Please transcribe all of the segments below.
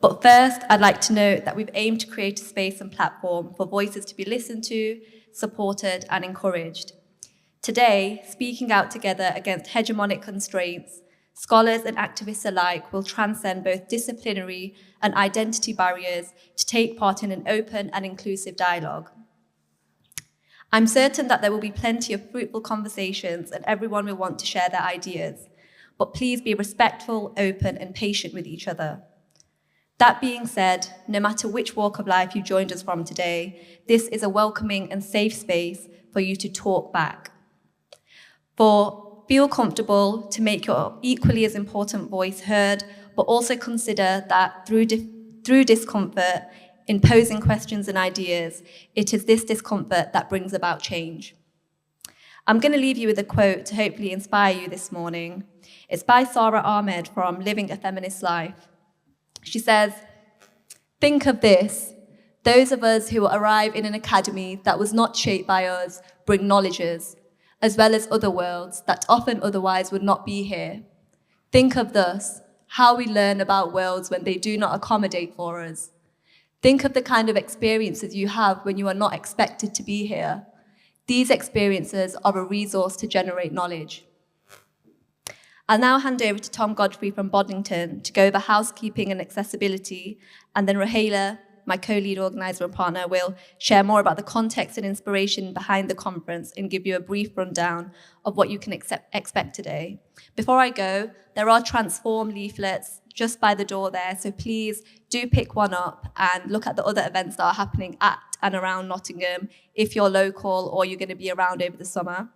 But first, I'd like to note that we've aimed to create a space and platform for voices to be listened to, supported, and encouraged. Today, speaking out together against hegemonic constraints, scholars and activists alike will transcend both disciplinary and identity barriers to take part in an open and inclusive dialogue. I'm certain that there will be plenty of fruitful conversations and everyone will want to share their ideas, but please be respectful, open, and patient with each other. That being said, no matter which walk of life you joined us from today, this is a welcoming and safe space for you to talk back. Feel comfortable to make your equally as important voice heard, but also consider that through discomfort, in posing questions and ideas, it is this discomfort that brings about change. I'm going to leave you with a quote to hopefully inspire you this morning. It's by Sarah Ahmed from Living a Feminist Life. She says, "Think of this. Those of us who arrive in an academy that was not shaped by us bring knowledges, as well as other worlds that often otherwise would not be here. Think of thus, how we learn about worlds when they do not accommodate for us. Think of the kind of experiences you have when you are not expected to be here. These experiences are a resource to generate knowledge." I'll now hand over to Tom Godfrey from Boddington to go over housekeeping and accessibility, and then Rahiela, my co-lead organiser and partner, will share more about the context and inspiration behind the conference and give you a brief rundown of what you can expect today. Before I go, there are Transform leaflets just by the door there, so please do pick one up and look at the other events that are happening at and around Nottingham if you're local or you're going to be around over the summer.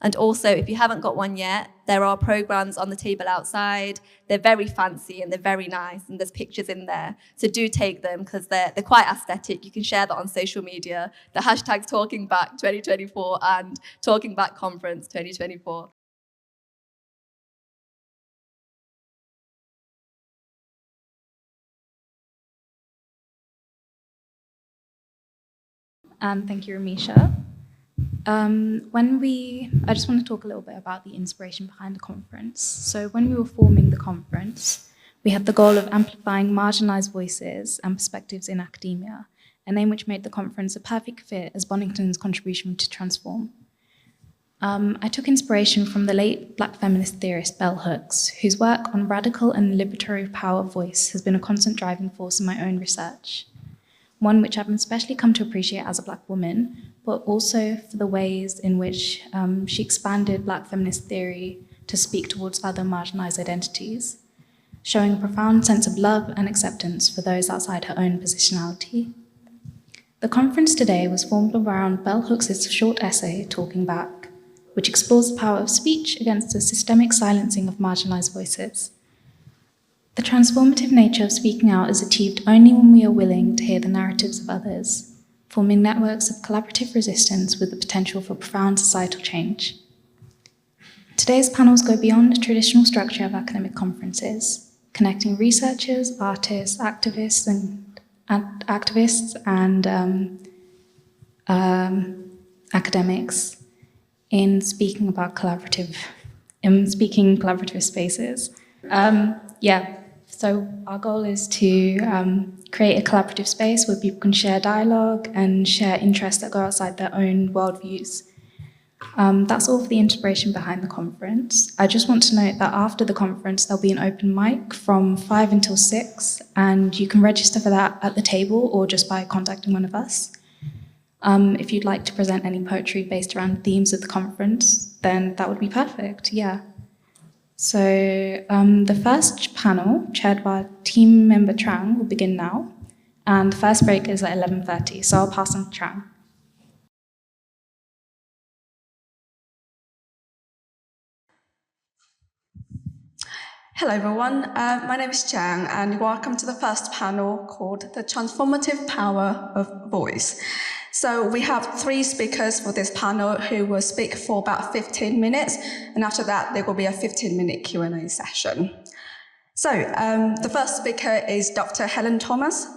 And also, if you haven't got one yet, there are programs on the table outside. They're very fancy and they're very nice, and there's pictures in there. So do take them because they're quite aesthetic. You can share that on social media. The hashtags Talking Back 2024 and Talking Back Conference 2024. And thank you, Ramisha. I just want to talk a little bit about the inspiration behind the conference. So when we were forming the conference, we had the goal of amplifying marginalised voices and perspectives in academia, an aim which made the conference a perfect fit as Boddington's contribution to Transform. I took inspiration from the late Black feminist theorist Bell Hooks, whose work on radical and liberatory power of voice has been a constant driving force in my own research, one which I've especially come to appreciate as a Black woman, but also for the ways in which she expanded Black feminist theory to speak towards other marginalised identities, showing a profound sense of love and acceptance for those outside her own positionality. The conference today was formed around Bell Hooks' short essay, Talking Back, which explores the power of speech against the systemic silencing of marginalised voices. The transformative nature of speaking out is achieved only when we are willing to hear the narratives of others, forming networks of collaborative resistance with the potential for profound societal change. Today's panels go beyond the traditional structure of academic conferences, connecting researchers, artists, activists, and academics in speaking collaborative spaces. So our goal is to create a collaborative space where people can share dialogue and share interests that go outside their own worldviews. That's all for the inspiration behind the conference. I just want to note that after the conference, there'll be an open mic from 5 until 6, and you can register for that at the table or just by contacting one of us. If you'd like to present any poetry based around themes of the conference, then that would be perfect, yeah. So the first panel, chaired by team member Trang, will begin now, and the first break is at 11:30, so I'll pass on to Trang. Hello everyone, my name is Chang and welcome to the first panel called The Transformative Power of Voice. So we have 3 speakers for this panel who will speak for about 15 minutes, and after that there will be a 15-minute Q&A session. So the first speaker is Dr. Helen Thomas.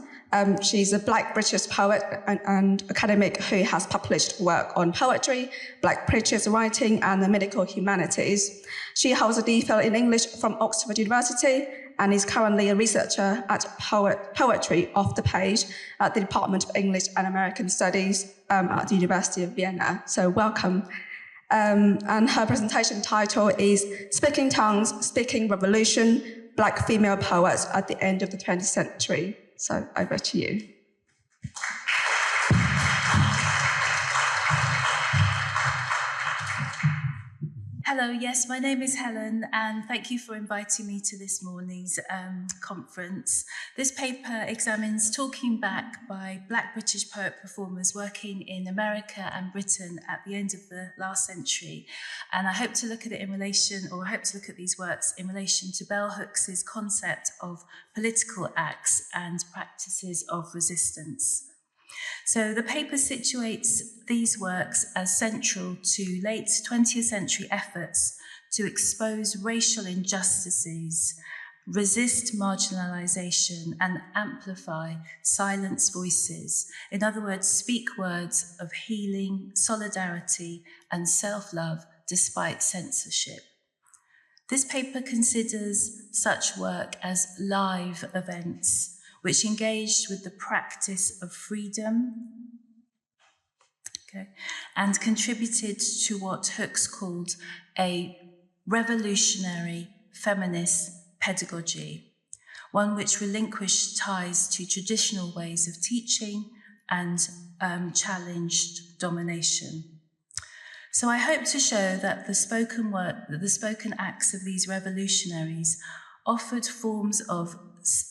She's a Black British poet and academic who has published work on poetry, Black British writing, and the medical humanities. She holds a DPhil in English from Oxford University and is currently a researcher at Poetry Off the Page at the Department of English and American Studies at the University of Vienna. So welcome. And her presentation title is Speaking Tongues, Speaking Revolution, Black Female Poets at the End of the 20th Century. So over to you. Hello, yes, my name is Helen, and thank you for inviting me to this morning's conference. This paper examines talking back by Black British poet performers working in America and Britain at the end of the last century. And I hope to look at it in relation, or I hope to look at these works in relation to bell hooks' concept of political acts and practices of resistance. So the paper situates these works as central to late 20th century efforts to expose racial injustices, resist marginalisation, and amplify silenced voices. In other words, speak words of healing, solidarity, and self-love despite censorship. This paper considers such work as live events, which engaged with the practice of freedom, and contributed to what Hooks called a revolutionary feminist pedagogy, one which relinquished ties to traditional ways of teaching and challenged domination. So I hope to show that the spoken acts of these revolutionaries offered forms of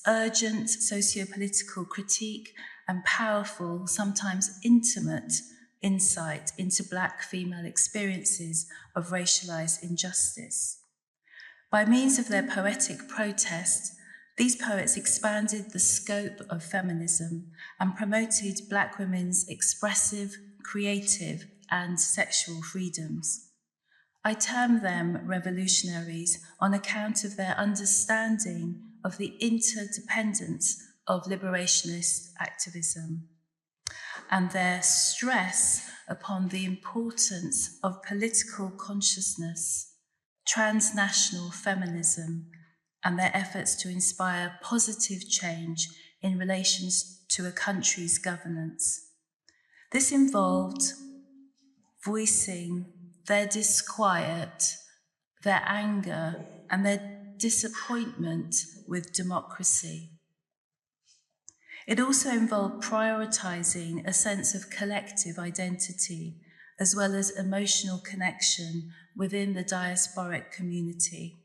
urgent socio-political critique and powerful, sometimes intimate, insight into Black female experiences of racialized injustice. By means of their poetic protest, these poets expanded the scope of feminism and promoted Black women's expressive, creative, and sexual freedoms. I term them revolutionaries on account of their understanding of the interdependence of liberationist activism and their stress upon the importance of political consciousness, transnational feminism, and their efforts to inspire positive change in relation to a country's governance. This involved voicing their disquiet, their anger, and their disappointment with democracy. It also involved prioritizing a sense of collective identity, as well as emotional connection within the diasporic community.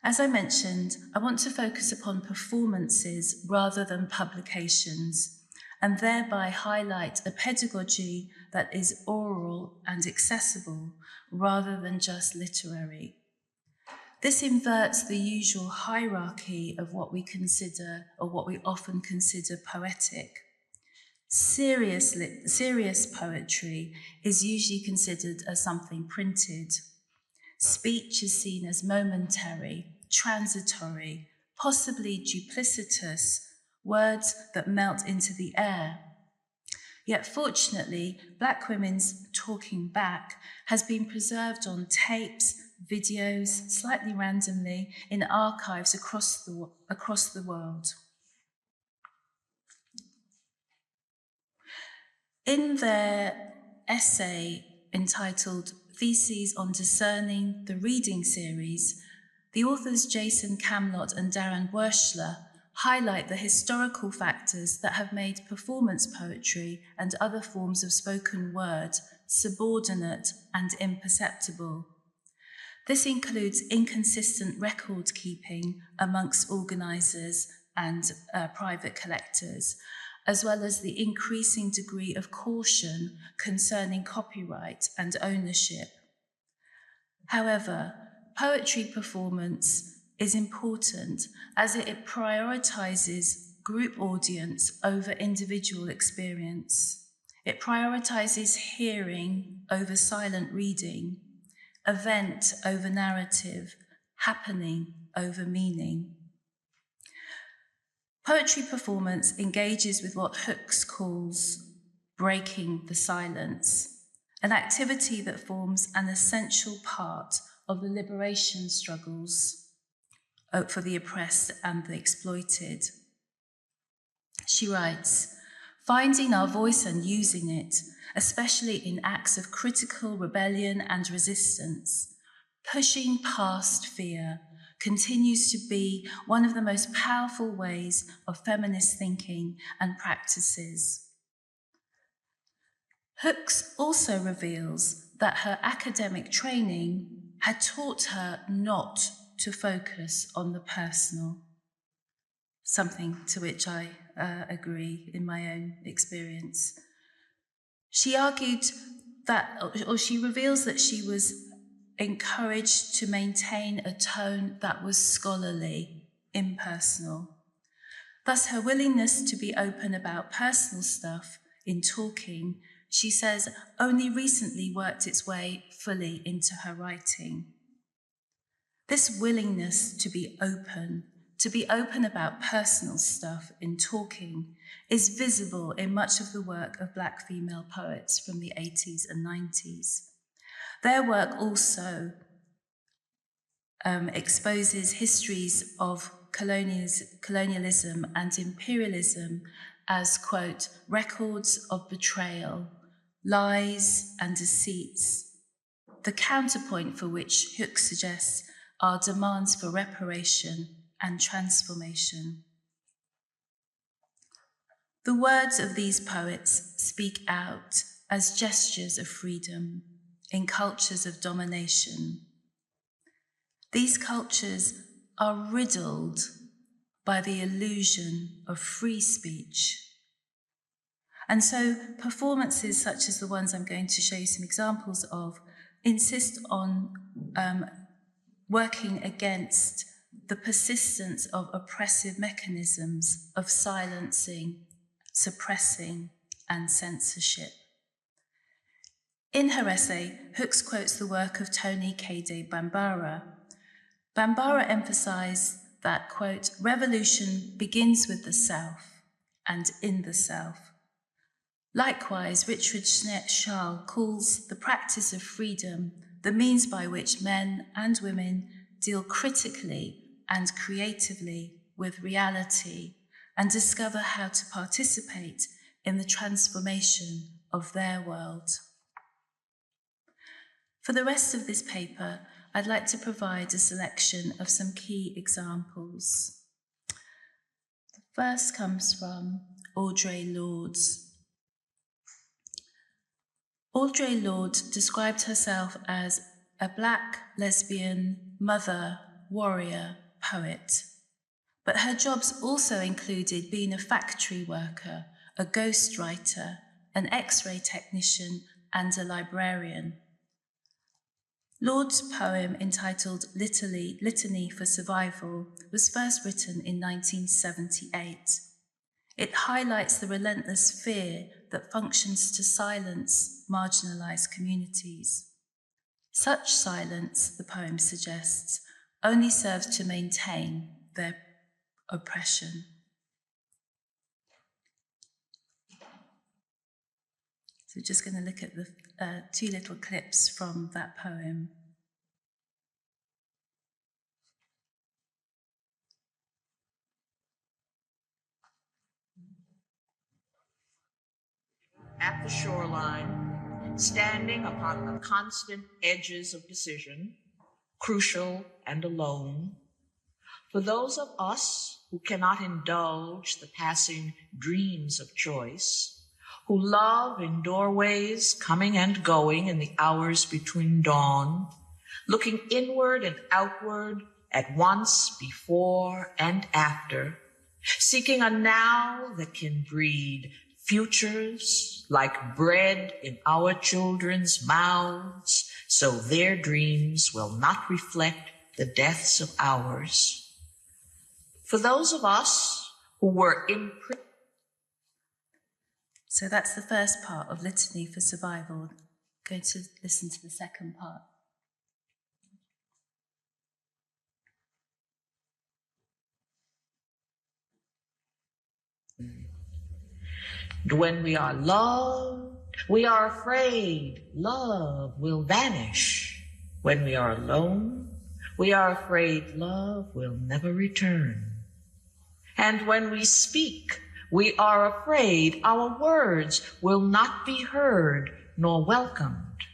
As I mentioned, I want to focus upon performances rather than publications, and thereby highlight a pedagogy that is oral and accessible rather than just literary. This inverts the usual hierarchy of what we consider, or what we often consider, poetic. Serious poetry is usually considered as something printed. Speech is seen as momentary, transitory, possibly duplicitous, words that melt into the air. Yet fortunately, Black women's talking back has been preserved on tapes, videos, slightly randomly, in archives across the world. In their essay entitled Theses on Discerning the Reading Series, the authors Jason Camlott and Darren Werschler highlight the historical factors that have made performance poetry and other forms of spoken word subordinate and imperceptible. This includes inconsistent record keeping amongst organisers and private collectors, as well as the increasing degree of caution concerning copyright and ownership. However, poetry performance is important as it prioritises group audience over individual experience. It prioritises hearing over silent reading, event over narrative, happening over meaning. Poetry performance engages with what Hooks calls breaking the silence, an activity that forms an essential part of the liberation struggles for the oppressed and the exploited. She writes, finding our voice and using it, especially in acts of critical rebellion and resistance, pushing past fear, continues to be one of the most powerful ways of feminist thinking and practices. Hooks also reveals that her academic training had taught her not to focus on the personal, something to which I agree in my own experience. She argued that, or she reveals that she was encouraged to maintain a tone that was scholarly, impersonal. Thus, her willingness to be open about personal stuff in talking, she says, only recently worked its way fully into her writing. This willingness to be open about personal stuff in talking, is visible in much of the work of Black female poets from the 80s and 90s. Their work also exposes histories of colonialism and imperialism as, quote, records of betrayal, lies and deceits, the counterpoint for which Hooks suggests are demands for reparation and transformation. The words of these poets speak out as gestures of freedom in cultures of domination. These cultures are riddled by the illusion of free speech. And so performances such as the ones I'm going to show you some examples of insist on working against the persistence of oppressive mechanisms of silencing, suppressing, and censorship. In her essay, Hooks quotes the work of Tony Kade Bambara. Bambara emphasized that, quote, revolution begins with the self and in the self. Likewise, Richard Schall calls the practice of freedom the means by which men and women deal critically and creatively with reality and discover how to participate in the transformation of their world. For the rest of this paper, I'd like to provide a selection of some key examples. The first comes from Audre Lorde. Audre Lorde described herself as a Black, lesbian, mother, warrior, poet. But her jobs also included being a factory worker, a ghostwriter, an X-ray technician, and a librarian. Lorde's poem entitled Litany for Survival was first written in 1978. It highlights the relentless fear that functions to silence marginalised communities. Such silence, the poem suggests, only serves to maintain their oppression. So we're just going to look at the two little clips from that poem. At the shoreline, standing upon the constant edges of decision, crucial and alone, for those of us who cannot indulge the passing dreams of choice, who love in doorways coming and going in the hours between dawn, looking inward and outward at once, before and after, seeking a now that can breed futures like bread in our children's mouths, so their dreams will not reflect the deaths of ours. For those of us who were in prison. So that's the first part of Litany for Survival. I'm going to listen to the second part. When we are loved, we are afraid love will vanish. When we are alone, We are afraid love will never return. And when we speak, we are afraid our words will not be heard nor welcomed.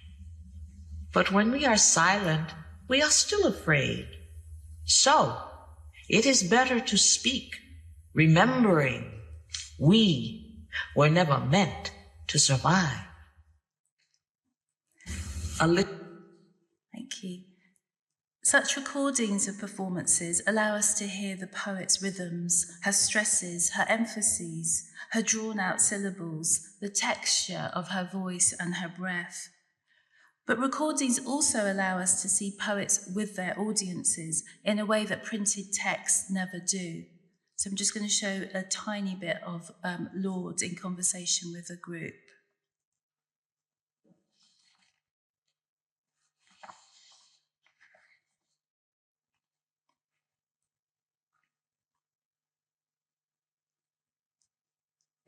But when we are silent, we are still afraid. So, it is better to speak, remembering we were never meant to survive. Thank you. Such recordings of performances allow us to hear the poet's rhythms, her stresses, her emphases, her drawn-out syllables, the texture of her voice and her breath. But recordings also allow us to see poets with their audiences in a way that printed texts never do. So I'm just going to show a tiny bit of Lord in conversation with a group.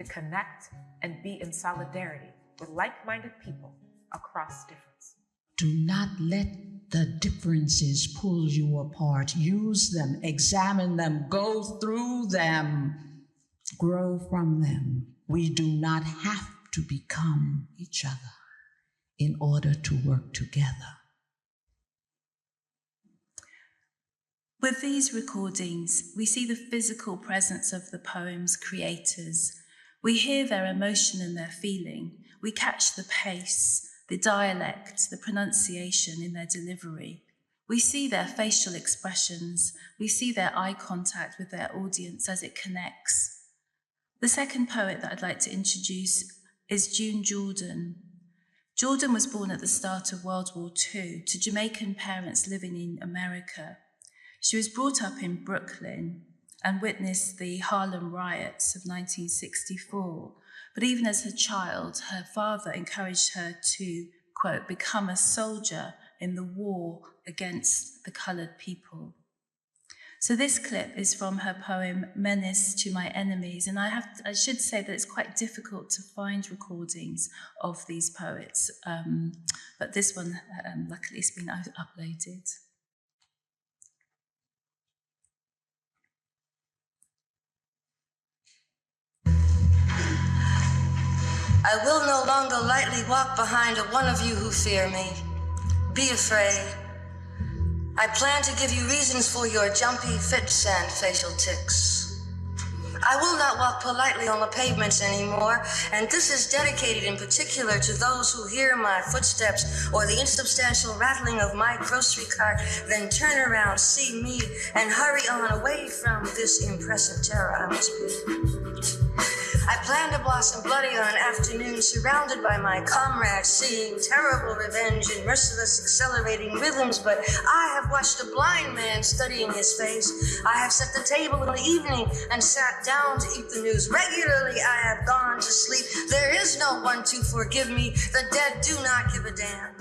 To connect and be in solidarity with like-minded people across difference. Do not let the differences pull you apart. Use them, examine them, go through them, grow from them. We do not have to become each other in order to work together. With these recordings, we see the physical presence of the poem's creators. We hear their emotion and their feeling. We catch the pace, the dialect, the pronunciation in their delivery. We see their facial expressions. We see their eye contact with their audience as it connects. The second poet that I'd like to introduce is June Jordan. Jordan was born at the start of World War II to Jamaican parents living in America. She was brought up in Brooklyn and witnessed the Harlem riots of 1964. But even as a child, her father encouraged her to, quote, become a soldier in the war against the colored people. So this clip is from her poem, Menace to My Enemies. And I should say that it's quite difficult to find recordings of these poets. But this one, luckily, has been uploaded. I will no longer lightly walk behind a one of you who fear me. Be afraid. I plan to give you reasons for your jumpy fits and facial tics. I will not walk politely on the pavements anymore, and this is dedicated in particular to those who hear my footsteps or the insubstantial rattling of my grocery cart, then turn around, see me, and hurry on away from this impressive terror I must be. I plan to blossom bloody on an afternoon surrounded by my comrades, seeing terrible revenge in merciless accelerating rhythms, but I have watched a blind man studying his face. I have set the table in the evening and sat down to eat the news. Regularly I have gone to sleep. There is no one to forgive me. The dead do not give a damn.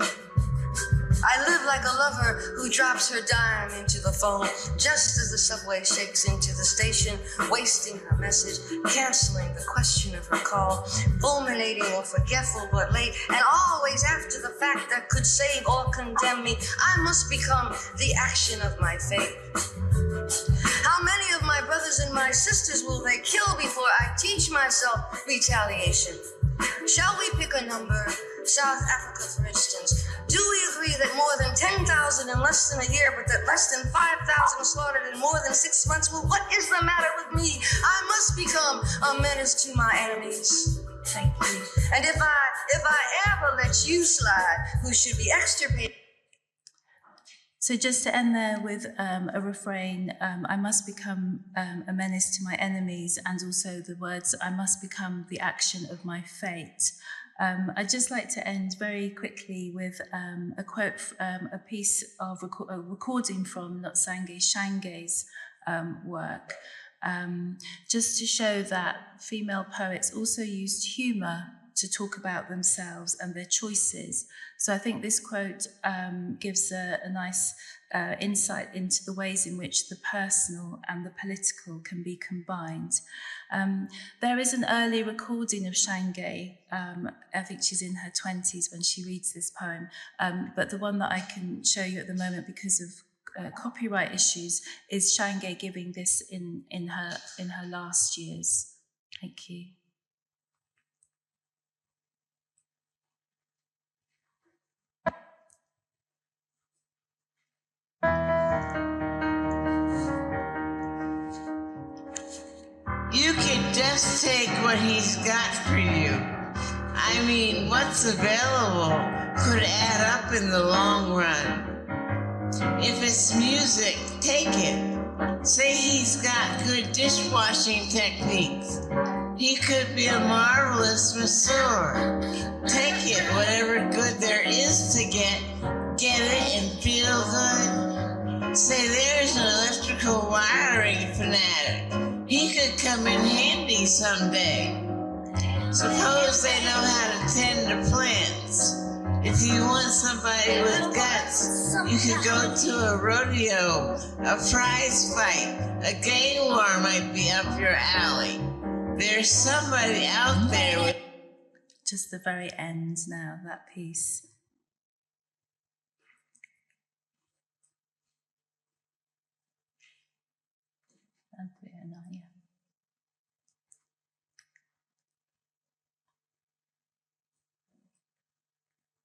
I live like a lover who drops her dime into the phone just as the subway shakes into the station, wasting her message, canceling the question of her call, fulminating or forgetful but late, and always after the fact that could save or condemn me. I must become the action of my fate. How many of my brothers and my sisters will they kill before I teach myself retaliation? Shall we pick a number? South Africa, for instance. Do we agree that more than 10,000 in less than a year, but that less than 5,000 slaughtered in more than 6 months? Well, what is the matter with me? I must become a menace to my enemies. Thank you. And if I ever let you slide, who should be extirpated? So just to end there with a refrain, I must become a menace to my enemies, and also the words, I must become the action of my fate. I'd just like to end very quickly with a quote, a piece of a recording from Lotsange Shange's work, just to show that female poets also used humour to talk about themselves and their choices. So I think this quote gives a nice insight into the ways in which the personal and the political can be combined. There is an early recording of Shange. I think she's in her 20s when she reads this poem, but the one that I can show you at the moment because of copyright issues, is Shange giving this in her last years. Thank you. You could just take what he's got for you. I mean, what's available could add up in the long run. If it's music, take it. Say he's got good dishwashing techniques. He could be a marvelous masseur. Take it, whatever good there is to get it and feel good. Say there's an electrical wiring fanatic. He could come in handy someday. Suppose they know how to tend to plants. If you want somebody with guts, you could go to a rodeo, a prize fight, a game war might be up your alley. There's somebody out there with... Just the very end now, that piece.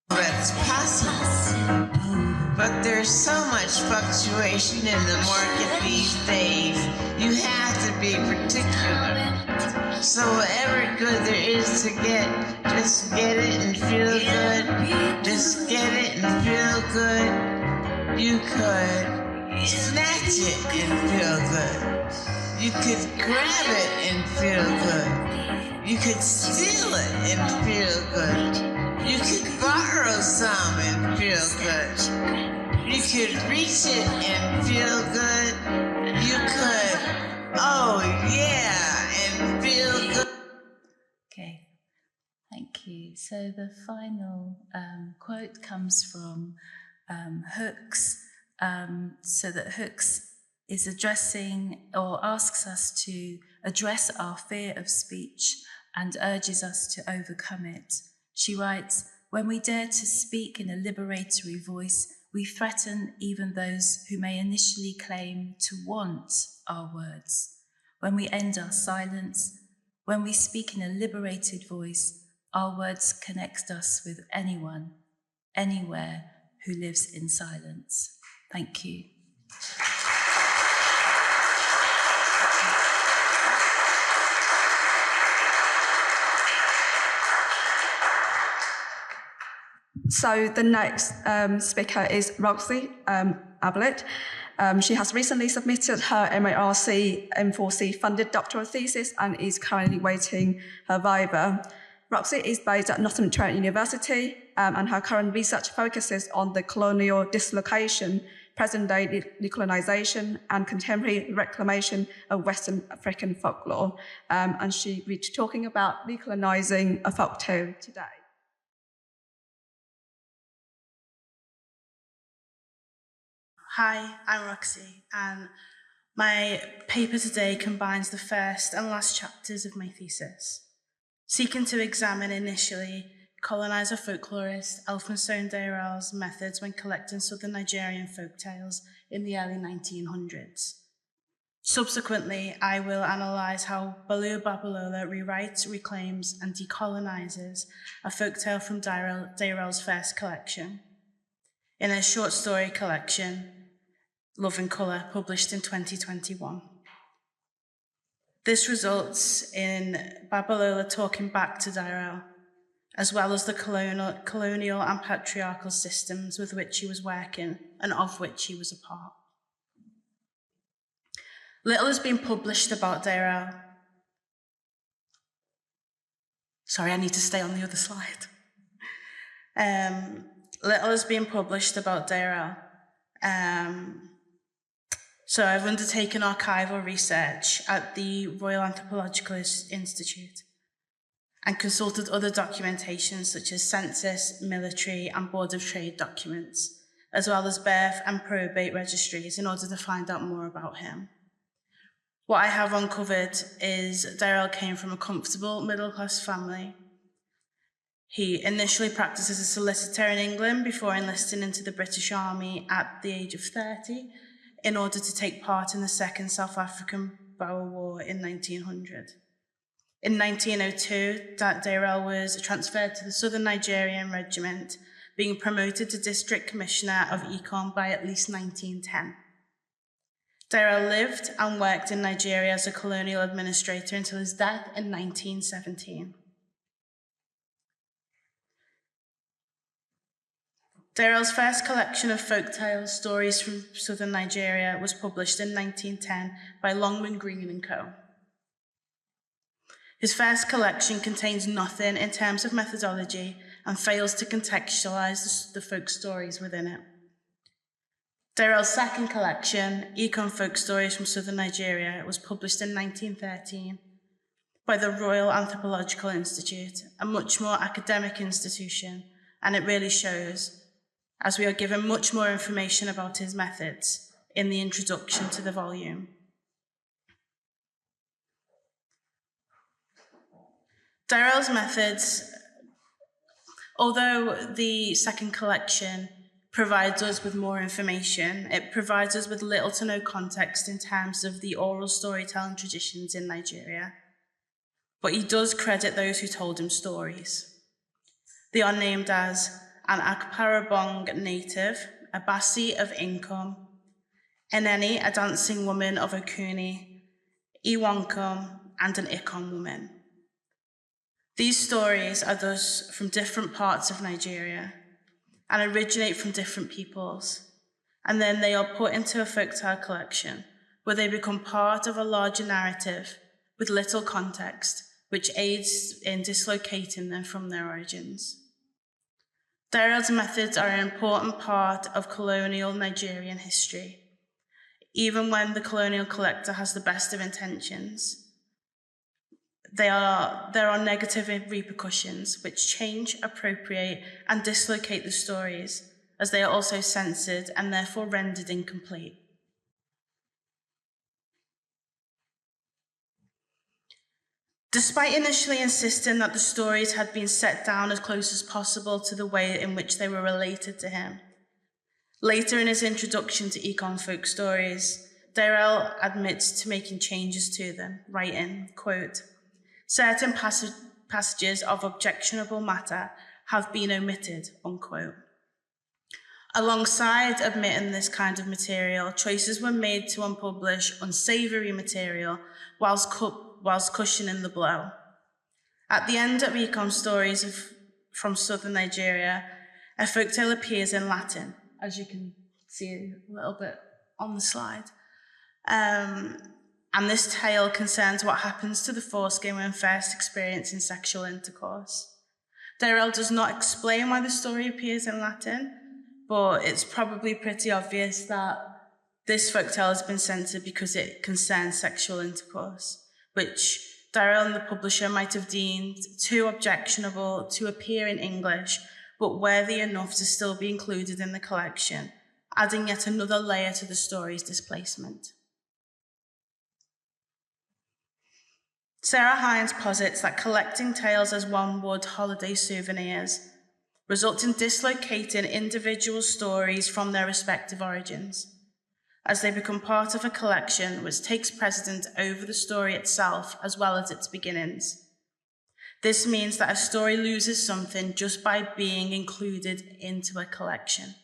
That's possible. But there's so much fluctuation in the market these days, you have to be particular. So whatever good there is to get, just get it and feel good. Just get it and feel good. You could snatch it and feel good. You could grab it and feel good. You could steal it and feel good. You could borrow some and feel good. You could reach it and feel good. You could, oh yeah, and feel good. Okay, thank you. So the final quote comes from Hooks, so that Hooks is addressing or asks us to address our fear of speech and urges us to overcome it. She writes, "When we dare to speak in a liberatory voice, we threaten even those who may initially claim to want our words. When we end our silence, when we speak in a liberated voice, our words connect us with anyone, anywhere who lives in silence." Thank you. So the next speaker is Roxy Ablett. She has recently submitted her MARC M4C funded doctoral thesis and is currently waiting her viva. Roxy is based at Northern University and her current research focuses on the colonial dislocation, present-day decolonization and contemporary reclamation of Western African folklore. And she will be talking about decolonizing a folktale today. Hi, I'm Roxy, and my paper today combines the first and last chapters of my thesis, seeking to examine initially colonizer folklorist Elphinstone Dayrell's methods when collecting southern Nigerian folktales in the early 1900s. Subsequently, I will analyse how Baloo Babalola rewrites, reclaims, and decolonizes a folktale from Dayrell's first collection, in a short story collection, Love and Colour, published in 2021. This results in Babalola talking back to Dayrell, as well as the colonial and patriarchal systems with which he was working and of which he was a part. Little has been published about Dayrell. Sorry, I need to stay on the other slide. Little has been published about Dayrell. So I've undertaken archival research at the Royal Anthropological Institute and consulted other documentation such as census, military and Board of Trade documents, as well as birth and probate registries in order to find out more about him. What I have uncovered is Dayrell came from a comfortable middle-class family. He initially practiced as a solicitor in England before enlisting into the British Army at the age of 30 in order to take part in the Second South African Boer War in 1900. In 1902, Daryl was transferred to the Southern Nigerian Regiment, being promoted to District Commissioner of Econ by at least 1910. Daryl lived and worked in Nigeria as a colonial administrator until his death in 1917. Daryl's first collection of folk tales, stories from southern Nigeria, was published in 1910 by Longman Green & Co. His first collection contains nothing in terms of methodology and fails to contextualise the folk stories within it. Daryl's second collection, Econ Folk Stories from Southern Nigeria, was published in 1913 by the Royal Anthropological Institute, a much more academic institution, and it really shows, as we are given much more information about his methods in the introduction to the volume. Daryl's methods, although the second collection provides us with more information, it provides us with little to no context in terms of the oral storytelling traditions in Nigeria. But he does credit those who told him stories. They are named as an Akparabong native, a Basi of Income, Eneni, a dancing woman of Okuni, Iwankum, and an Ikon woman. These stories are thus from different parts of Nigeria and originate from different peoples, and then they are put into a folktale collection where they become part of a larger narrative with little context, which aids in dislocating them from their origins. Daryl's methods are an important part of colonial Nigerian history, even when the colonial collector has the best of intentions. There are negative repercussions which change, appropriate, and dislocate the stories, as they are also censored and therefore rendered incomplete. Despite initially insisting that the stories had been set down as close as possible to the way in which they were related to him, later in his introduction to Econ Folk Stories, Daryl admits to making changes to them, writing, quote, "Certain passages of objectionable matter have been omitted," unquote. Alongside admitting this kind of material, choices were made to unpublish unsavoury material whilst cushioning the blow. At the end of Econ Stories from Southern Nigeria, a folktale appears in Latin, as you can see a little bit on the slide. And this tale concerns what happens to the foreskin when first experiencing sexual intercourse. Daryl does not explain why the story appears in Latin, but it's probably pretty obvious that this folktale has been censored because it concerns sexual intercourse, which Daryl and the publisher might have deemed too objectionable to appear in English, but worthy enough to still be included in the collection, adding yet another layer to the story's displacement. Sarah Hines posits that collecting tales as one would holiday souvenirs results in dislocating individual stories from their respective origins, as they become part of a collection which takes precedence over the story itself as well as its beginnings. This means that a story loses something just by being included into a collection,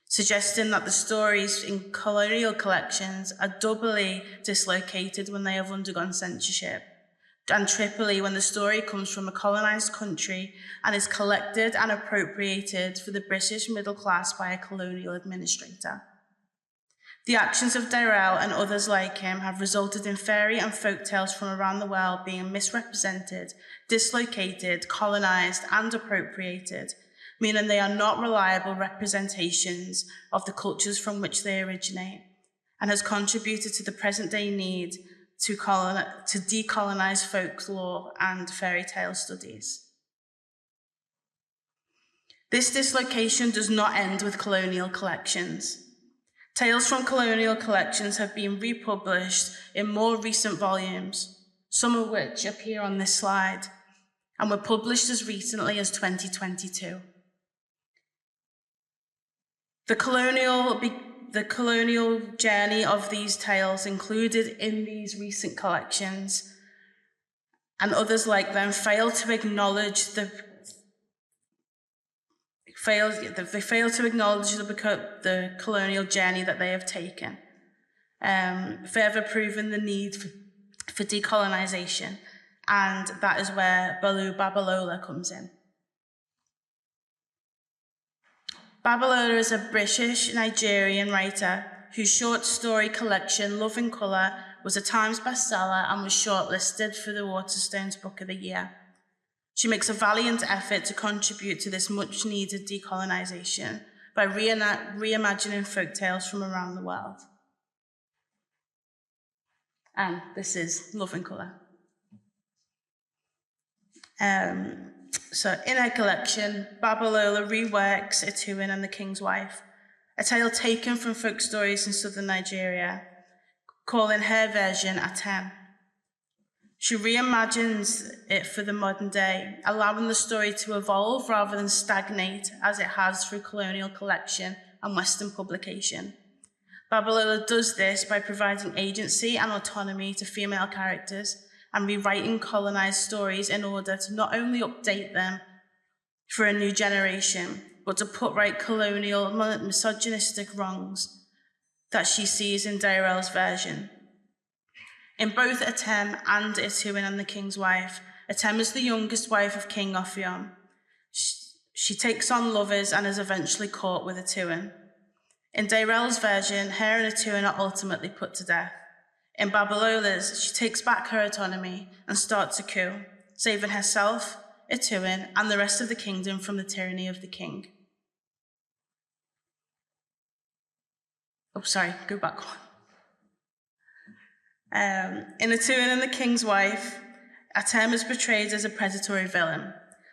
suggesting that the stories in colonial collections are doubly dislocated when they have undergone censorship, and triply when the story comes from a colonised country and is collected and appropriated for the British middle class by a colonial administrator. The actions of Daryl and others like him have resulted in fairy and folk tales from around the world being misrepresented, dislocated, colonised, and appropriated, meaning they are not reliable representations of the cultures from which they originate, and has contributed to the present-day need to decolonise folklore and fairy tale studies. This dislocation does not end with colonial collections. Tales from colonial collections have been republished in more recent volumes, some of which appear on this slide, and were published as recently as 2022. The colonial journey of these tales included in these recent collections, and others like them, fail to acknowledge the colonial journey that they have taken, further proving the need for decolonisation, and that is where Bolu Babalola comes in. Babalola is a British Nigerian writer whose short story collection, Love in Colour, was a Times bestseller and was shortlisted for the Waterstones Book of the Year. She makes a valiant effort to contribute to this much-needed decolonisation by reimagining folktales from around the world. And this is Love in Colour. So in her collection, Babalola reworks Ituin and the King's Wife, a tale taken from folk stories in southern Nigeria, calling her version Atem. She reimagines it for the modern day, allowing the story to evolve rather than stagnate as it has through colonial collection and Western publication. Babalola does this by providing agency and autonomy to female characters and rewriting colonised stories in order to not only update them for a new generation, but to put right colonial misogynistic wrongs that she sees in Dairel's version. In both Atem and Ituin and the King's Wife, Atem is the youngest wife of King Ophion. She takes on lovers and is eventually caught with Ituin. In Dairel's version, her and Ituin are ultimately put to death. In Babalola's, she takes back her autonomy and starts a coup, saving herself, Ituin, and the rest of the kingdom from the tyranny of the king. Go back one. In Ituin and the King's Wife, Atem is portrayed as a predatory villain,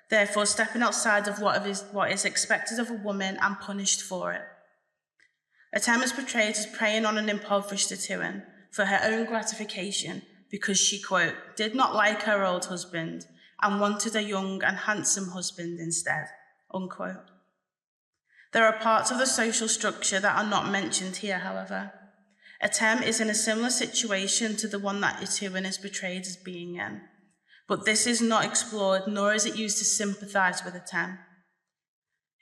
therefore stepping outside of what is expected of a woman and punished for it. Atem is portrayed as preying on an impoverished Ituin for her own gratification because she, quote, did not like her old husband and wanted a young and handsome husband instead, unquote. There are parts of the social structure that are not mentioned here, however. Atem is in a similar situation to the one that Ituin is portrayed as being in, but this is not explored, nor is it used to sympathise with Atem,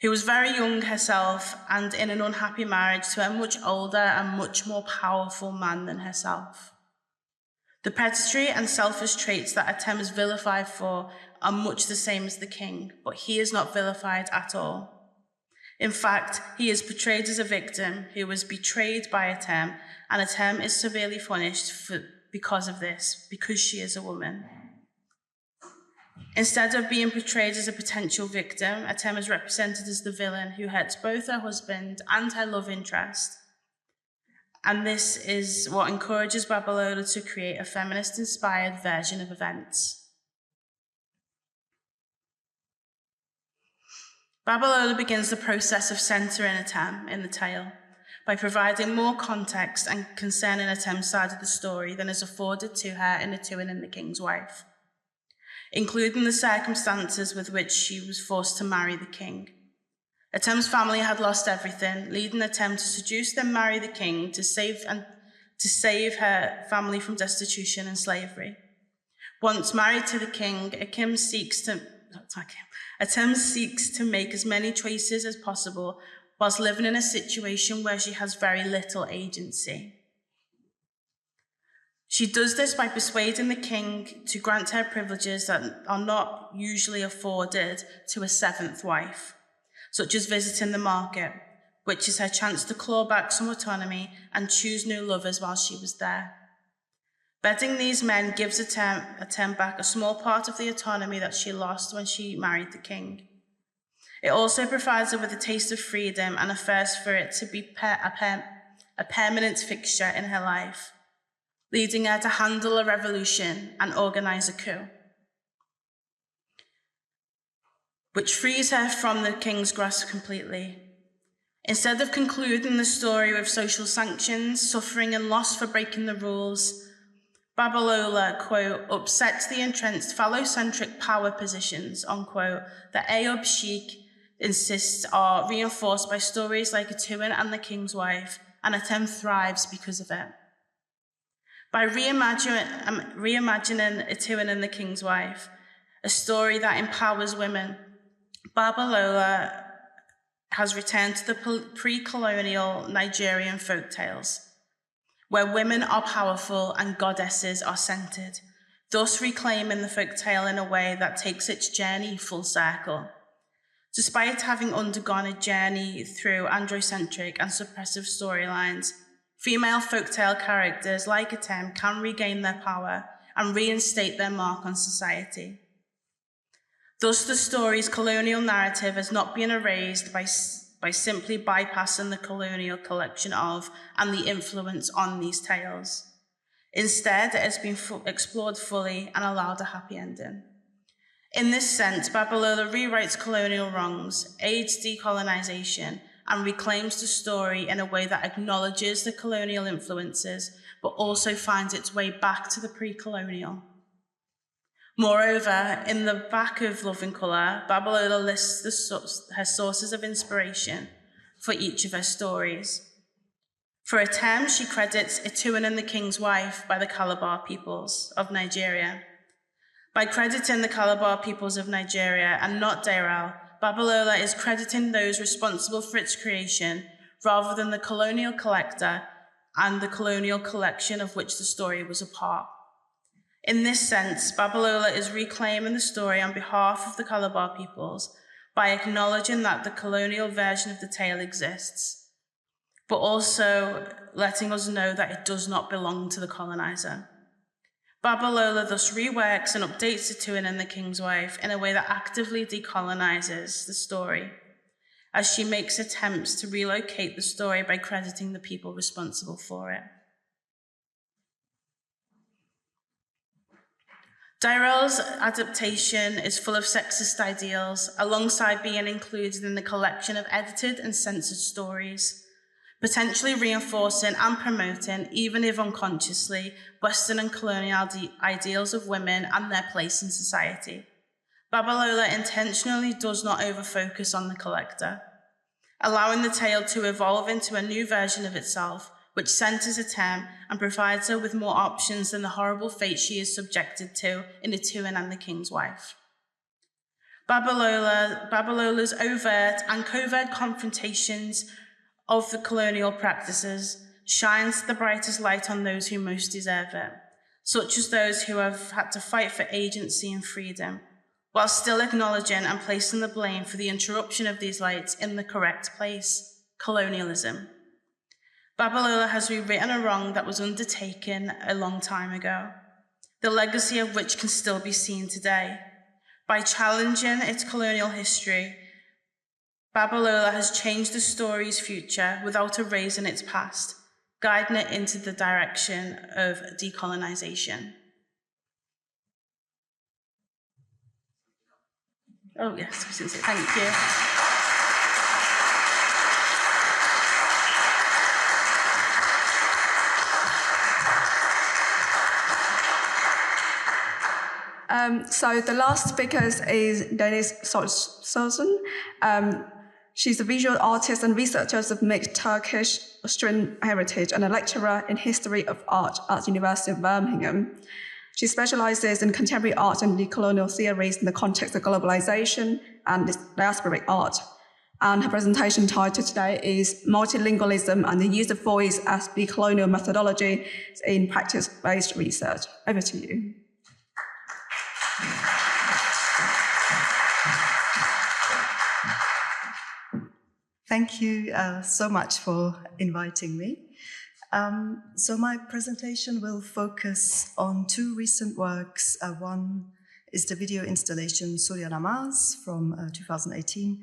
who was very young herself and in an unhappy marriage to a much older and much more powerful man than herself. The predatory and selfish traits that Atem is vilified for are much the same as the king, but he is not vilified at all. In fact, he is portrayed as a victim who was betrayed by Atem, and Atem is severely punished because of this, because she is a woman. Instead of being portrayed as a potential victim, Atem is represented as the villain who hurts both her husband and her love interest. And this is what encourages Babalola to create a feminist-inspired version of events. Babalola begins the process of centering Atem in the tale by providing more context and concerning Atem's side of the story than is afforded to her in Ituin and the King's Wife, including the circumstances with which she was forced to marry the king. Atem's family had lost everything, leading Atem to seduce then marry the king to save her family from destitution and slavery. Once married to the king, Atem seeks to make as many choices as possible whilst living in a situation where she has very little agency. She does this by persuading the king to grant her privileges that are not usually afforded to a seventh wife, such as visiting the market, which is her chance to claw back some autonomy and choose new lovers while she was there. Bedding these men gives Atem back a small part of the autonomy that she lost when she married the king. It also provides her with a taste of freedom and a thirst for it to be a permanent fixture in her life, leading her to handle a revolution and organise a coup, which frees her from the king's grasp completely. Instead of concluding the story with social sanctions, suffering and loss for breaking the rules, Babalola, quote, upsets the entrenched phallocentric power positions, unquote, that Ayoub Sheikh insists are reinforced by stories like Atuin and the King's Wife, and Atem thrives because of it. By reimagining Atuin and the King's Wife, a story that empowers women, Babalola has returned to the pre-colonial Nigerian folktales, where women are powerful and goddesses are centered, thus reclaiming the folktale in a way that takes its journey full circle. Despite having undergone a journey through androcentric and suppressive storylines, female folktale characters like Atem can regain their power and reinstate their mark on society. Thus, the story's colonial narrative has not been erased by simply bypassing the colonial collection of and the influence on these tales. Instead, it has been explored fully and allowed a happy ending. In this sense, Babalola rewrites colonial wrongs, aids decolonization, and reclaims the story in a way that acknowledges the colonial influences, but also finds its way back to the pre-colonial. Moreover, in the back of Love in Colour, Babalola lists her sources of inspiration for each of her stories. For Atem, she credits Atuin and the King's Wife by the Calabar peoples of Nigeria. By crediting the Calabar peoples of Nigeria and not Dairal, Babalola is crediting those responsible for its creation rather than the colonial collector and the colonial collection of which the story was a part. In this sense, Babalola is reclaiming the story on behalf of the Calabar peoples by acknowledging that the colonial version of the tale exists, but also letting us know that it does not belong to the colonizer. Babalola thus reworks and updates Atuin and the King's Wife in a way that actively decolonizes the story, as she makes attempts to relocate the story by crediting the people responsible for it. Dairel's adaptation is full of sexist ideals, alongside being included in the collection of edited and censored stories, potentially reinforcing and promoting, even if unconsciously, Western and colonial ideals of women and their place in society. Babalola intentionally does not over-focus on the collector, allowing the tale to evolve into a new version of itself, which centers Atem and provides her with more options than the horrible fate she is subjected to in Atuin and the King's Wife. Babalola's overt and covert confrontations of the colonial practices shines the brightest light on those who most deserve it, such as those who have had to fight for agency and freedom, while still acknowledging and placing the blame for the interruption of these lights in the correct place: colonialism. Babalola has rewritten a wrong that was undertaken a long time ago, the legacy of which can still be seen today. By challenging its colonial history, Babalola has changed the story's future without erasing its past, guiding it into the direction of decolonization. Oh yes, thank you. So the last speaker is Denise Sozen. She's a visual artist and researcher of mixed Turkish Austrian heritage and a lecturer in history of art at the University of Birmingham. She specializes in contemporary art and decolonial theories in the context of globalization and diasporic art. And her presentation title today is Multilingualism and the Use of Voice as Decolonial Methodology in Practice-Based Research. Over to you. Thank you so much for inviting me. So my presentation will focus on two recent works. One is the video installation Surya Namaz from 2018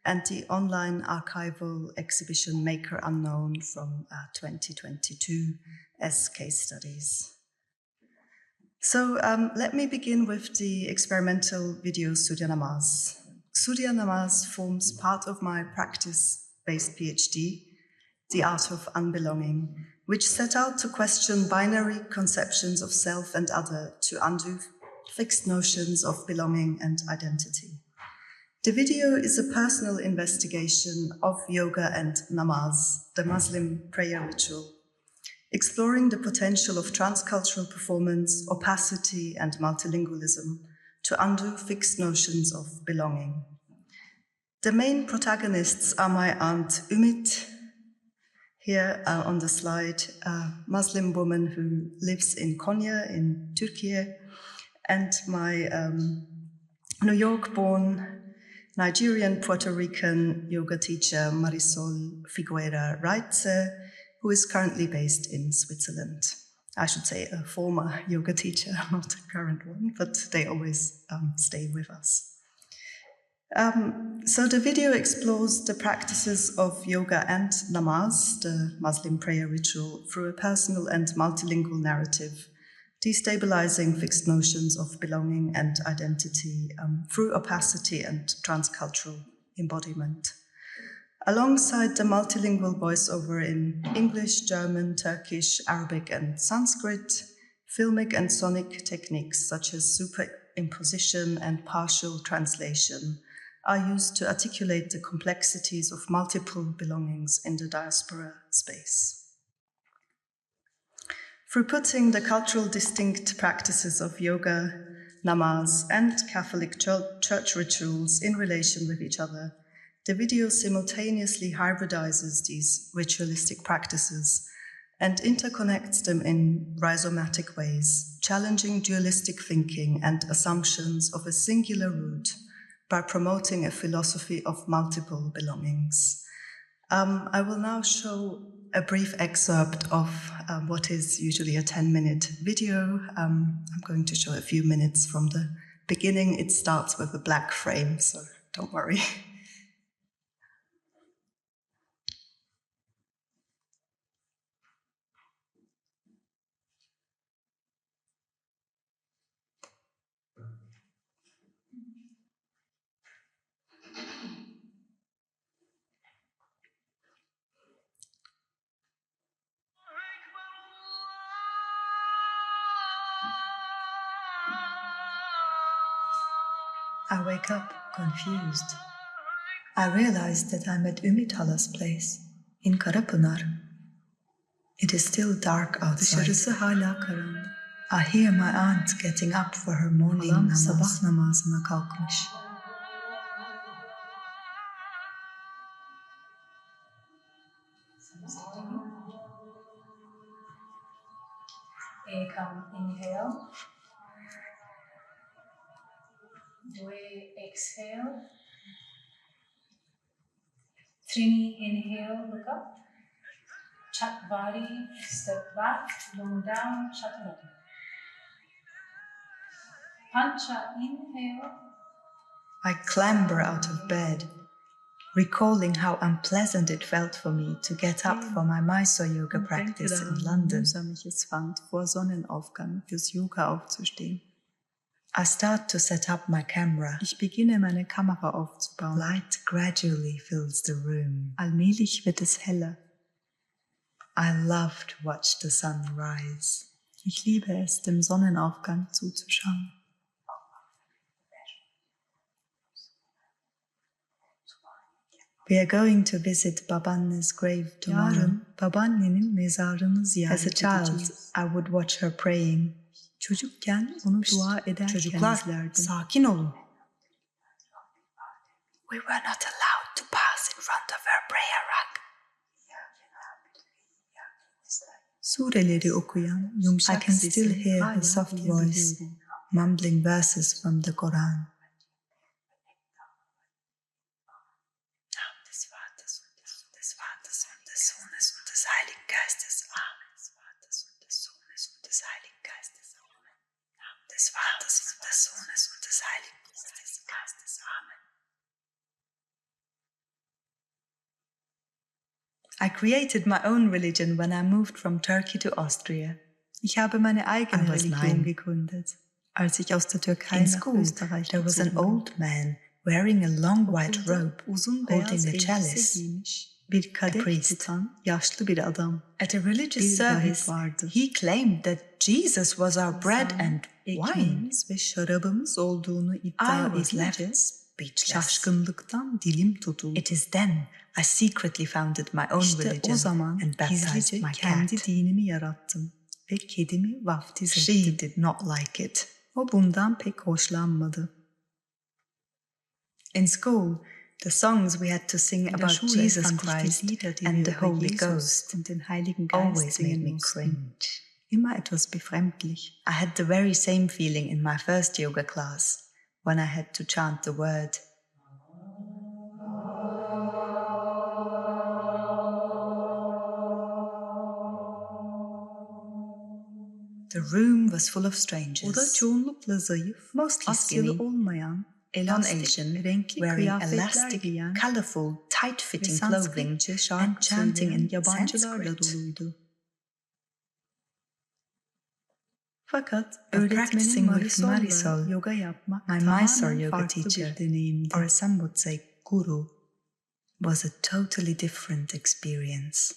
and the online archival exhibition Maker Unknown from 2022 as case studies. So let me begin with the experimental video Surya Namaz. Surya Namaz forms part of my practice-based PhD, The Art of Unbelonging, which set out to question binary conceptions of self and other to undo fixed notions of belonging and identity. The video is a personal investigation of yoga and namaz, the Muslim prayer ritual, exploring the potential of transcultural performance, opacity, and multilingualism to undo fixed notions of belonging. The main protagonists are my aunt Ümit, here on the slide, a Muslim woman who lives in Konya in Turkey, and my New York-born Nigerian Puerto Rican yoga teacher Marisol Figuera Reitze, who is currently based in Switzerland. I should say a former yoga teacher, not a current one, but they always stay with us. So the video explores the practices of yoga and namaz, the Muslim prayer ritual, through a personal and multilingual narrative, destabilizing fixed notions of belonging and identity through opacity and transcultural embodiment. Alongside the multilingual voiceover in English, German, Turkish, Arabic, and Sanskrit, filmic and sonic techniques such as superimposition and partial translation are used to articulate the complexities of multiple belongings in the diaspora space. Through putting the cultural distinct practices of yoga, namaz, and Catholic church rituals in relation with each other, the video simultaneously hybridizes these ritualistic practices and interconnects them in rhizomatic ways, challenging dualistic thinking and assumptions of a singular root by promoting a philosophy of multiple belongings. I will now show a brief excerpt of what is usually a 10-minute video. I'm going to show a few minutes from the beginning. It starts with a black frame, so don't worry. I wake up confused. I realize that I'm at Ümit Hala's place in Karapınar. It is still dark outside. Dışarısı hala karanlık. I hear my aunt getting up for her morning namaz. Sabah namazına kalkmış. Come inhale. We exhale. Trini, inhale, look up. Chat body, step back, long down, chaturanga. Pancha, inhale. I clamber out of bed, recalling how unpleasant it felt for me to get up for my Mysore yoga practice in London. Ich fand, vor Sonnenaufgang fürs Yoga aufzustehen. I start to set up my camera. Ich beginne meine Kamera aufzubauen. Light gradually fills the room. Allmählich wird es heller. I love to watch the sun rise. Ich liebe es, dem Sonnenaufgang zuzuschauen. We are going to visit Babaanne's grave tomorrow. Babaannenin mezarını ziyaret edeceğiz. As a child, I would watch her praying. Çocukken onu dua ederken izlerdim. Sakin olun. We were not allowed to pass in front of her prayer rug. Sureleri okuyan yumuşak sesi. I can still hear her soft voice, mumbling verses from the Quran. I created my own religion when I moved from Turkey to Austria. Ich habe meine eigene Religion gegründet, als ich aus der Türkei nach Österreich there was an old man wearing a long white robe, holding a chalice. Bir kadeh tutan yaşlı bir adam. At a religious Bir rahip service, vardı. he claimed that Jesus was our bread and wine. Ekmeğimiz ve şarabımız olduğunu iddia I was left edince speechless. şaşkınlıktan dilim tutuldu. It is then I secretly founded my own İşte religion o zaman and baptized gizlice my kendi cat. dinimi yarattım ve kedimi vaftiz She ettim. did not like it. O bundan pek hoşlanmadı. In school, the songs we had to sing In der about Schule Jesus fand ich die Christ Lieder, die and wir the über Holy Jesus Ghost und den Heiligen Geist always made singen me mussten. cringe. Immer etwas befremdlich. I had the very same feeling in my first yoga class when I had to chant the word. The room was full of strangers. Oda çoğunlukla zayıf, mostly Asyalı skinny, olmayan, elastik, non-Asian, renkli wearing kıyafetler elastic, giyen colorful, ve tight-fitting clothing Sanskritçe and şarkı chanting söyleyen in yabancılarla Sanskrit. doluydu. Fakat But öğretmenim practicing with Marisol'la Marisol, yoga yapmak my tamamen Mysore yoga farklı teacher, bir deneyimdi. or as some would say, guru, was a totally different experience.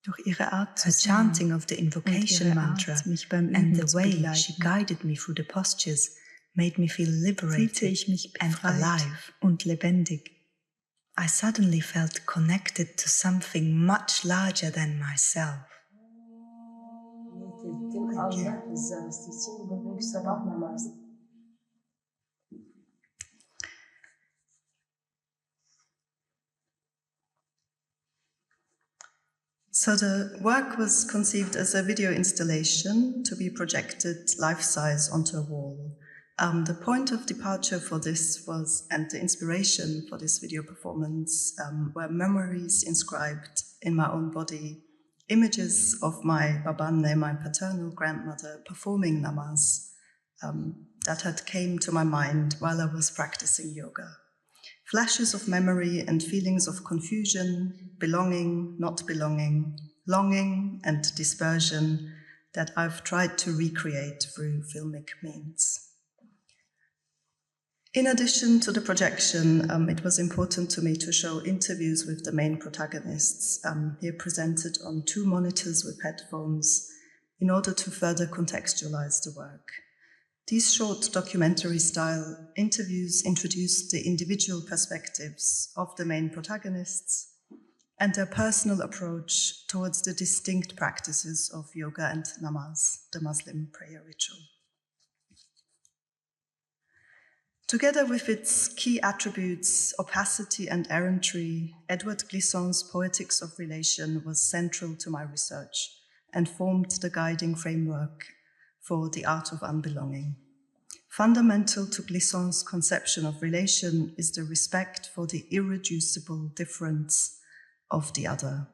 Durch ihre Art zu Her singen chanting of the invocation und ihre mantra Art, mich beim and Üben the zu way begleiten, she guided me through the postures made me feel fühlte liberated ich mich and befreit alive. und lebendig. I suddenly felt connected to something much larger than myself. Allah rızası için bugünkü sabah namazı. So the work was conceived as a video installation to be projected life-size onto a wall. The point of departure for this was, and the inspiration for this video performance, were memories inscribed in my own body, images of my babanne, my paternal grandmother, performing namaz that had came to my mind while I was practicing yoga. Flashes of memory and feelings of confusion, belonging, not belonging, longing and dispersion that I've tried to recreate through filmic means. In addition to the projection, it was important to me to show interviews with the main protagonists, here presented on 2 monitors with headphones, in order to further contextualize the work. These short documentary-style interviews introduced the individual perspectives of the main protagonists and their personal approach towards the distinct practices of yoga and namaz, the Muslim prayer ritual. Together with its key attributes, opacity and errantry, Edward Glisson's Poetics of Relation was central to my research and formed the guiding framework for the art of unbelonging. Fundamental to Glisson's conception of relation is the respect for the irreducible difference of the other.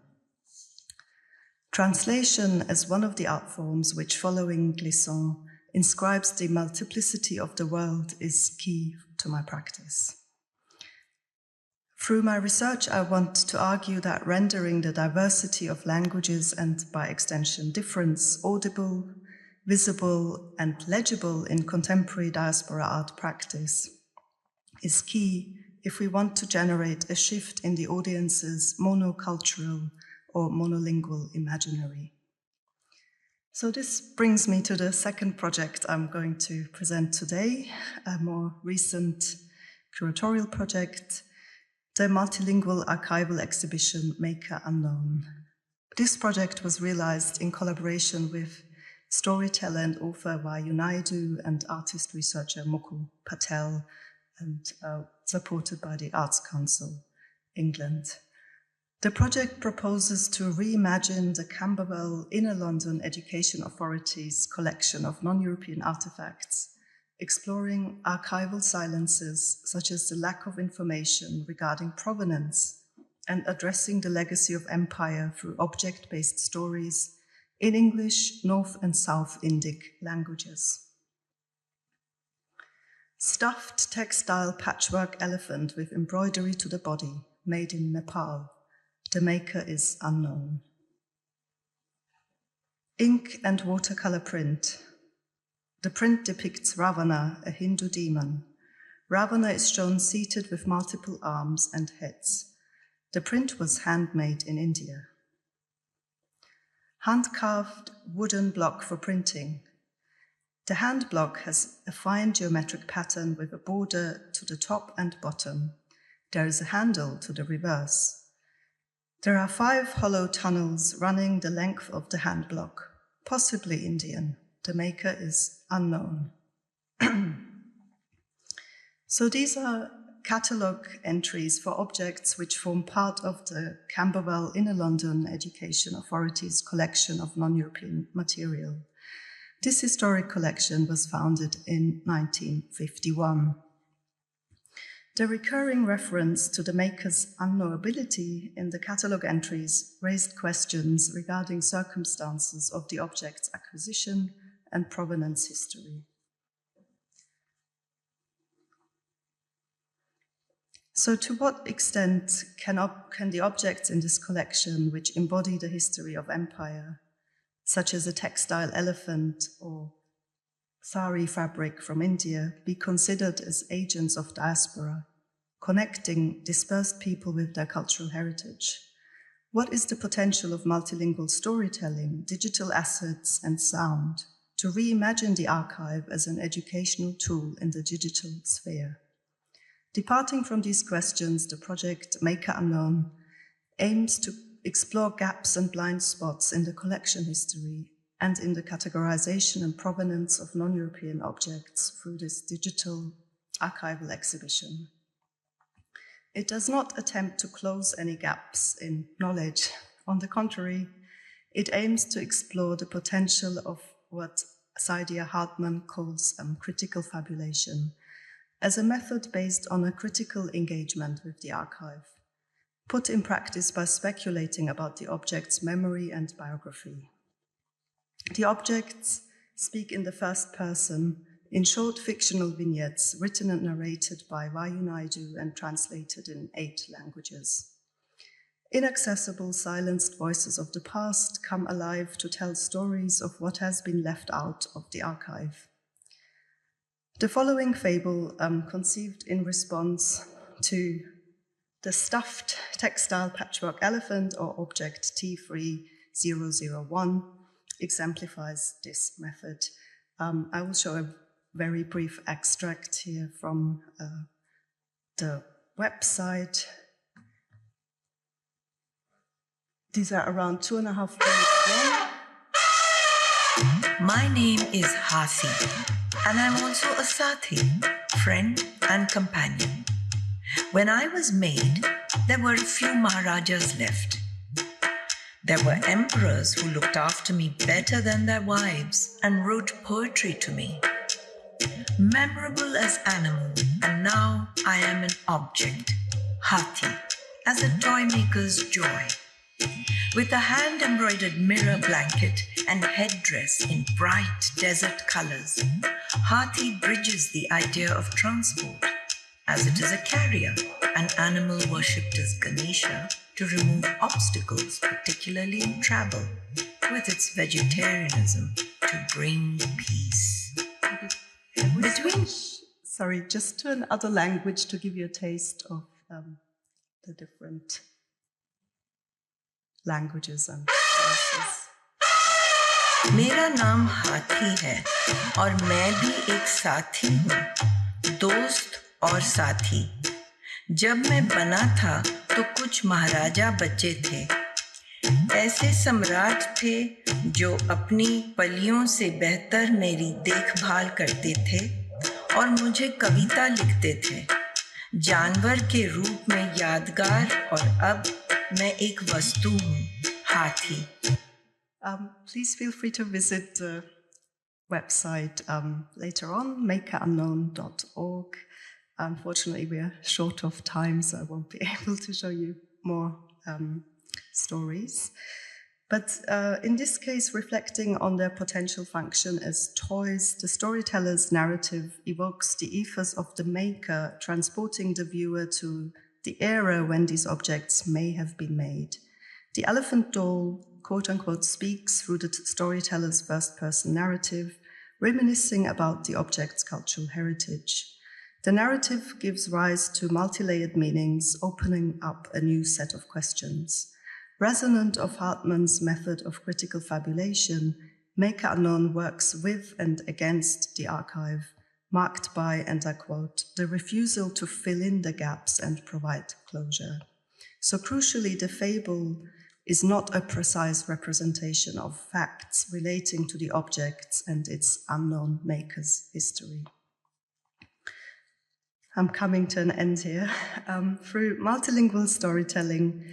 Translation, as one of the art forms which, following Glisson, inscribes the multiplicity of the world, is key to my practice. Through my research, I want to argue that rendering the diversity of languages and, by extension, difference audible, visible, and legible in contemporary diaspora art practice is key if we want to generate a shift in the audience's monocultural or monolingual imaginary. So this brings me to the second project I'm going to present today, a more recent curatorial project, the multilingual archival exhibition Maker Unknown. This project was realized in collaboration with storyteller and author Vayu Naidu and artist-researcher Mukul Patel, and supported by the Arts Council, England. The project proposes to reimagine the Camberwell Inner London Education Authority's collection of non-European artifacts, exploring archival silences such as the lack of information regarding provenance and addressing the legacy of empire through object-based stories in English, North and South Indic languages. Stuffed textile patchwork elephant with embroidery to the body, made in Nepal. The maker is unknown. Ink and watercolor print. The print depicts Ravana, a Hindu demon. Ravana is shown seated with multiple arms and heads. The print was handmade in India. Hand-carved wooden block for printing. The hand block has a fine geometric pattern with a border to the top and bottom. There is a handle to the reverse. There are 5 hollow tunnels running the length of the hand block, possibly Indian. The maker is unknown. So these are catalogue entries for objects which form part of the Camberwell Inner London Education Authority's collection of non-European material. This historic collection was founded in 1951. The recurring reference to the maker's unknowability in the catalogue entries raised questions regarding circumstances of the object's acquisition and provenance history. So to what extent can the objects in this collection, which embody the history of empire, such as a textile elephant or sari fabric from India, be considered as agents of diaspora, connecting dispersed people with their cultural heritage? What is the potential of multilingual storytelling, digital assets, and sound to reimagine the archive as an educational tool in the digital sphere? Departing from these questions, the project Maker Unknown aims to explore gaps and blind spots in the collection history and in the categorization and provenance of non-European objects through this digital archival exhibition. It does not attempt to close any gaps in knowledge. On the contrary, it aims to explore the potential of what Saidiya Hartman calls critical fabulation, as a method based on a critical engagement with the archive, put in practice by speculating about the object's memory and biography. The objects speak in the first person in short fictional vignettes written and narrated by Vayu Naidu and translated in 8 languages. Inaccessible, silenced voices of the past come alive to tell stories of what has been left out of the archive. The following fable, conceived in response to the stuffed textile patchwork elephant or object T3001, exemplifies this method. I will show a very brief extract here from the website. These are around 2.5 minutes long. My name is Hasi, and I'm also a Sathi, friend and companion. When I was made, there were a few Maharajas left. There were emperors who looked after me better than their wives and wrote poetry to me. Memorable as animal, and now I am an object, Hathi, as a toy maker's joy. With a hand-embroidered mirror blanket and headdress in bright desert colors, Hathi bridges the idea of transport, as it is a carrier, an animal worshipped as Ganesha to remove obstacles, particularly in travel, with its vegetarianism to bring peace. Sorry, just to another language to give you a taste of the different languages and voices. मेरा नाम हाथी है और मैं भी एक साथी हूँ, दोस्त और साथी. जब मैं बना था तो कुछ महाराजा बच्चे थे. ऐसे सम्राट थे जो अपनी पलियों से बेहतर मेरी देखभाल करते थे और मुझे कविता लिखते थे, जानवर के रूप में यादगार, और अब मैं एक वस्तु हूँ, हाथी. Please feel free to visit the website later on, makerunknown.org. Unfortunately, we are short of time, so I won't be able to show you more stories. But in this case, reflecting on their potential function as toys, the storyteller's narrative evokes the ethos of the maker, transporting the viewer to the era when these objects may have been made. The elephant doll, quote-unquote, speaks through the storyteller's first-person narrative, reminiscing about the object's cultural heritage. The narrative gives rise to multi-layered meanings, opening up a new set of questions. Resonant of Hartman's method of critical fabulation, Maker Unknown works with and against the archive, marked by, and I quote, the refusal to fill in the gaps and provide closure. So crucially, the fable is not a precise representation of facts relating to the objects and its unknown maker's history. I'm coming to an end here. Through multilingual storytelling,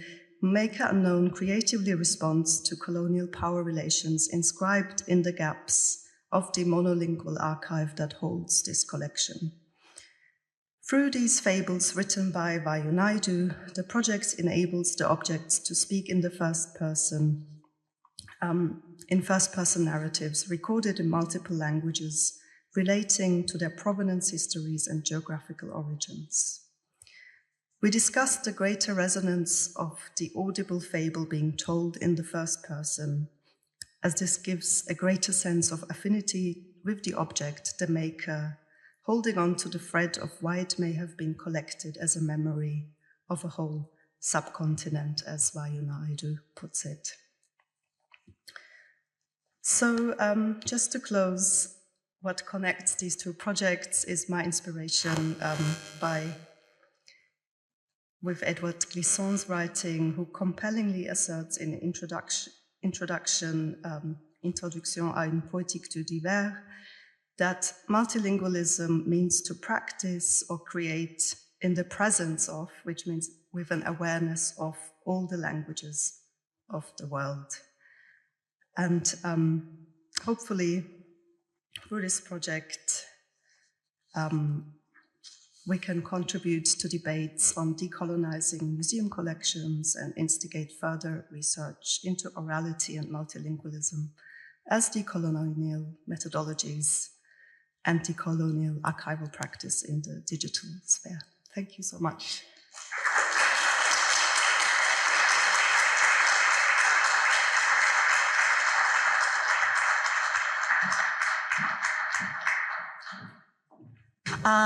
Maker Unknown creatively responds to colonial power relations inscribed in the gaps of the monolingual archive that holds this collection. Through these fables written by Vayu Naidu, the project enables the objects to speak in the first person narratives recorded in multiple languages, relating to their provenance histories and geographical origins. We discussed the greater resonance of the audible fable being told in the first person, as this gives a greater sense of affinity with the object, the maker, holding on to the thread of why it may have been collected as a memory of a whole subcontinent, as Vayu Naidu puts it. So just to close, what connects these two projects is my inspiration with Edouard Glisson's writing, who compellingly asserts in Introduction à une poétique du divers, that multilingualism means to practice or create in the presence of, which means with an awareness of all the languages of the world. And hopefully, through this project, we can contribute to debates on decolonizing museum collections and instigate further research into orality and multilingualism as decolonial methodologies and decolonial archival practice in the digital sphere. Thank you so much.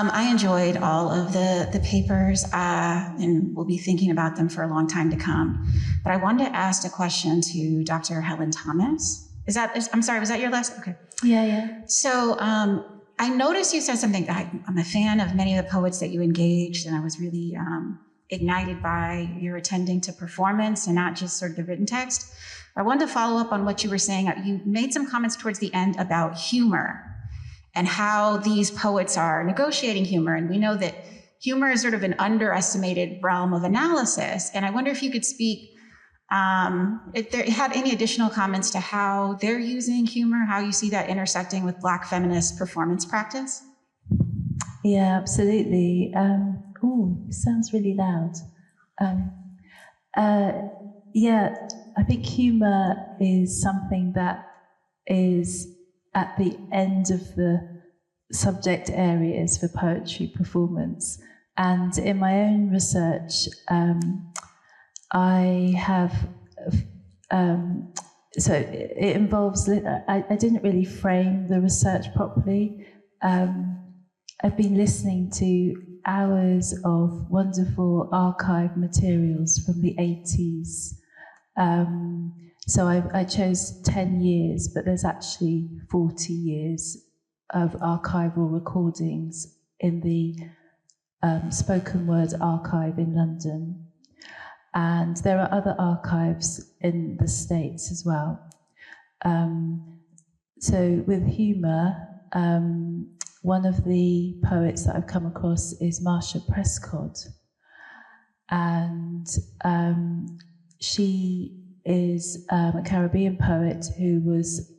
I enjoyed all of the papers and we'll be thinking about them for a long time to come. But I wanted to ask a question to Dr. Helen Thomas. I'm sorry, was that your last? Okay. Yeah. So I noticed you said something. I'm a fan of many of the poets that you engaged, and I was really ignited by your attending to performance and not just sort of the written text. I wanted to follow up on what you were saying. You made some comments towards the end about humor and how these poets are negotiating humor. And we know that humor is sort of an underestimated realm of analysis. And I wonder if you could speak, if there had any additional comments to how they're using humor, how you see that intersecting with Black feminist performance practice? Yeah, absolutely. It sounds really loud. Yeah, I think humor is something that is at the end of the subject areas for poetry performance. And in my own research, I have, so it involves, I didn't really frame the research properly. I've been listening to hours of wonderful archive materials from the 80s. So I chose 10 years, but there's actually 40 years of archival recordings in the spoken word archive in London. And there are other archives in the States as well. So with humour, one of the poets that I've come across is Marsha Prescott. And she is a Caribbean poet who was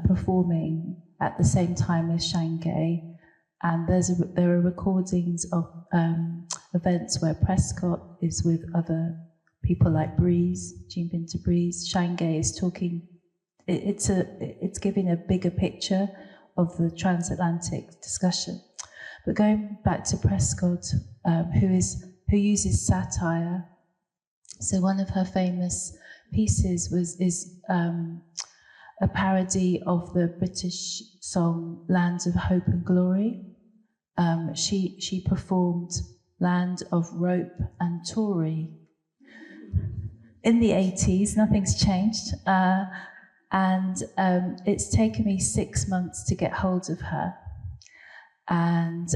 performing at the same time as Shanghai, and there are recordings of events where Prescott is with other people like Breeze, Jean Binta Breeze. Shanghai is talking. It's giving a bigger picture of the transatlantic discussion. But going back to Prescott, who uses satire. So one of her famous pieces is a parody of the British song "Lands of Hope and Glory," she performed Land of Rope and Tory in the 80s. Nothing's changed. And it's taken me 6 months to get hold of her. And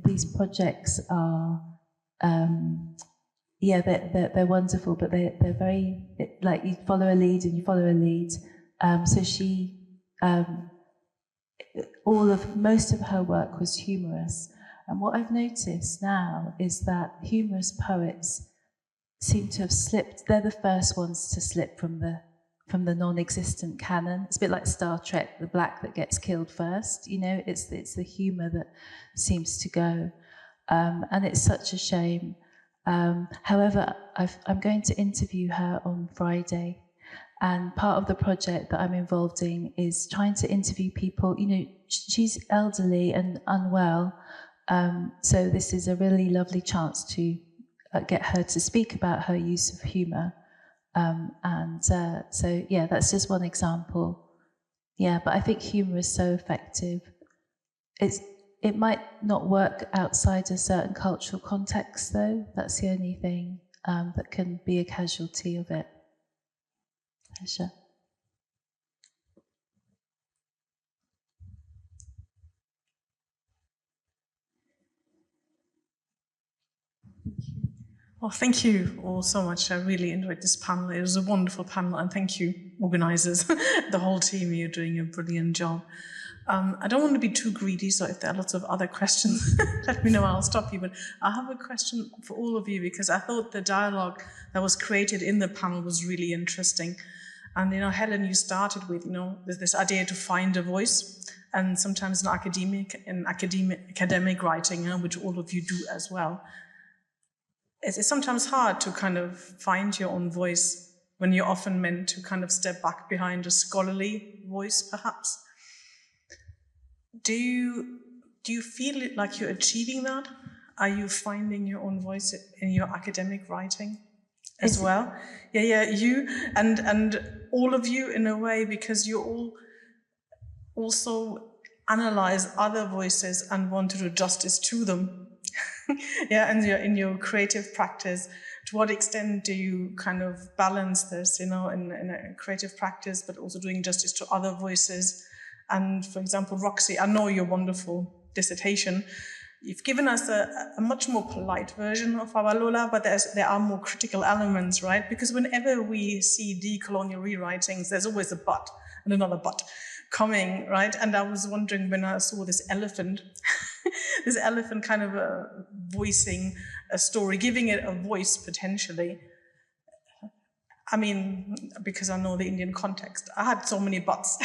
these projects are, they're wonderful, but they're very, like, you follow a lead and you follow a lead. So she, most of her work was humorous. And what I've noticed now is that humorous poets seem to have slipped. They're the first ones to slip from the non-existent canon. It's a bit like Star Trek, the black that gets killed first. It's the humour that seems to go, and it's such a shame. However, I'm going to interview her on Friday, and part of the project that I'm involved in is trying to interview people. She's elderly and unwell, so this is a really lovely chance to get her to speak about her use of humour. That's just one example. Yeah, but I think humour is so effective. It might not work outside a certain cultural context, though. That's the only thing that can be a casualty of it. Pleasure. Well, thank you all so much. I really enjoyed this panel. It was a wonderful panel, and thank you, organisers, the whole team. You're doing a brilliant job. I don't want to be too greedy, so if there are lots of other questions, let me know, I'll stop you. But I have a question for all of you, because I thought the dialogue that was created in the panel was really interesting. And, Helen, you started with, this idea to find a voice, and sometimes in academic writing, which all of you do as well. It's sometimes hard to kind of find your own voice when you're often meant to kind of step back behind a scholarly voice, perhaps. Do you feel it like you're achieving that? Are you finding your own voice in your academic writing as well? Yeah, you and all of you in a way, because you all also analyze other voices and want to do justice to them. Yeah, and in your creative practice, to what extent do you kind of balance this, in a creative practice, but also doing justice to other voices? And for example, Roxy, I know your wonderful dissertation. You've given us a much more polite version of Awalola, but there are more critical elements, right? Because whenever we see decolonial rewritings, there's always a but and another but coming, right? And I was wondering, when I saw this elephant, this elephant kind of voicing a story, giving it a voice potentially. I mean, because I know the Indian context, I had so many buts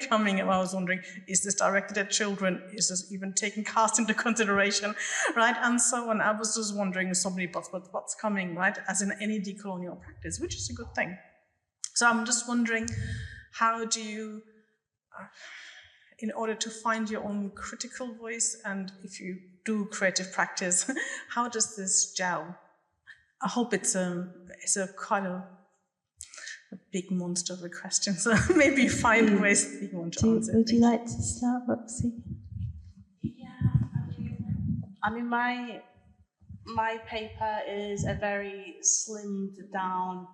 coming, and I was wondering, is this directed at children? Is this even taking caste into consideration, right? And so on. I was just wondering, so many buts, but what's coming, right? As in any decolonial practice, which is a good thing. So I'm just wondering, how do you, in order to find your own critical voice, and if you do creative practice, how does this gel? I hope it's a quite a big monster of a question, so maybe find ways that you want to answer. Would you like to start, Roxy? Yeah, I mean, my paper is a very slimmed down,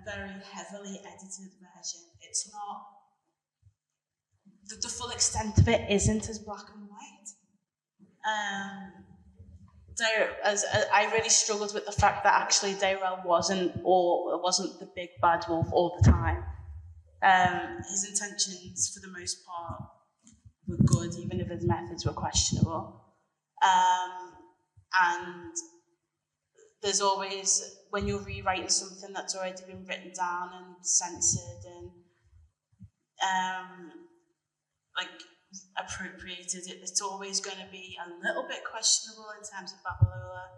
very heavily edited version. It's not, the full extent of it isn't as black and white. I really struggled with the fact that actually Dayrell wasn't the big bad wolf all the time. His intentions, for the most part, were good, even if his methods were questionable. And there's always, when you're rewriting something that's already been written down and censored and appropriated, it's always going to be a little bit questionable in terms of Babalola.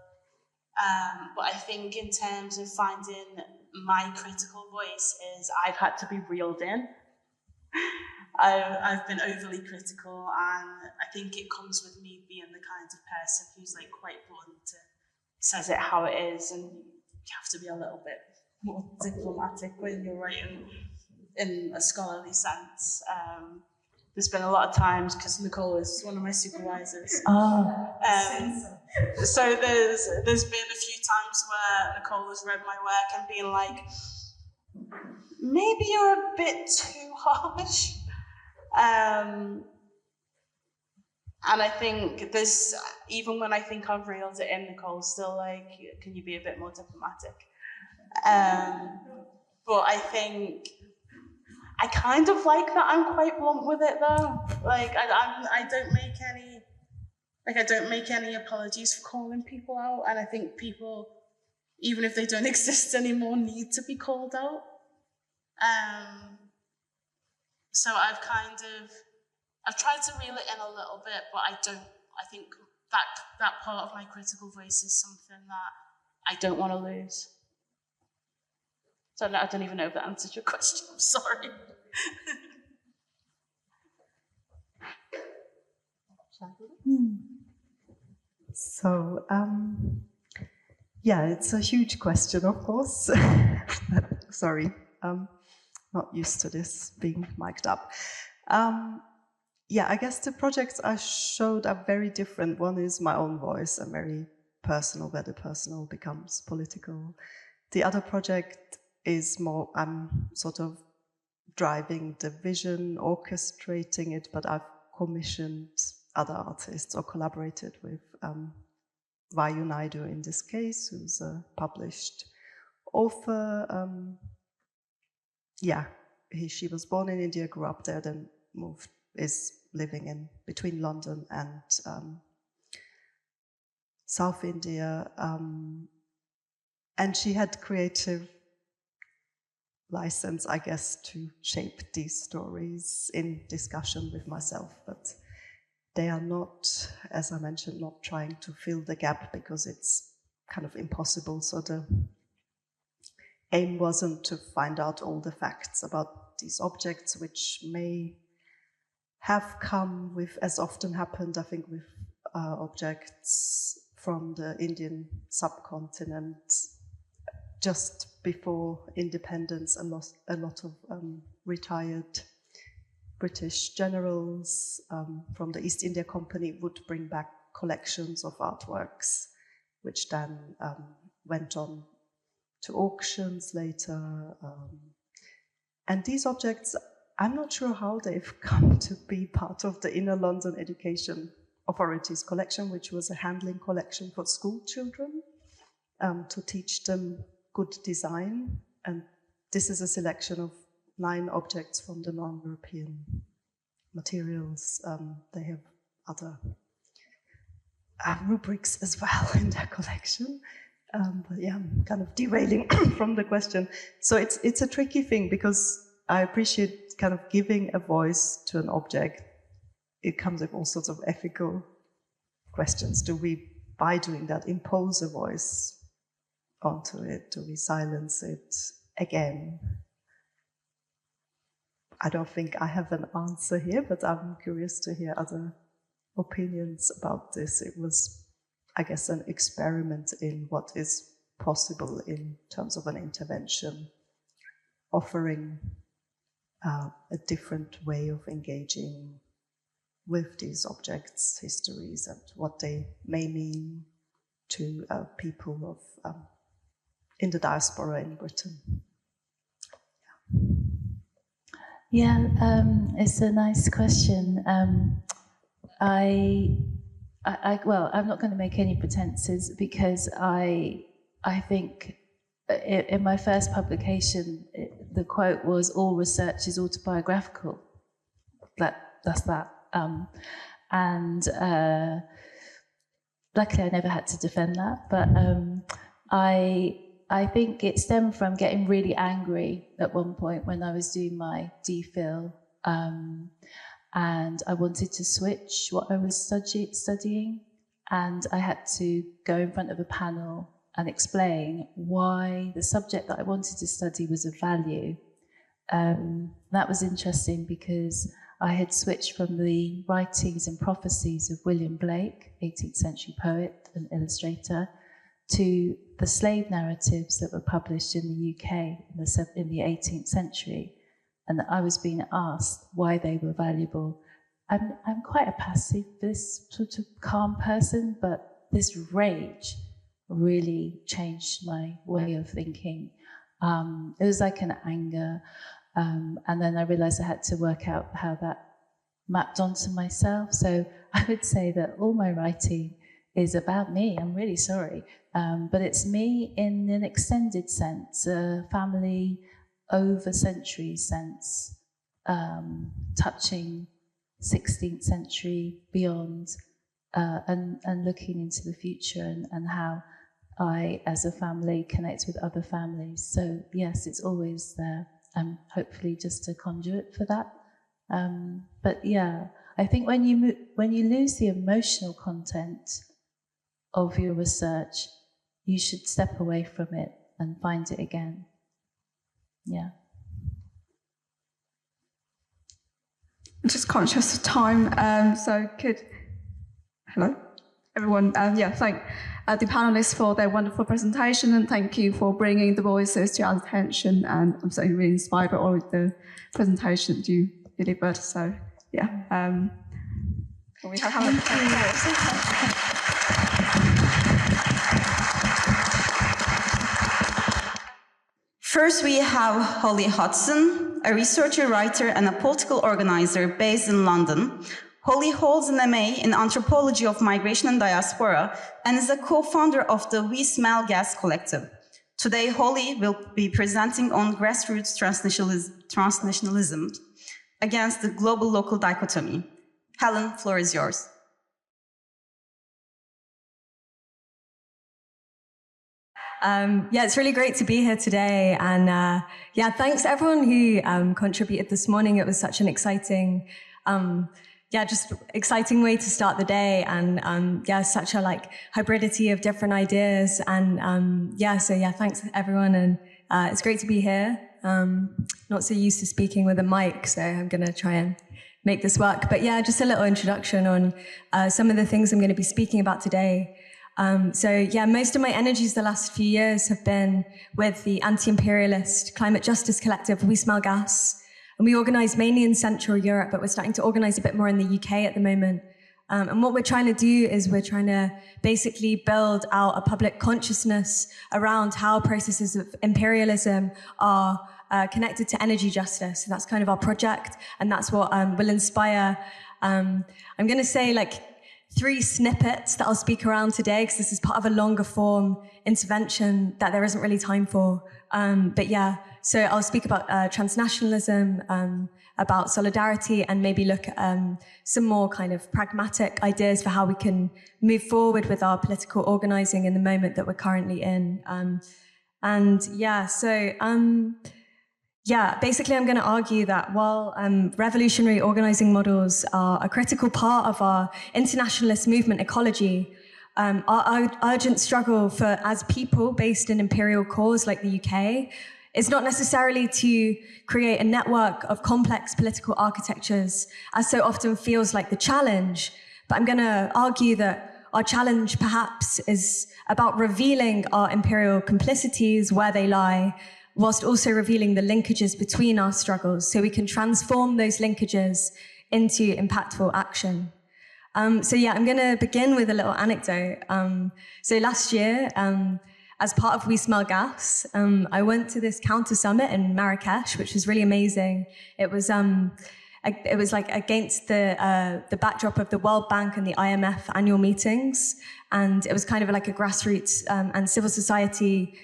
But I think in terms of finding my critical voice is I've had to be reeled in. I've been overly critical, and I think it comes with me being the kind of person who's like quite blunt and says it how it is, and you have to be a little bit more diplomatic when you're writing in a scholarly sense. there's been a lot of times, because Nicole is one of my supervisors. So there's been a few times where Nicole has read my work and been like, maybe you're a bit too harsh. And I think there's, even when I think I've reeled it in, Nicole's still like, can you be a bit more diplomatic? But I think I kind of like that I'm quite blunt with it though. Like I don't make any apologies for calling people out, and I think people, even if they don't exist anymore, need to be called out. So I've tried to reel it in a little bit, but I think that part of my critical voice is something that I don't want to lose. So I don't even know if that answered your question, I'm sorry. So, yeah, it's a huge question, of course. Sorry, not used to this being mic'd up. Yeah, I guess the projects I showed are very different. One is my own voice and very personal, where the personal becomes political. The other project is more, I'm sort of driving the vision, orchestrating it, but I've commissioned other artists or collaborated with Vayu Naidu in this case, who's a published author. She was born in India, grew up there, then is living in between London and South India. And she had creative license, I guess, to shape these stories in discussion with myself, but they are not, as I mentioned, not trying to fill the gap because it's kind of impossible. So the aim wasn't to find out all the facts about these objects, which may have come with, as often happened, I think, with objects from the Indian subcontinent. Just before independence, a lot of retired British generals from the East India Company would bring back collections of artworks, which then went on to auctions later. And these objects, I'm not sure how they've come to be part of the Inner London Education Authority's collection, which was a handling collection for school children to teach them good design. And this is a selection of 9 objects from the non-European materials. They have other rubrics as well in their collection. But yeah, I'm kind of derailing from the question. So it's a tricky thing because I appreciate kind of giving a voice to an object. It comes with all sorts of ethical questions. Do we, by doing that, impose a voice onto it? Do we silence it again? I don't think I have an answer here, but I'm curious to hear other opinions about this. It was, I guess, an experiment in what is possible in terms of an intervention, offering a different way of engaging with these objects, histories, and what they may mean to people of in the diaspora in Britain. Yeah, it's a nice question. Well, I'm not going to make any pretenses because I think in my first publication, the quote was, "All research is autobiographical." That's that. And luckily, I never had to defend that. But I think it stemmed from getting really angry at one point when I was doing my DPhil, and I wanted to switch what I was studying, and I had to go in front of a panel and explain why the subject that I wanted to study was of value. That was interesting because I had switched from the writings and prophecies of William Blake, 18th century poet and illustrator, to the slave narratives that were published in the UK in the 18th century, and that I was being asked why they were valuable I'm quite a passive, this sort of calm person, but this rage really changed my way of thinking. It was like an anger, and then I realized I had to work out how that mapped onto myself. So I would say that all my writing is about me. I'm really sorry, but it's me in an extended sense, a family over centuries sense, touching 16th century beyond, and looking into the future and how I, as a family, connect with other families. So yes, it's always there. Hopefully just a conduit for that. But yeah, I think when you lose the emotional content of your research, you should step away from it and find it again. Yeah. I'm just conscious of time, so hello, everyone. Thank the panelists for their wonderful presentation, and thank you for bringing the voices to our attention. And I'm certainly really inspired by all of the presentations you delivered. So yeah, can we have a First, we have Holly Hodson, a researcher, writer, and a political organizer based in London. Holly holds an MA in Anthropology of Migration and Diaspora and is a co-founder of the We Smell Gas Collective. Today, Holly will be presenting on grassroots transnationalism against the global-local dichotomy. Helen, floor is yours. It's really great to be here today. And thanks to everyone who contributed this morning. It was such an exciting, just exciting way to start the day. And such a hybridity of different ideas. And thanks everyone. And it's great to be here. Not so used to speaking with a mic, so I'm going to try and make this work. But just a little introduction on some of the things I'm going to be speaking about today. Most of my energies the last few years have been with the anti-imperialist climate justice collective, We Smell Gas. And we organise mainly in Central Europe, but we're starting to organise a bit more in the UK at the moment. And what we're trying to do is we're trying to basically build out a public consciousness around how processes of imperialism are connected to energy justice. So that's kind of our project, and that's what will inspire. I'm going to say 3 snippets that I'll speak around today, because this is part of a longer form intervention that there isn't really time for. So I'll speak about transnationalism, about solidarity, and maybe look at some more kind of pragmatic ideas for how we can move forward with our political organising in the moment that we're currently in. Basically I'm going to argue that while revolutionary organising models are a critical part of our internationalist movement ecology, our urgent struggle for as people based in imperial cause like the UK is not necessarily to create a network of complex political architectures, as so often feels like the challenge, but I'm going to argue that our challenge perhaps is about revealing our imperial complicities where they lie, whilst also revealing the linkages between our struggles so we can transform those linkages into impactful action. I'm going to begin with a little anecdote. Last year, as part of We Smell Gas, I went to this counter summit in Marrakesh, which was really amazing. It was against the backdrop of the World Bank and the IMF annual meetings, and it was kind of like a grassroots and civil society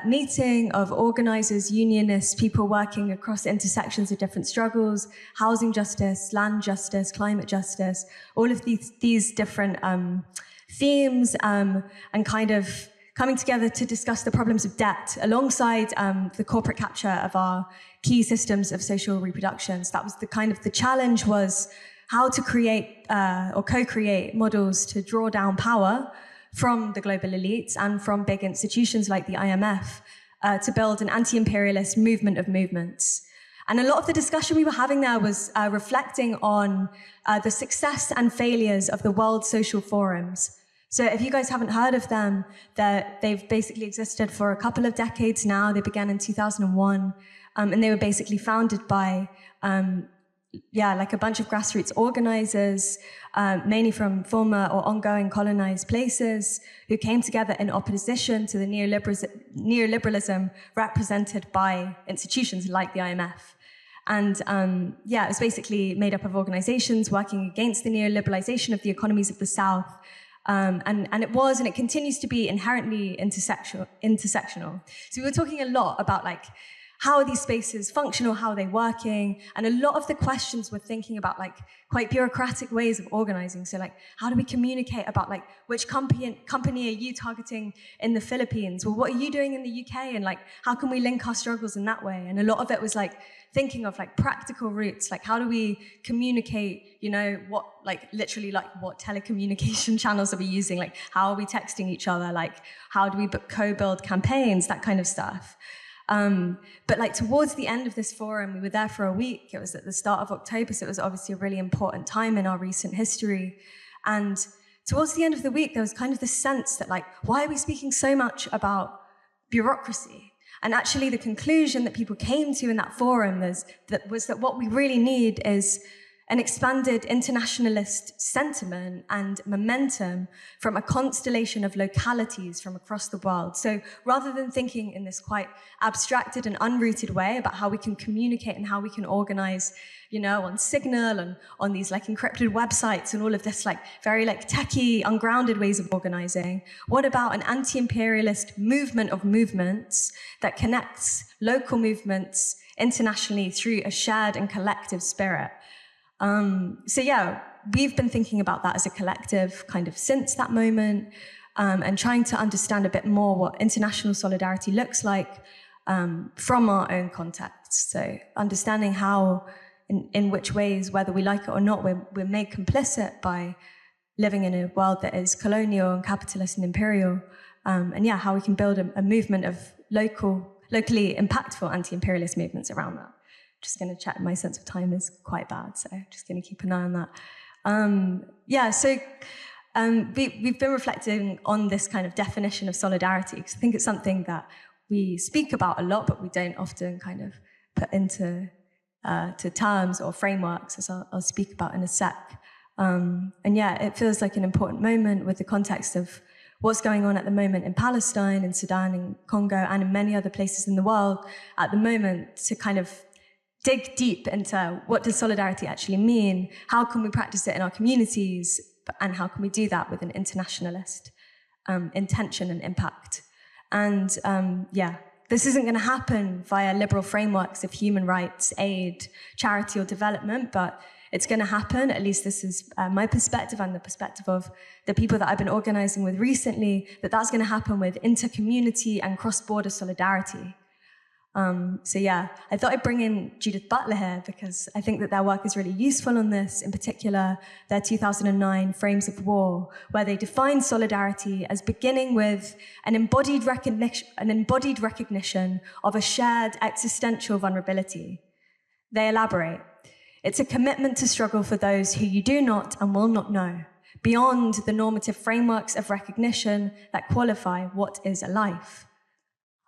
meeting of organisers, unionists, people working across intersections of different struggles, housing justice, land justice, climate justice, all of these different themes, and kind of coming together to discuss the problems of debt alongside the corporate capture of our key systems of social reproduction. So that was the challenge, was how to create or co-create models to draw down power from the global elites and from big institutions like the IMF to build an anti-imperialist movement of movements. And a lot of the discussion we were having there was reflecting on the success and failures of the World Social Forums. So if you guys haven't heard of them, they've basically existed for a couple of decades now. They began in 2001, and they were basically founded by like a bunch of grassroots organizers, mainly from former or ongoing colonized places, who came together in opposition to the neoliberalism represented by institutions like the IMF. And it was basically made up of organizations working against the neoliberalization of the economies of the South. And it was, and it continues to be, inherently intersectional. So we were talking a lot about like, how are these spaces functional, how are they working? And a lot of the questions we're thinking about like quite bureaucratic ways of organizing. So like, how do we communicate about like, which company are you targeting in the Philippines? Well, what are you doing in the UK? And like, how can we link our struggles in that way? And a lot of it was like thinking of like practical routes, like how do we communicate, what, like literally like what telecommunication channels are we using? Like, how are we texting each other? Like, how do we co-build campaigns, that kind of stuff. But like towards the end of this forum, we were there for a week. It was at the start of October, so it was obviously a really important time in our recent history. And towards the end of the week, there was kind of the sense that like, why are we speaking so much about bureaucracy? And actually the conclusion that people came to in that forum was that what we really need is an expanded internationalist sentiment and momentum from a constellation of localities from across the world. So rather than thinking in this quite abstracted and unrooted way about how we can communicate and how we can organize, on Signal and on these like encrypted websites and all of this like very like techie, ungrounded ways of organizing, what about an anti-imperialist movement of movements that connects local movements internationally through a shared and collective spirit? We've been thinking about that as a collective kind of since that moment, and trying to understand a bit more what international solidarity looks like from our own context. So understanding how, in which ways, whether we like it or not, we're made complicit by living in a world that is colonial and capitalist and imperial, how we can build a movement of locally impactful anti-imperialist movements around that. Just going to check, my sense of time is quite bad, so just going to keep an eye on that. We've been reflecting on this kind of definition of solidarity, because I think it's something that we speak about a lot, but we don't often kind of put into to terms or frameworks, as I'll speak about in a sec. It feels like an important moment with the context of what's going on at the moment in Palestine, in Sudan, in Congo, and in many other places in the world at the moment, to kind of dig deep into what does solidarity actually mean, how can we practice it in our communities, and how can we do that with an internationalist intention and impact. And this isn't going to happen via liberal frameworks of human rights, aid, charity or development, but it's going to happen, at least this is my perspective and the perspective of the people that I've been organizing with recently, that's going to happen with inter-community and cross-border solidarity. I thought I'd bring in Judith Butler here because I think that their work is really useful on this, in particular their 2009 Frames of War, where they define solidarity as beginning with an embodied recognition of a shared existential vulnerability. They elaborate. It's a commitment to struggle for those who you do not and will not know, beyond the normative frameworks of recognition that qualify what is a life.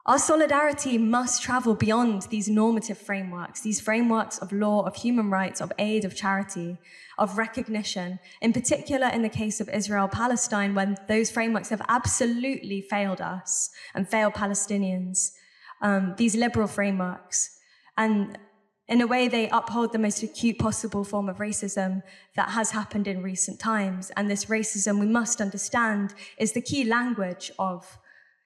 Our solidarity must travel beyond these normative frameworks, these frameworks of law, of human rights, of aid, of charity, of recognition, in particular in the case of Israel-Palestine, when those frameworks have absolutely failed us and failed Palestinians, these liberal frameworks. And in a way, they uphold the most acute possible form of racism that has happened in recent times. And this racism, we must understand, is the key language of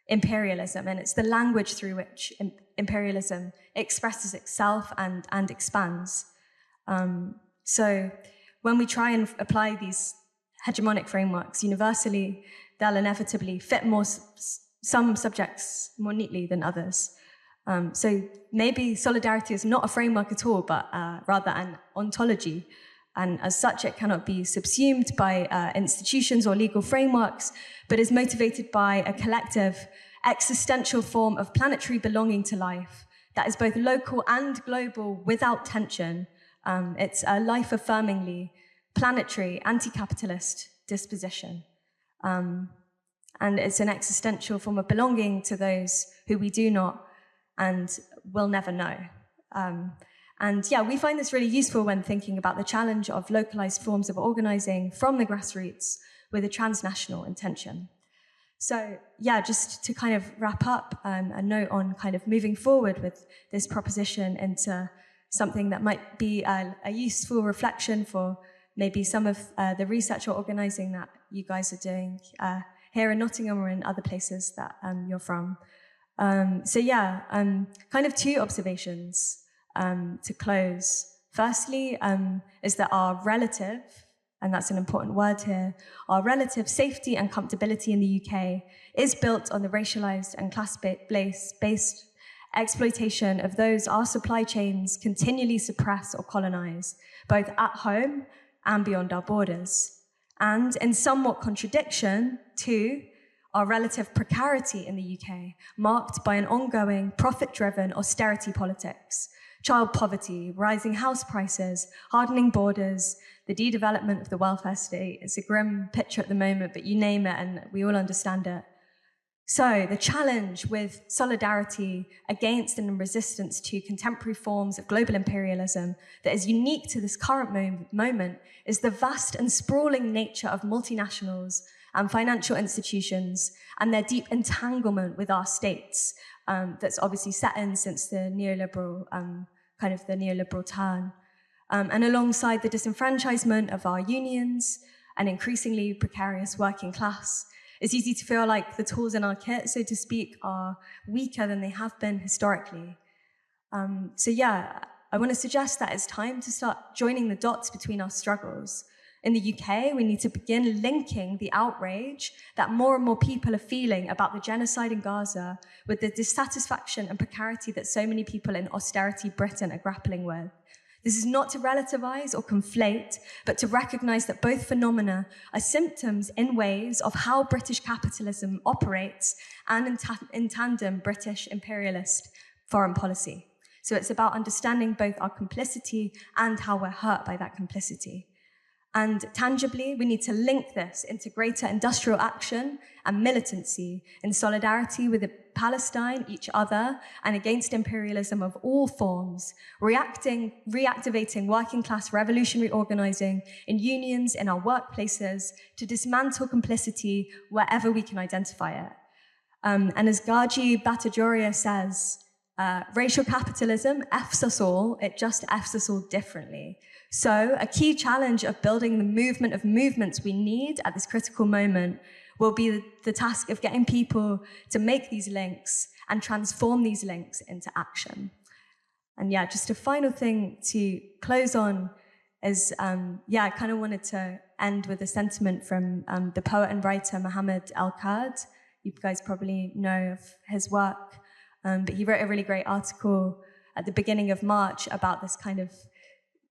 imperialism, and it's the language through which imperialism expresses itself and expands. So when we try and apply these hegemonic frameworks universally, they'll inevitably fit some subjects more neatly than others. So maybe solidarity is not a framework at all, but rather an ontology. And as such, it cannot be subsumed by institutions or legal frameworks, but is motivated by a collective existential form of planetary belonging to life that is both local and global without tension. It's a life-affirmingly planetary, anti-capitalist disposition. And it's an existential form of belonging to those who we do not and will never know. And yeah, we find this really useful when thinking about the challenge of localized forms of organizing from the grassroots with a transnational intention. So yeah, just to kind of wrap up a note on kind of moving forward with this proposition into something that might be a useful reflection for maybe some of the research or organizing that you guys are doing here in Nottingham or in other places that you're from. So yeah, kind of two observations to close. Firstly, is that our relative, and that's an important word here, our relative safety and comfortability in the UK is built on the racialized and class-based exploitation of those our supply chains continually suppress or colonize, both at home and beyond our borders. And in somewhat contradiction to our relative precarity in the UK, marked by an ongoing profit-driven austerity politics, child poverty, rising house prices, hardening borders, the de-development of the welfare state. It's a grim picture at the moment, but you name it and we all understand it. So the challenge with solidarity against and in resistance to contemporary forms of global imperialism that is unique to this current moment is the vast and sprawling nature of multinationals and financial institutions and their deep entanglement with our states that's obviously set in since the neoliberal, the neoliberal turn. And alongside the disenfranchisement of our unions and increasingly precarious working class, it's easy to feel like the tools in our kit, so to speak, are weaker than they have been historically. So yeah, I want to suggest that it's time to start joining the dots between our struggles. In the UK, we need to begin linking the outrage that more and more people are feeling about the genocide in Gaza with the dissatisfaction and precarity that so many people in austerity Britain are grappling with. This is not to relativize or conflate, but to recognize that both phenomena are symptoms in ways of how British capitalism operates and in tandem British imperialist foreign policy. So it's about understanding both our complicity and how we're hurt by that complicity. And tangibly, we need to link this into greater industrial action and militancy in solidarity with Palestine, each other, and against imperialism of all forms, reactivating working class revolutionary organizing in unions, in our workplaces, to dismantle complicity wherever we can identify it. And as Gaji Bhattacharya says, racial capitalism F's us all, it just F's us all differently. So a key challenge of building the movement of movements we need at this critical moment will be the task of getting people to make these links and transform these links into action. And yeah, just a final thing to close on is, I kind of wanted to end with a sentiment from the poet and writer Mohammed El-Khad. You guys probably know of his work, but he wrote a really great article at the beginning of March about this kind of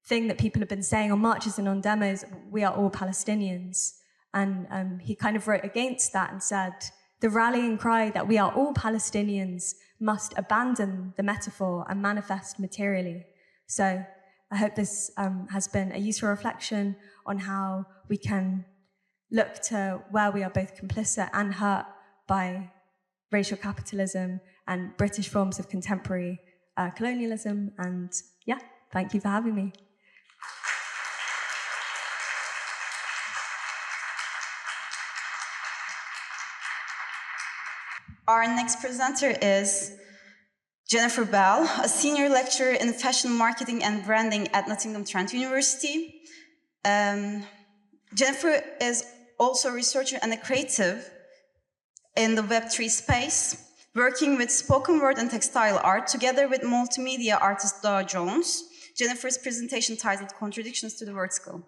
thing that people have been saying on marches and on demos, we are all Palestinians. And he kind of wrote against that and said, the rallying cry that we are all Palestinians must abandon the metaphor and manifest materially. So I hope this has been a useful reflection on how we can look to where we are both complicit and hurt by racial capitalism and British forms of contemporary colonialism. And yeah, thank you for having me. Our next presenter is Jennifer Bell, a senior lecturer in fashion marketing and branding at Nottingham Trent University. Jennifer is also a researcher and a creative in the Web3 space, working with spoken word and textile art together with multimedia artist Dow Jones. Jennifer's presentation titled Contradictions to the Word Skill.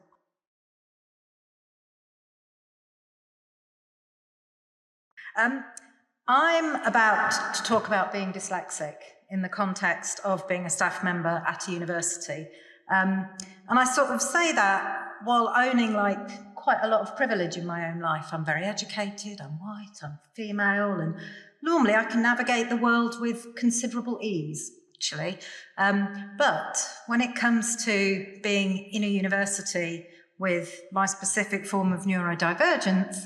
I'm about to talk about being dyslexic in the context of being a staff member at a university. And I sort of say that while owning quite a lot of privilege in my own life. I'm very educated, I'm white, I'm female, and normally I can navigate the world with considerable ease, actually. But when it comes to being in a university with my specific form of neurodivergence,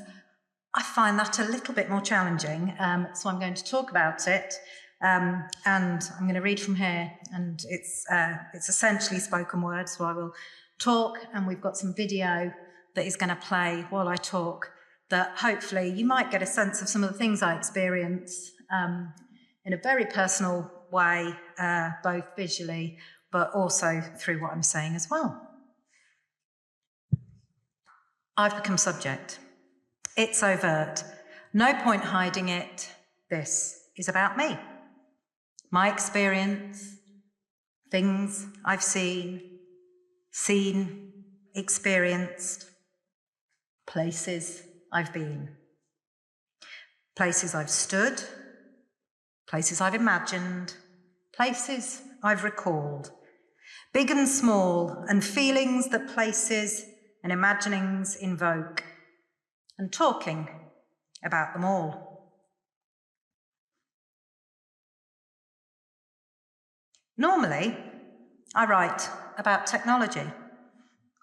I find that a little bit more challenging, so I'm going to talk about it. And I'm going to read from here, and it's essentially spoken word, so I will talk, and we've got some video that is going to play while I talk, that hopefully you might get a sense of some of the things I experience in a very personal way, both visually, but also through what I'm saying as well. I've become subject. It's overt. No point hiding it. This is about me. My experience, things I've seen, experienced, places I've been, places I've stood, places I've imagined, places I've recalled, big and small, and feelings that places and imaginings invoke, and talking about them all. Normally, I write about technology,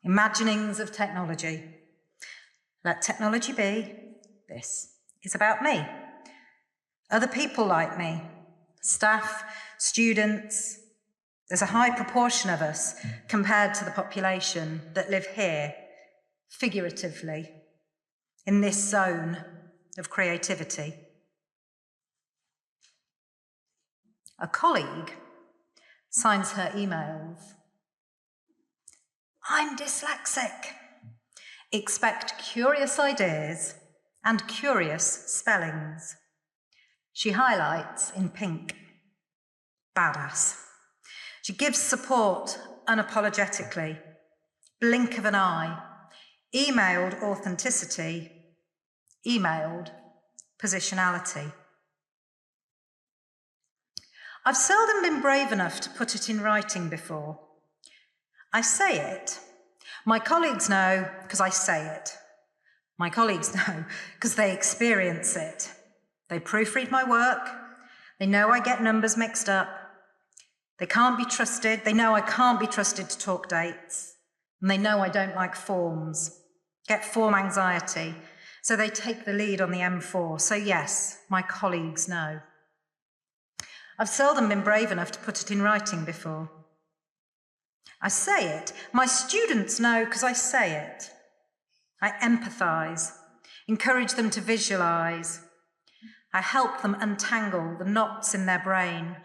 imaginings of technology. Let technology be. This is about me. Other people like me, staff, students. There's a high proportion of us compared to the population that live here, figuratively, in this zone of creativity. A colleague signs her emails. I'm dyslexic. Expect curious ideas and curious spellings. She highlights in pink. Badass. She gives support unapologetically. Blink of an eye. Emailed authenticity. Emailed positionality. I've seldom been brave enough to put it in writing before. I say it. My colleagues know because I say it. My colleagues know because they experience it. They proofread my work. They know I get numbers mixed up. They can't be trusted. They know I can't be trusted to talk dates. And they know I don't like forms, get form anxiety. So they take the lead on the M4. So yes, my colleagues know. I've seldom been brave enough to put it in writing before. I say it. My students know because I say it. I empathise, encourage them to visualise. I help them untangle the knots in their brain,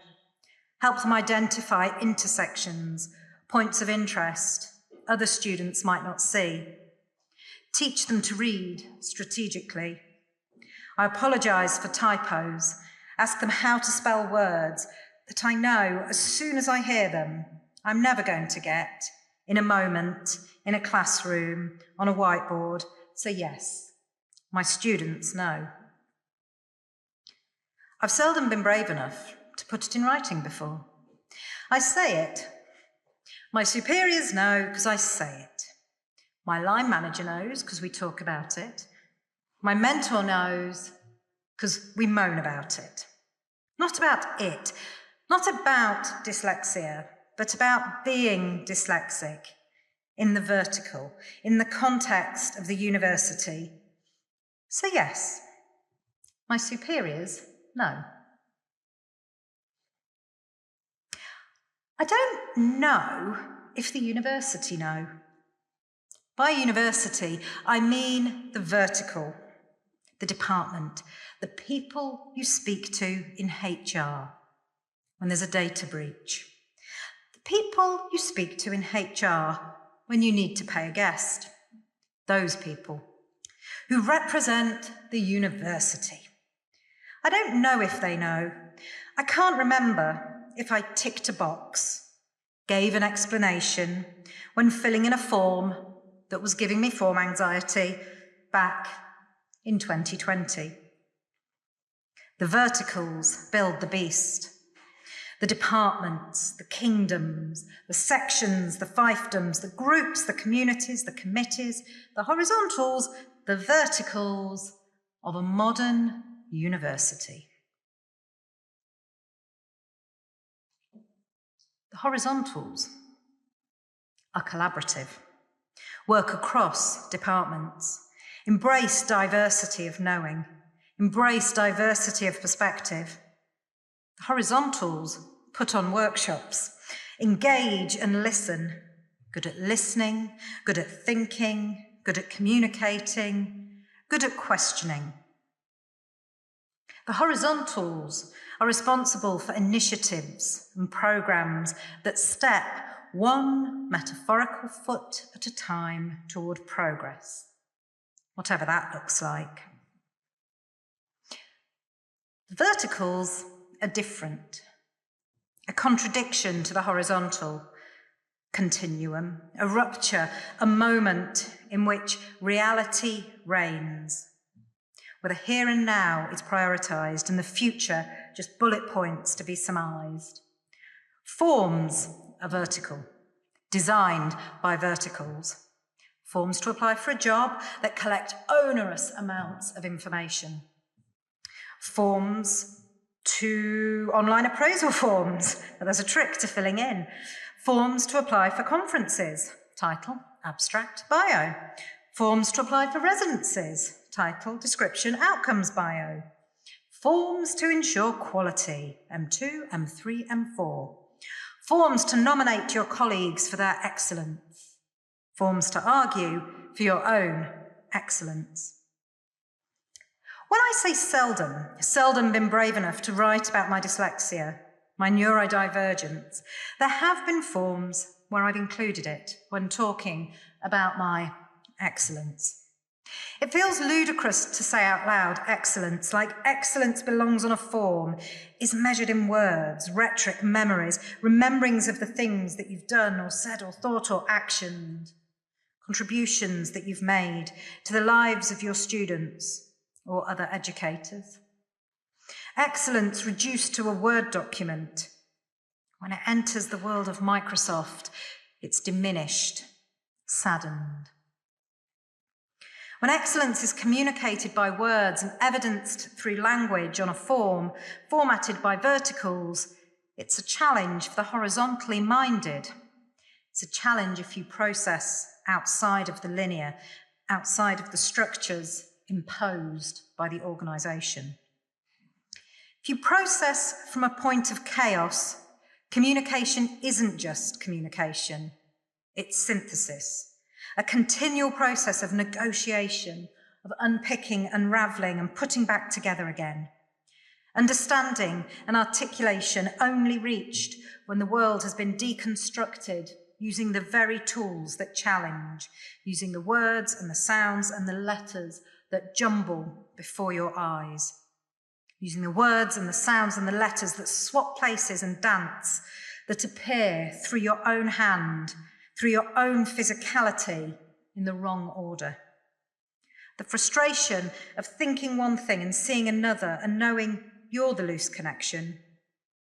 help them identify intersections, points of interest other students might not see. Teach them to read strategically. I apologise for typos, ask them how to spell words that I know as soon as I hear them, I'm never going to get in a moment, in a classroom, on a whiteboard. So yes, my students know. I've seldom been brave enough to put it in writing before. I say it. My superiors know because I say it. My line manager knows because we talk about it. My mentor knows because we moan about it. Not about it, not about dyslexia, but about being dyslexic in the vertical, in the context of the university. So yes, my superiors know. I don't know if the university know. By university, I mean the vertical, the department, the people you speak to in HR when there's a data breach. The people you speak to in HR when you need to pay a guest. Those people who represent the university. I don't know if they know. I can't remember if I ticked a box, gave an explanation when filling in a form that was giving me form anxiety back in 2020. The verticals build the beast. The departments, the kingdoms, the sections, the fiefdoms, the groups, the communities, the committees, the horizontals, the verticals of a modern university. The horizontals are collaborative, work across departments, embrace diversity of knowing, embrace diversity of perspective. Horizontals put on workshops, engage and listen, good at listening, good at thinking, good at communicating, good at questioning. The horizontals are responsible for initiatives and programs that step one metaphorical foot at a time toward progress, whatever that looks like. Verticals are different, a contradiction to the horizontal continuum, a rupture, a moment in which reality reigns, where the here and now is prioritised and the future just bullet points to be surmised. Forms are vertical, designed by verticals. Forms to apply for a job that collect onerous amounts of information. Forms to online appraisal forms. There's a trick to filling in. Forms to apply for conferences. Title, abstract, bio. Forms to apply for residencies. Title, description, outcomes, bio. Forms to ensure quality. M2, M3, M4. Forms to nominate your colleagues for their excellence. Forms to argue for your own excellence. When I say seldom been brave enough to write about my dyslexia, my neurodivergence, there have been forms where I've included it when talking about my excellence. It feels ludicrous to say out loud excellence, like excellence belongs on a form, is measured in words, rhetoric, memories, rememberings of the things that you've done or said or thought or actioned, contributions that you've made to the lives of your students or other educators. Excellence reduced to a Word document. When it enters the world of Microsoft, it's diminished, saddened. When excellence is communicated by words and evidenced through language on a form, formatted by verticals, it's a challenge for the horizontally minded. It's a challenge if you process outside of the linear, outside of the structures imposed by the organisation. If you process from a point of chaos, communication isn't just communication, it's synthesis. A continual process of negotiation, of unpicking, unravelling, and putting back together again. Understanding and articulation only reached when the world has been deconstructed using the very tools that challenge, using the words and the sounds and the letters that jumble before your eyes, using the words and the sounds and the letters that swap places and dance, that appear through your own hand, through your own physicality in the wrong order. The frustration of thinking one thing and seeing another and knowing you're the loose connection,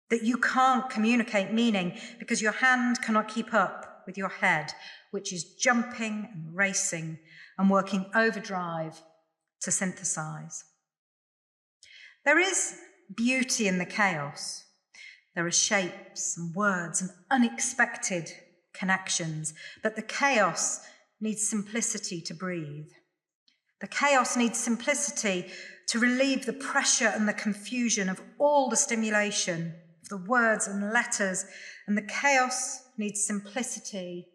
that you can't communicate meaning because your hand cannot keep up with your head, which is jumping and racing and working overdrive to synthesize. There is beauty in the chaos. There are shapes and words and unexpected connections, but the chaos needs simplicity to breathe. The chaos needs simplicity to relieve the pressure and the confusion of all the stimulation of the words and letters, and the chaos needs simplicity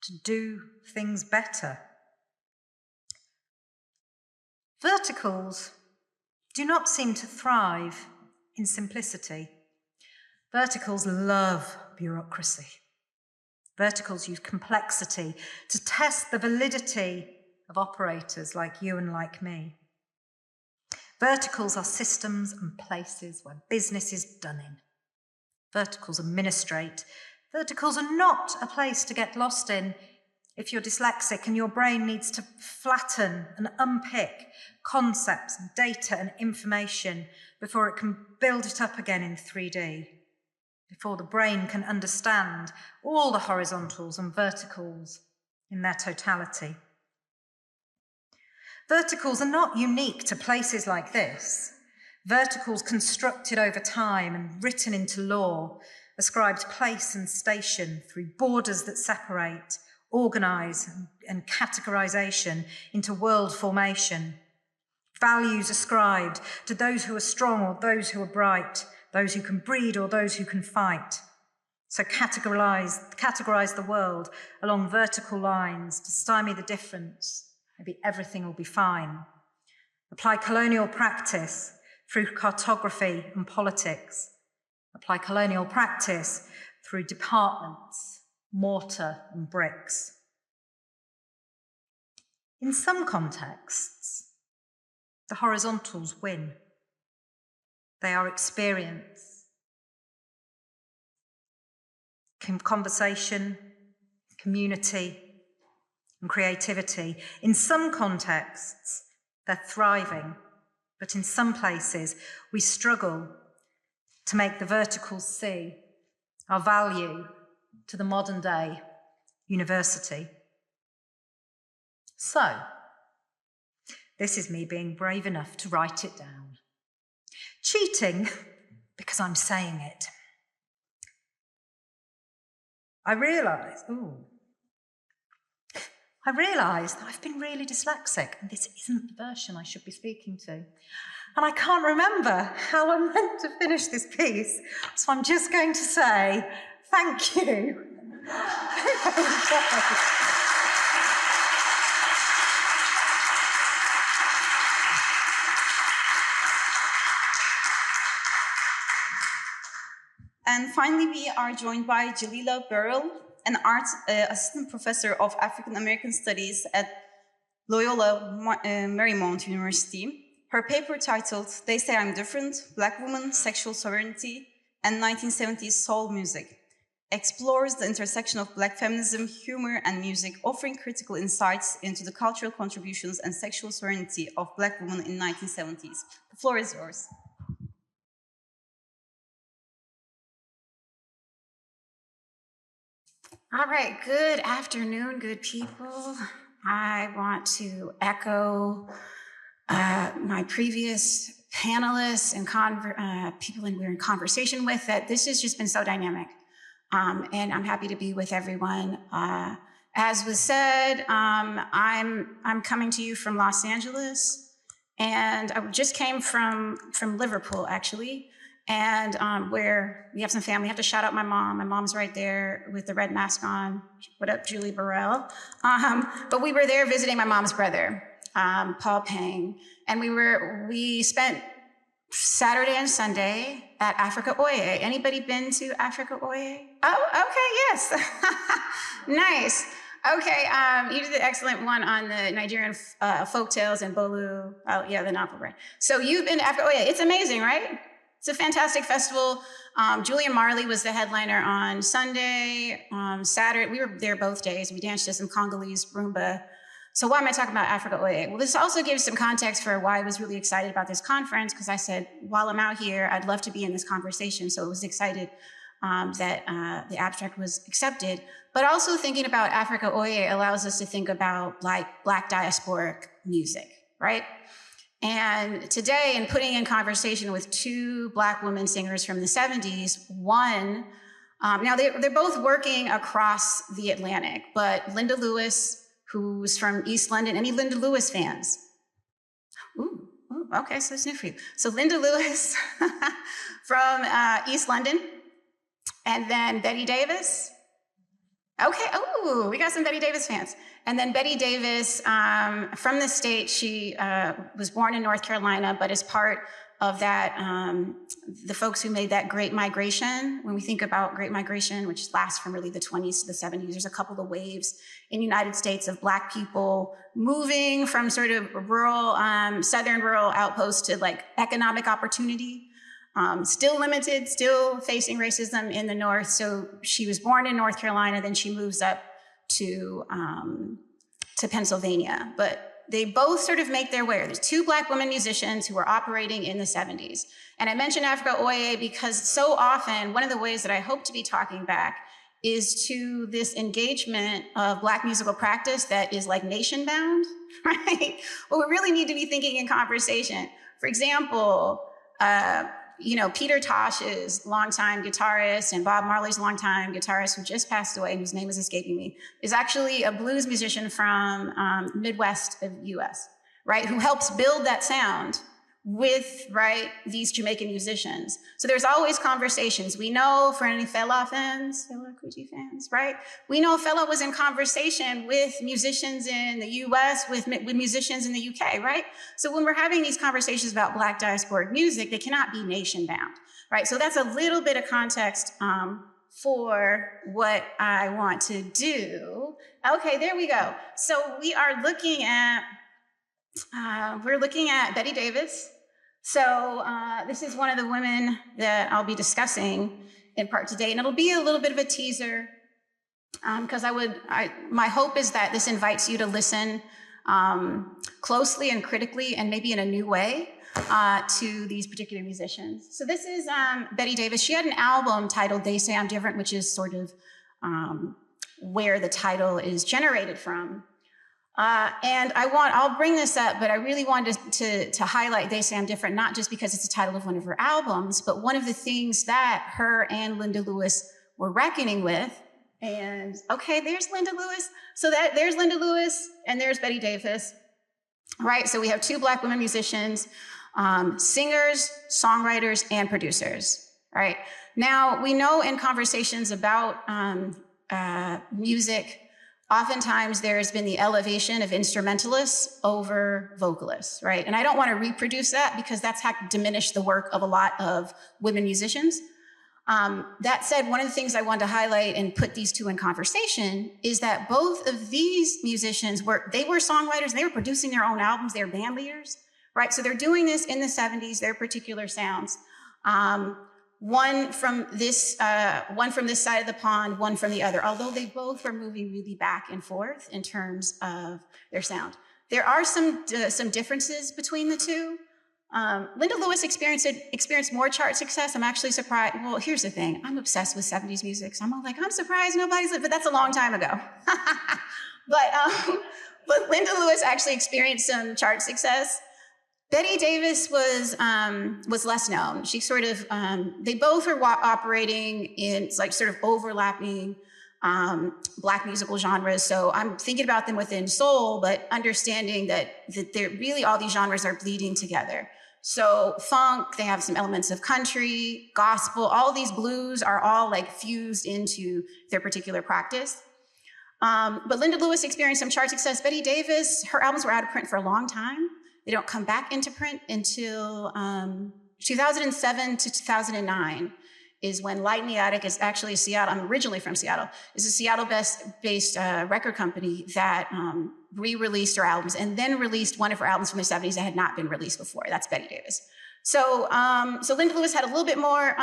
to do things better. Verticals do not seem to thrive in simplicity. Verticals love bureaucracy. Verticals use complexity to test the validity of operators like you and like me. Verticals are systems and places where business is done in. Verticals administrate. Verticals are not a place to get lost in if you're dyslexic and your brain needs to flatten and unpick concepts and data and information before it can build it up again in 3D. Before the brain can understand all the horizontals and verticals in their totality. Verticals are not unique to places like this. Verticals constructed over time and written into law, ascribed place and station through borders that separate, organise and categorisation into world formation. Values ascribed to those who are strong or those who are bright, those who can breed or those who can fight. So categorize the world along vertical lines to stymie the difference. Maybe everything will be fine. Apply colonial practice through cartography and politics. Apply colonial practice through departments, mortar and bricks. In some contexts, the horizontals win. They are experience, conversation, community, and creativity. In some contexts, they're thriving, but in some places, we struggle to make the verticals see our value to the modern day university. So, this is me being brave enough to write it down. Cheating, because I'm saying it. I realised that I've been really dyslexic, and this isn't the version I should be speaking to. And I can't remember how I'm meant to finish this piece, so I'm just going to say thank you. And finally, we are joined by Jalila Burrell, an art assistant professor of African American Studies at Loyola Marymount University. Her paper titled "They Say I'm Different: Black Women, Sexual Sovereignty, and 1970s Soul Music" explores the intersection of Black feminism, humor, and music, offering critical insights into the cultural contributions and sexual sovereignty of Black women in 1970s. The floor is yours. All right, good afternoon, good people. I want to echo my previous panelists and people we're in conversation with, that this has just been so dynamic. And I'm happy to be with everyone. As was said, I'm coming to you from Los Angeles, and I just came from Liverpool, actually. And where we have some family. I have to shout out my mom. My mom's right there with the red mask on. What up, Julie Burrell? But we were there visiting my mom's brother, Paul Pang. And we spent Saturday and Sunday at Africa Oye. Anybody been to Africa Oye? Oh, okay, yes. Nice. Okay, you did the excellent one on the Nigerian folktales and Bolu. Oh, yeah, the novel, right? So you've been to Africa Oye. It's amazing, right? It's a fantastic festival. Julian Marley was the headliner on Sunday. Saturday, we were there both days. We danced to some Congolese rumba. So why am I talking about Africa Oye? Well, this also gives some context for why I was really excited about this conference, because I said, while I'm out here, I'd love to be in this conversation. So I was excited that the abstract was accepted. But also thinking about Africa Oye allows us to think about Black diasporic music, right? And today, in putting in conversation with two Black women singers from the 70s, one, now they're both working across the Atlantic, but Linda Lewis, who's from East London, any Linda Lewis fans? Ooh, okay, so it's new for you. So Linda Lewis from East London, and then Betty Davis. Okay, oh, we got some Betty Davis fans. And then Betty Davis, from the States, she was born in North Carolina, but as part of that, the folks who made that Great Migration, when we think about Great Migration, which lasts from really the 20s to the 70s, there's a couple of waves in the United States of Black people moving from sort of rural, southern rural outposts to like economic opportunity. Still limited, still facing racism in the North. So she was born in North Carolina, then she moves up to Pennsylvania. But they both sort of make their way. There's two Black women musicians who were operating in the 70s. And I mentioned Africa Oye because so often, one of the ways that I hope to be talking back is to this engagement of Black musical practice that is like nation bound, right? Well, we really need to be thinking in conversation. For example, Peter Tosh's longtime guitarist and Bob Marley's longtime guitarist, who just passed away and whose name is escaping me, is actually a blues musician from Midwest of US, right? Who helps build that sound with, right, these Jamaican musicians. So there's always conversations. We know, for any Fela fans, Fela Kuti fans, right? We know Fela was in conversation with musicians in the US, with musicians in the UK, right? So when we're having these conversations about Black diasporic music, they cannot be nation bound, right? So that's a little bit of context for what I want to do. Okay, there we go. So we are looking at, we're looking at Betty Davis. So this is one of the women that I'll be discussing in part today, and it'll be a little bit of a teaser because my hope is that this invites you to listen closely and critically and maybe in a new way to these particular musicians. So this is Betty Davis. She had an album titled They Say I'm Different, which is sort of where the title is generated from. And I'll bring this up, but I really wanted to highlight They Say I'm Different, not just because it's the title of one of her albums, but one of the things that her and Linda Lewis were reckoning with. And okay, there's Linda Lewis. So there's Linda Lewis and there's Betty Davis, right? So we have two Black women musicians, singers, songwriters, and producers, right? Now, we know in conversations about music, oftentimes there's been the elevation of instrumentalists over vocalists, right? And I don't want to reproduce that because that's diminished the work of a lot of women musicians. That said, one of the things I wanted to highlight and put these two in conversation is that both of these musicians were songwriters, they were producing their own albums, they were band leaders, right? So they're doing this in the 70s, their particular sounds. One from this side of the pond, one from the other, although they both were moving really back and forth in terms of their sound. There are some differences between the two. Linda Lewis experienced more chart success. I'm actually surprised. Well, here's the thing. I'm obsessed with 70s music. So I'm like, I'm surprised nobody's, but that's a long time ago. But Linda Lewis actually experienced some chart success. Betty Davis was less known. She sort of, they both were operating in like sort of overlapping Black musical genres. So I'm thinking about them within soul, but understanding that they're really all these genres are bleeding together. So funk, they have some elements of country, gospel, all these blues are all like fused into their particular practice. But Linda Lewis experienced some chart success. Betty Davis, her albums were out of print for a long time. They don't come back into print until 2007 to 2009 is when Light in the Attic is actually Seattle. I'm originally from Seattle. It's a Seattle-based record company that re-released her albums and then released one of her albums from the 70s that had not been released before. That's Betty Davis. So Linda Lewis had a little bit more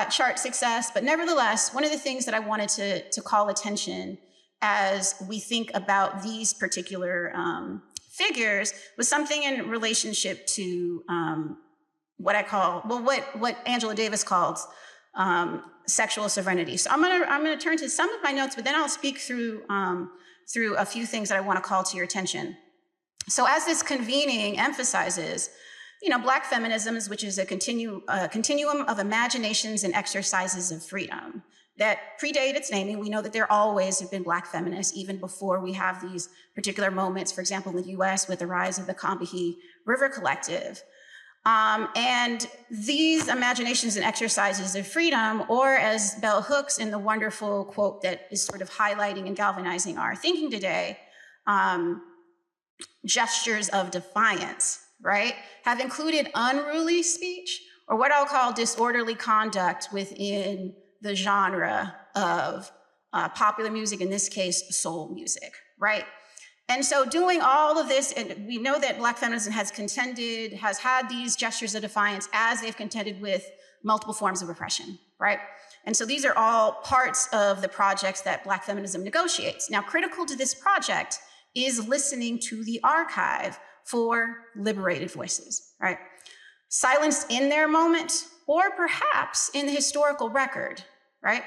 chart success, but nevertheless, one of the things that I wanted to call attention as we think about these particular figures was something in relationship to what I call, well, what Angela Davis calls sexual sovereignty. So I'm gonna turn to some of my notes, but then I'll speak through a few things that I want to call to your attention. So as this convening emphasizes, Black feminisms, which is a continuum of imaginations and exercises of freedom that predate its naming. We know that there always have been Black feminists, even before we have these particular moments, for example, in the US with the rise of the Combahee River Collective. And these imaginations and exercises of freedom, or as Bell Hooks in the wonderful quote that is sort of highlighting and galvanizing our thinking today, gestures of defiance, right, have included unruly speech, or what I'll call disorderly conduct within the genre of popular music, in this case, soul music, right? And so doing all of this, and we know that Black feminism has had these gestures of defiance as they've contended with multiple forms of oppression, right? And so these are all parts of the projects that Black feminism negotiates. Now, critical to this project is listening to the archive for liberated voices, right? Silenced in their moment, or perhaps in the historical record, right?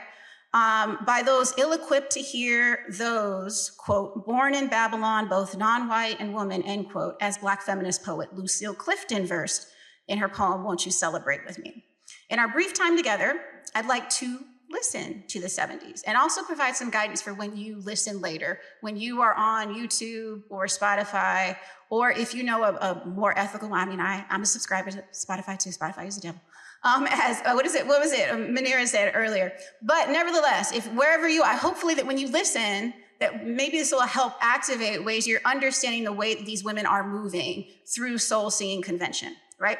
By those ill-equipped to hear those, quote, born in Babylon, both non-white and woman, end quote, as Black feminist poet Lucille Clifton versed in her poem, Won't You Celebrate With Me? In our brief time together, I'd like to listen to the 70s, and also provide some guidance for when you listen later, when you are on YouTube or Spotify, or if you know a more ethical, I'm a subscriber to Spotify too. Spotify is the devil. What was it? Muneera said earlier. But nevertheless, if wherever you are, hopefully that when you listen, that maybe this will help activate ways you're understanding the way that these women are moving through soul singing convention, right?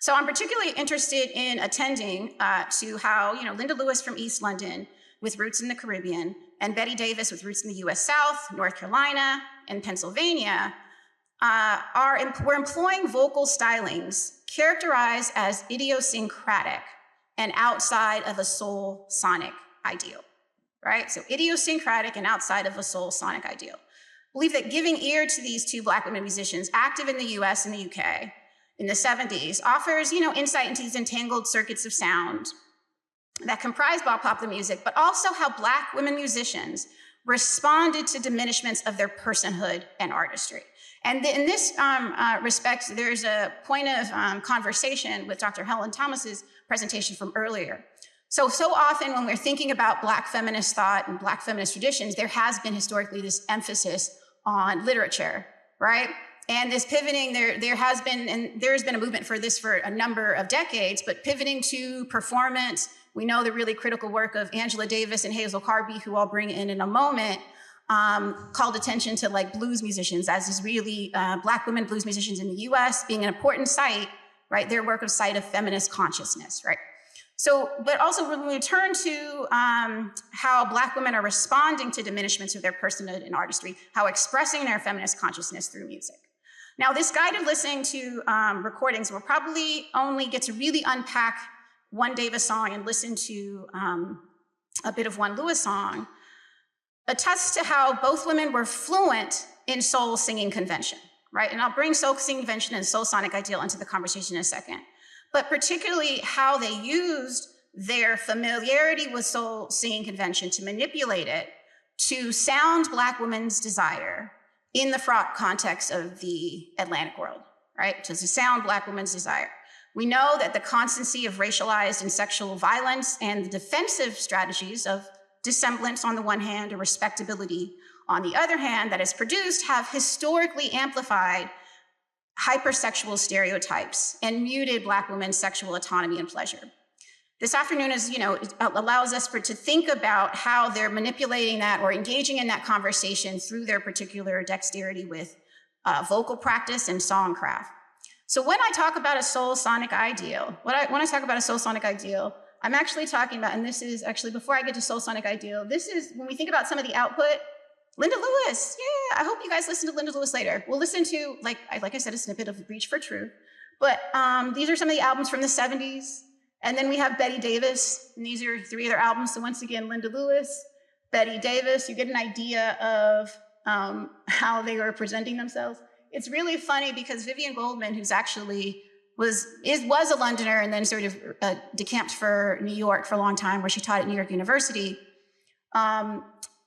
So I'm particularly interested in attending to how, Linda Lewis from East London with roots in the Caribbean, and Betty Davis with roots in the US South, North Carolina, and Pennsylvania, we're employing vocal stylings characterized as idiosyncratic and outside of a soul sonic ideal, right? So idiosyncratic and outside of a soul sonic ideal. I believe that giving ear to these two Black women musicians active in the US and the UK in the 70s offers, insight into these entangled circuits of sound that comprise popular music, but also how Black women musicians responded to diminishments of their personhood and artistry. And in this respect, there's a point of conversation with Dr. Helen Thomas's presentation from earlier. So often when we're thinking about Black feminist thought and Black feminist traditions, there has been historically this emphasis on literature, right? And this pivoting, there has been a movement for this for a number of decades, but pivoting to performance. We know the really critical work of Angela Davis and Hazel Carby, who I'll bring in a moment, called attention to blues musicians as these really Black women blues musicians in the US being an important site, right? Their work of site of feminist consciousness, right? So, but also when we turn to how Black women are responding to diminishments of their personhood and artistry, how expressing their feminist consciousness through music. Now, this guided listening to recordings will probably only get to really unpack one Davis song and listen to a bit of one Lewis song, attests to how both women were fluent in soul singing convention, right? And I'll bring soul singing convention and soul sonic ideal into the conversation in a second, but particularly how they used their familiarity with soul singing convention to manipulate it to sound Black women's desire in the fraught context of the Atlantic world, right? To sound Black women's desire. We know that the constancy of racialized and sexual violence and the defensive strategies of dissemblance on the one hand or respectability on the other hand that is produced have historically amplified hypersexual stereotypes and muted Black women's sexual autonomy and pleasure. This afternoon allows us to think about how they're manipulating that or engaging in that conversation through their particular dexterity with vocal practice and songcraft. So when I talk about a soul sonic ideal, when I talk about a soul sonic ideal, I'm actually talking about, and this is actually before I get to soul sonic ideal, this is when we think about some of the output, Linda Lewis. Yeah, I hope you guys listen to Linda Lewis later. We'll listen to, like I said, a snippet of Reach for Truth. But these are some of the albums from the 70s. And then we have Betty Davis, and these are three other albums. So once again, Linda Lewis, Betty Davis, you get an idea of how they were presenting themselves. It's really funny because Vivian Goldman, who's actually was a Londoner and then sort of decamped for New York for a long time, where she taught at New York University,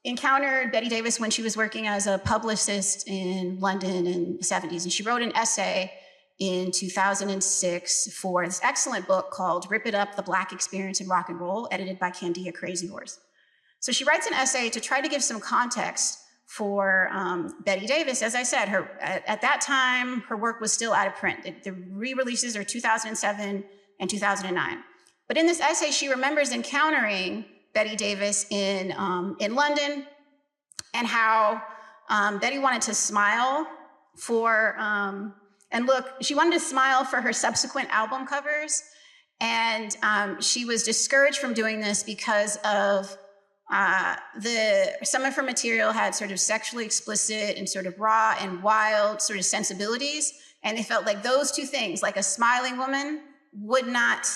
encountered Betty Davis when she was working as a publicist in London in the 70s. And she wrote an essay in 2006 for this excellent book called Rip It Up, The Black Experience in Rock and Roll, edited by Candia Crazy Horse. So she writes an essay to try to give some context for Betty Davis. As I said, at that time, her work was still out of print. The re-releases are 2007 and 2009. But in this essay, she remembers encountering Betty Davis in London and how Betty wanted to smile for, she wanted to smile for her subsequent album covers. And she was discouraged from doing this because of some of her material had sort of sexually explicit and sort of raw and wild sort of sensibilities. And they felt like those two things, like a smiling woman, would not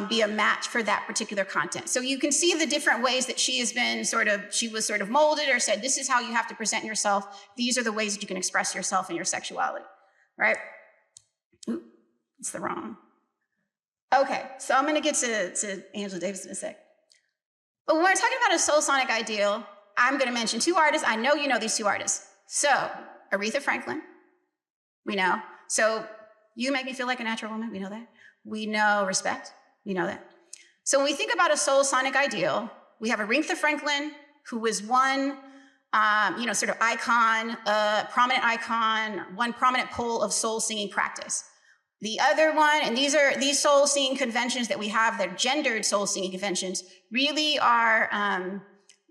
be a match for that particular content. So you can see the different ways that she was sort of molded or said, this is how you have to present yourself. These are the ways that you can express yourself and your sexuality, right? Ooh, it's the wrong. Okay, so I'm gonna get to Angela Davis in a sec. But when we're talking about a soul sonic ideal, I'm gonna mention two artists. I know you know these two artists. So Aretha Franklin, we know. So You Make Me Feel Like a Natural Woman, we know that. We know Respect, we know that. So when we think about a soul sonic ideal, we have Aretha Franklin, who was one sort of icon, prominent icon, one prominent pole of soul singing practice. The other one, and these soul singing conventions that we have, they're gendered soul singing conventions, really are,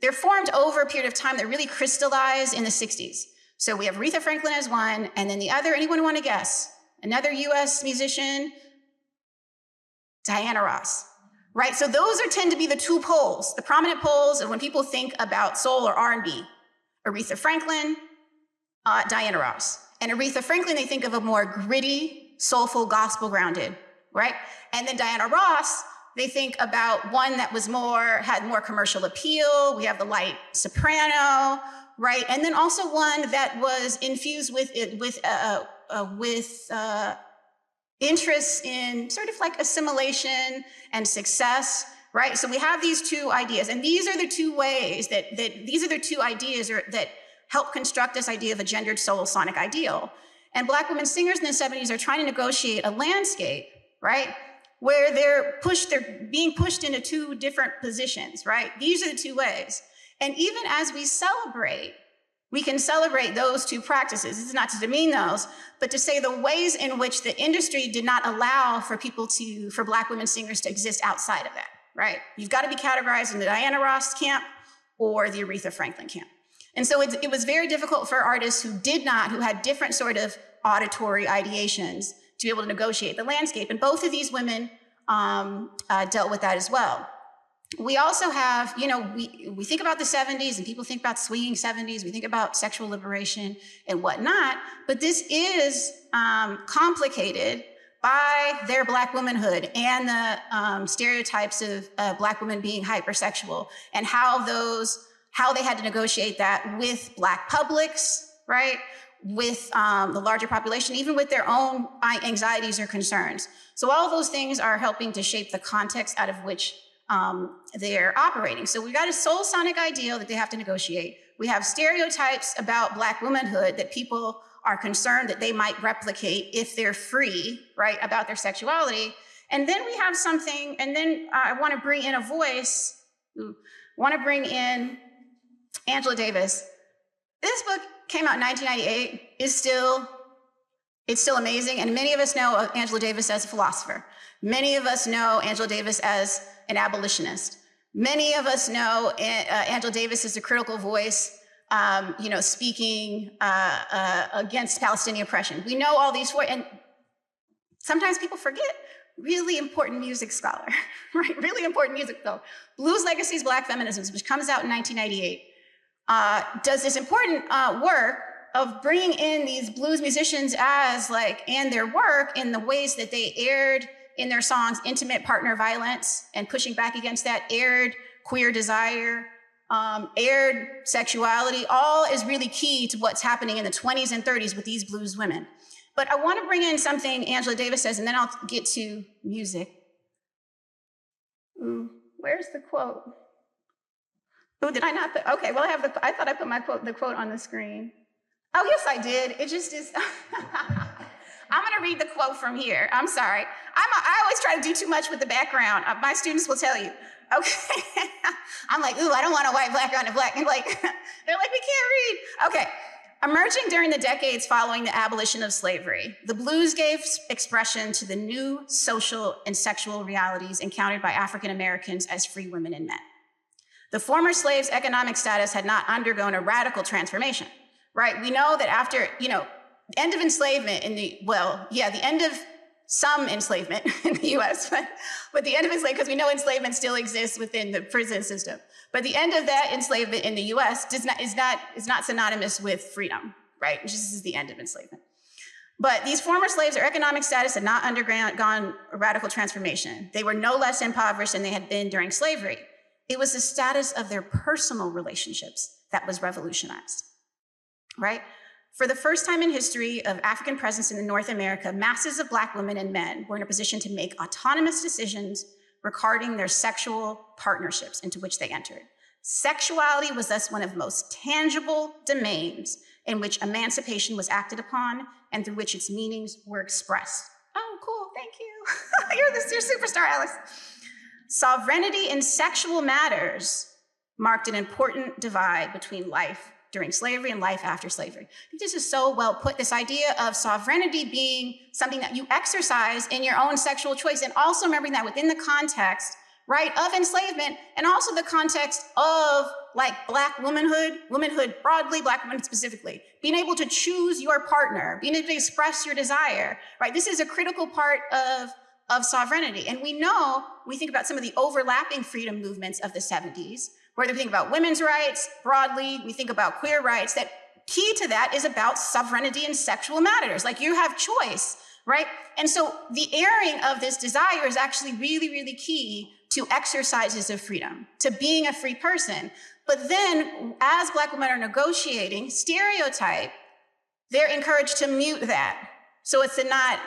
they're formed over a period of time that really crystallized in the 60s. So we have Aretha Franklin as one, and then the other, anyone want to guess? Another US musician, Diana Ross, right? So those tend to be the two poles, the prominent poles of when people think about soul or R&B. Aretha Franklin, Diana Ross. And Aretha Franklin, they think of a more gritty, soulful, gospel grounded, right? And then Diana Ross, they think about one that was had more commercial appeal. We have the light soprano, right? And then also one that was infused with interests in sort of like assimilation and success, right? So we have these two ideas, and these are the two ways that help construct this idea of a gendered soul sonic ideal. And Black women singers in the 70s are trying to negotiate a landscape, right? Where they're being pushed into two different positions, right? These are the two ways. And even as we can celebrate those two practices. This is not to demean those, but to say the ways in which the industry did not allow for Black women singers to exist outside of that, right? You've got to be categorized in the Diana Ross camp or the Aretha Franklin camp. And so it was very difficult for artists who had different sort of auditory ideations to be able to negotiate the landscape. And both of these women dealt with that as well. We also have, we think about the 70s and people think about swinging 70s, we think about sexual liberation and whatnot, but this is complicated by their Black womanhood and the stereotypes of Black women being hypersexual and how they had to negotiate that with Black publics, right? With the larger population, even with their own anxieties or concerns. So all of those things are helping to shape the context out of which they're operating. So we've got a soul sonic ideal that they have to negotiate. We have stereotypes about Black womanhood that people are concerned that they might replicate if they're free, right, about their sexuality. And then we have something, and then I want to bring in a voice, Angela Davis. This book came out in 1998, it's still amazing, and many of us know Angela Davis as a philosopher. Many of us know Angela Davis as an abolitionist. Many of us know Angela Davis as a critical voice, speaking against Palestinian oppression. We know all these, and sometimes people forget, really important music scholar, right? Really important music scholar. Blues Legacies, Black Feminisms, which comes out in 1998, does this important work of bringing in these blues musicians and their work in the ways that they aired in their songs intimate partner violence and pushing back against that, aired queer desire, aired sexuality, all is really key to what's happening in the 20s and 30s with these blues women. But I want to bring in something Angela Davis says, and then I'll get to music. Where's the quote? Oh, did I not put, okay, well, I thought I put the quote on the screen. Oh, yes, I did. It just is. I'm going to read the quote from here. I'm sorry. I always try to do too much with the background. My students will tell you. Okay. I'm like, ooh, I don't want a white background and black. And they're like, we can't read. Okay. Emerging during the decades following the abolition of slavery, the blues gave expression to the new social and sexual realities encountered by African Americans as free women and men. The former slaves' economic status had not undergone a radical transformation, right? We know that after, end of enslavement the end of some enslavement in the US, but the end of enslavement, because we know enslavement still exists within the prison system. But the end of that enslavement in the US is not synonymous with freedom, right? Which is the end of enslavement. But these former slaves, their economic status had not undergone a radical transformation. They were no less impoverished than they had been during slavery. It was the status of their personal relationships that was revolutionized, right? For the first time in history of African presence in North America, masses of Black women and men were in a position to make autonomous decisions regarding their sexual partnerships into which they entered. Sexuality was thus one of the most tangible domains in which emancipation was acted upon and through which its meanings were expressed. Oh, cool, thank you. You're superstar, Alex. Sovereignty in sexual matters marked an important divide between life during slavery and life after slavery. I think this is so well put, this idea of sovereignty being something that you exercise in your own sexual choice, and also remembering that within the context, right, of enslavement, and also the context of like Black womanhood, womanhood broadly, Black women specifically, being able to choose your partner, being able to express your desire, right? This is a critical part of sovereignty. And we know, we think about some of the overlapping freedom movements of the 70s, whether we think about women's rights broadly, we think about queer rights, that key to that is about sovereignty in sexual matters. Like you have choice, right? And so the airing of this desire is actually really, really key to exercises of freedom, to being a free person. But then as Black women are negotiating stereotype, they're encouraged to mute that. So it's to not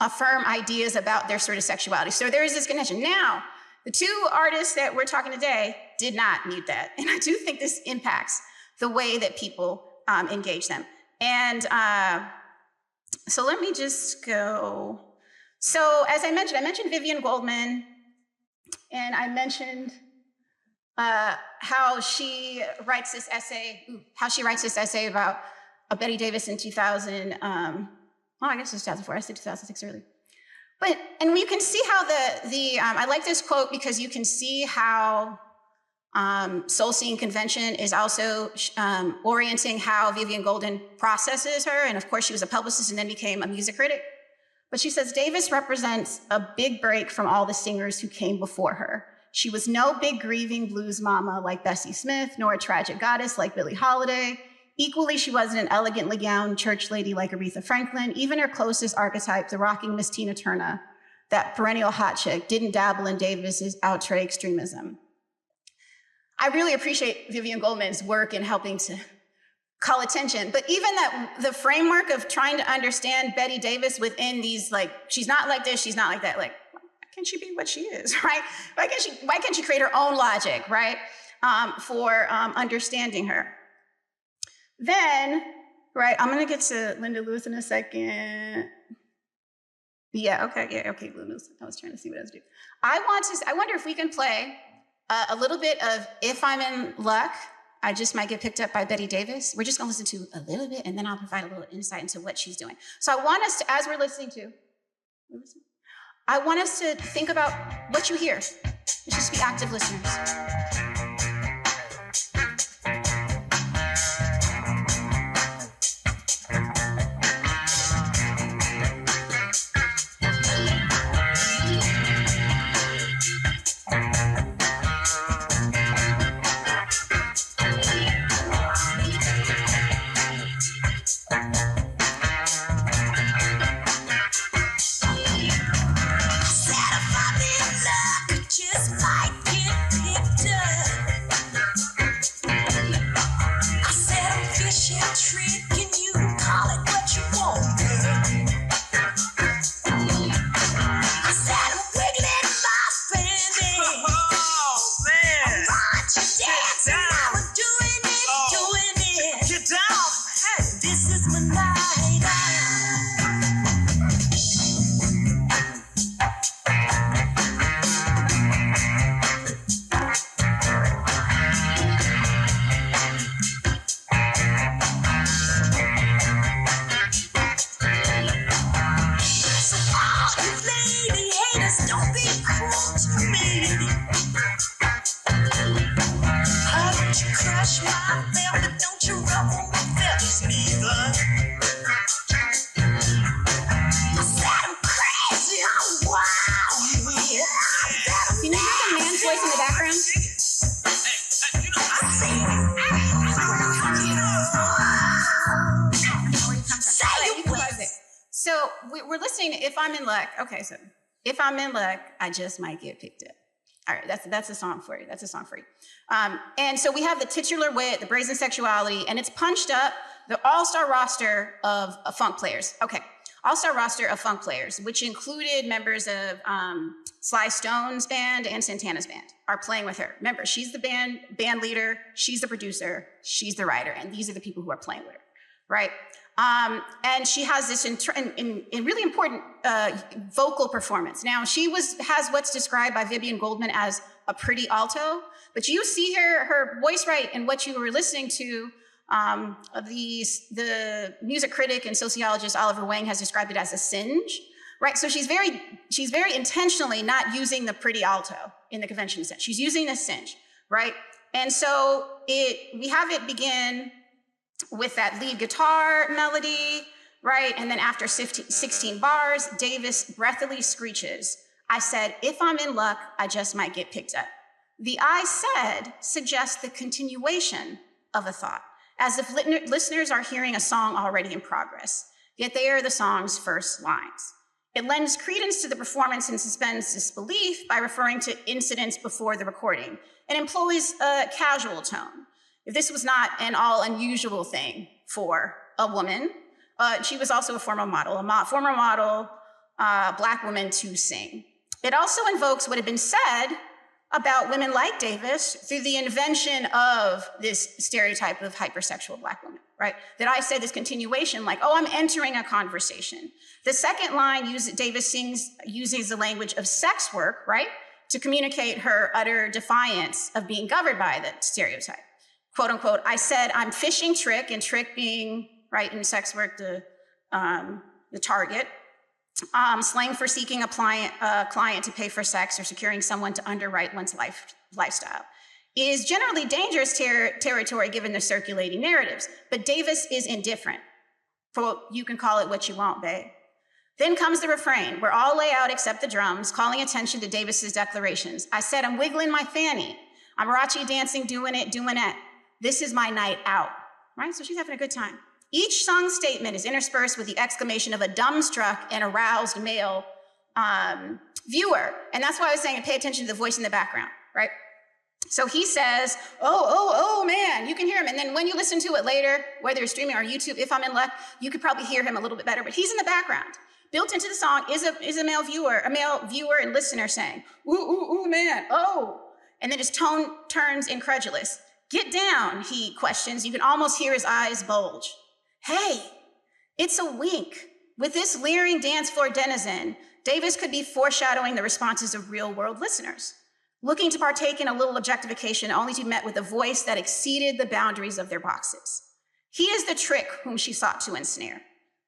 affirm ideas about their sort of sexuality. So there is this connection. Now, the two artists that we're talking today did not mute that. And I do think this impacts the way that people engage them. And so let me just go. So as I mentioned Vivian Goldman, and I mentioned how she writes this essay about Betty Davis in 2000, I guess it was 2004, I said 2006 earlier. And you can see how I like this quote because you can see how Soul Singing Convention is also orienting how Vivian Goldman processes her. And of course, she was a publicist and then became a music critic. But she says, Davis represents a big break from all the singers who came before her. She was no big grieving blues mama like Bessie Smith, nor a tragic goddess like Billie Holiday. Equally, she wasn't an elegantly gowned church lady like Aretha Franklin. Even her closest archetype, the rocking Miss Tina Turner, that perennial hot chick, didn't dabble in Davis's outre extremism. I really appreciate Vivian Goldman's work in helping to call attention, but even that the framework of trying to understand Betty Davis within these, like, she's not like this, she's not like that, like, why can't she be what she is, right? Why can't she create her own logic, right, for understanding her? Then, right, I'm gonna get to Linda Lewis in a second. Yeah, okay, Linda Lewis. I was trying to see what I was doing. I wonder if we can play a little bit of If I'm in Luck, I Just Might Get Picked Up by Betty Davis. We're just gonna listen to a little bit and then I'll provide a little insight into what she's doing. So I want us to, as we're listening to, I want us to think about what you hear. Let's just be active listeners. So we're listening to If I'm in Luck. Okay, so If I'm in Luck, I Just Might Get Picked Up. All right, that's a song for you. That's a song for you. And so we have the titular wit, the brazen sexuality, and it's punched up the all-star roster of funk players. Okay, all-star roster of funk players, which included members of Sly Stone's band and Santana's band, are playing with her. Remember, she's the band leader, she's the producer, she's the writer, and these are the people who are playing with her. right? And she has this really important vocal performance. Now, she has what's described by Vivian Goldman as a pretty alto, but you see her voice right in what you were listening to. The music critic and sociologist Oliver Wang has described it as a singe, right? So she's very intentionally not using the pretty alto in the conventional sense. She's using a singe, right? And so we have it begin with that lead guitar melody, right? And then after 16 bars, Davis breathily screeches, "I said, if I'm in luck, I just might get picked up." The "I said" suggests the continuation of a thought, as if listeners are hearing a song already in progress, yet they are the song's first lines. It lends credence to the performance and suspends disbelief by referring to incidents before the recording and employs a casual tone. If this was not an all unusual thing for a woman, she was also a former model, Black woman to sing. It also invokes what had been said about women like Davis through the invention of this stereotype of hypersexual Black women, right? That I said this continuation, like, oh, I'm entering a conversation. The second line Davis uses the language of sex work, right? To communicate her utter defiance of being governed by the stereotype. Quote unquote, "I said I'm fishing Trick," and Trick being, right, in sex work, the target. Slang for seeking a client to pay for sex or securing someone to underwrite one's lifestyle, is generally dangerous territory given the circulating narratives. But Davis is indifferent. Quote, "You can call it what you want, babe." Then comes the refrain, where all lay out except the drums, calling attention to Davis's declarations. "I said I'm wiggling my fanny. I'm Rachi dancing, doing it. This is my night out," right? So she's having a good time. Each song statement is interspersed with the exclamation of a dumbstruck and aroused male viewer. And that's why I was saying pay attention to the voice in the background, right? So he says, oh, man, you can hear him. And then when you listen to it later, whether you're streaming or YouTube, if I'm in luck, you could probably hear him a little bit better, but he's in the background. Built into the song is a male viewer and listener saying, ooh, man, oh. And then his tone turns incredulous. "Get down," he questions. You can almost hear his eyes bulge. Hey, it's a wink. With this leering dance floor denizen, Davis could be foreshadowing the responses of real-world listeners, looking to partake in a little objectification only to be met with a voice that exceeded the boundaries of their boxes. He is the Trick whom she sought to ensnare.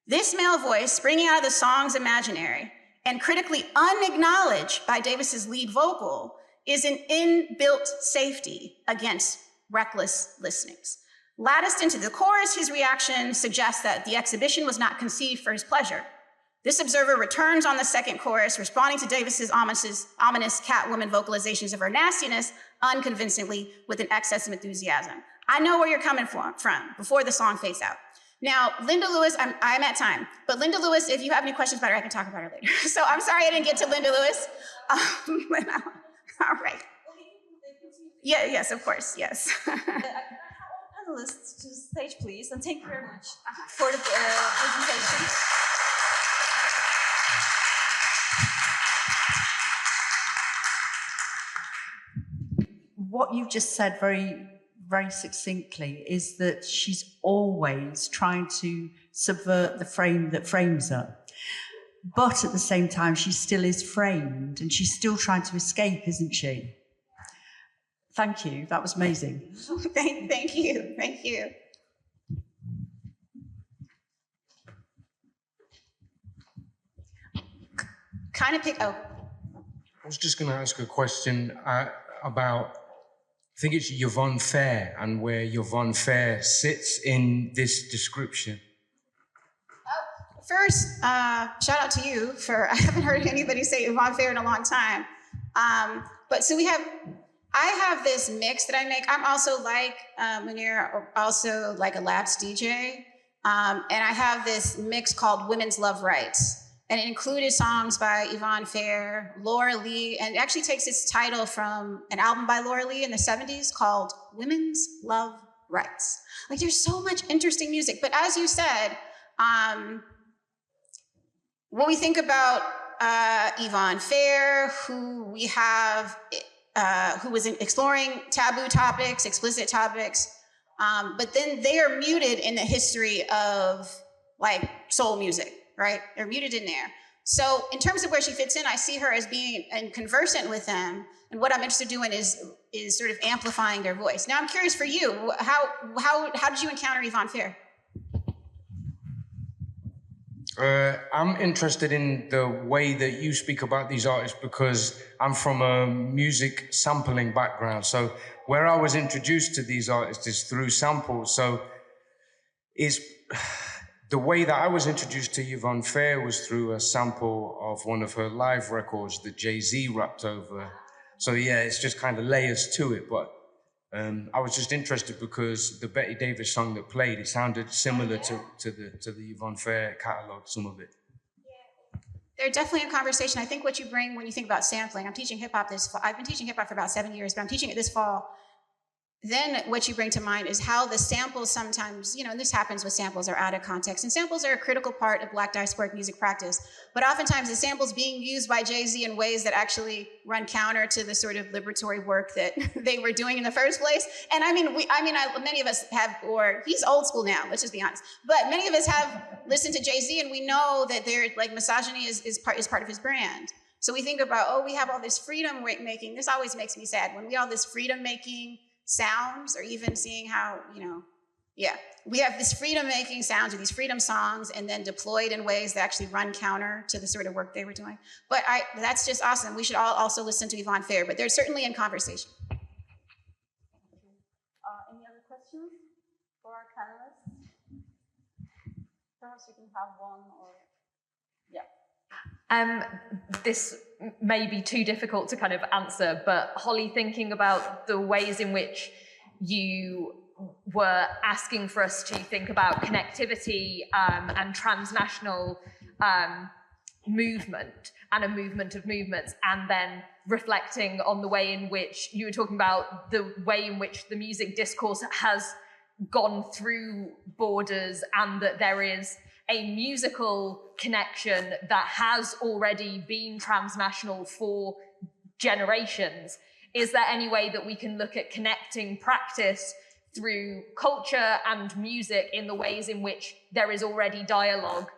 This male voice, springing out of the song's imaginary and critically unacknowledged by Davis's lead vocal, is an inbuilt safety against reckless listenings. Latticed into the chorus, his reaction suggests that the exhibition was not conceived for his pleasure. This observer returns on the second chorus, responding to Davis's ominous Catwoman vocalizations of her nastiness unconvincingly with an excess of enthusiasm. I know where you're coming from before the song fades out. Now, Linda Lewis, I'm at time, but Linda Lewis, if you have any questions about her, I can talk about her later. So I'm sorry I didn't get to Linda Lewis. All right. Yeah, yes, of course, yes. Panelists to the stage, please, and thank you very much for the presentation. What you've just said very, very succinctly is that she's always trying to subvert the frame that frames her. But at the same time, she still is framed and she's still trying to escape, isn't she? Thank you. That was amazing. Thank you. I was just going to ask a question about, I think it's Yvonne Fair and where Yvonne Fair sits in this description. First, shout out to you for, I haven't heard anybody say Yvonne Fair in a long time. But so I have this mix that I make. I'm also like Muneera, also like a Labs DJ. And I have this mix called Women's Love Rights. And it included songs by Yvonne Fair, Laura Lee, and it actually takes its title from an album by Laura Lee in the 70s called Women's Love Rights. Like there's so much interesting music. But as you said, when we think about Yvonne Fair, who we have, who was exploring taboo topics, explicit topics, but then they are muted in the history of like soul music, right? They're muted in there. So in terms of where she fits in, I see her as being and conversant with them. And what I'm interested in doing is sort of amplifying their voice. Now I'm curious for you, how did you encounter Yvonne Fair? I'm interested in the way that you speak about these artists because I'm from a music sampling background. So where I was introduced to these artists is through samples. So it's the way that I was introduced to Yvonne Fair was through a sample of one of her live records that Jay-Z rapped over. So yeah, it's just kind of layers to it. But I was just interested because the Betty Davis song that played, it sounded similar to the Yvonne Fair catalog, some of it. They're definitely a conversation. I think what you bring when you think about sampling, I'm teaching hip hop this fall. I've been teaching hip hop for about 7 years, but I'm teaching it this fall. Then what you bring to mind is how the samples sometimes, and this happens with samples, are out of context. And samples are a critical part of Black diasporic music practice. But oftentimes the samples being used by Jay-Z in ways that actually run counter to the sort of liberatory work that they were doing in the first place. And many of us have, or he's old school now, let's just be honest. But many of us have listened to Jay-Z and we know that misogyny is part of his brand. So we think about, we have all this freedom making. This always makes me sad when we all this freedom making sounds, or even seeing how, we have this freedom-making sounds or these freedom songs and then deployed in ways that actually run counter to the sort of work they were doing. But that's just awesome. We should all also listen to Yvonne Fair, but they're certainly in conversation. Any other questions for our panelists? Perhaps you can have one or, This may be too difficult to kind of answer, but Holly, thinking about the ways in which you were asking for us to think about connectivity and transnational movement and a movement of movements, and then reflecting on the way in which you were talking about the way in which the music discourse has gone through borders, and that there is a musical connection that has already been transnational for generations. Is there any way that we can look at connecting practice through culture and music in the ways in which there is already dialogue,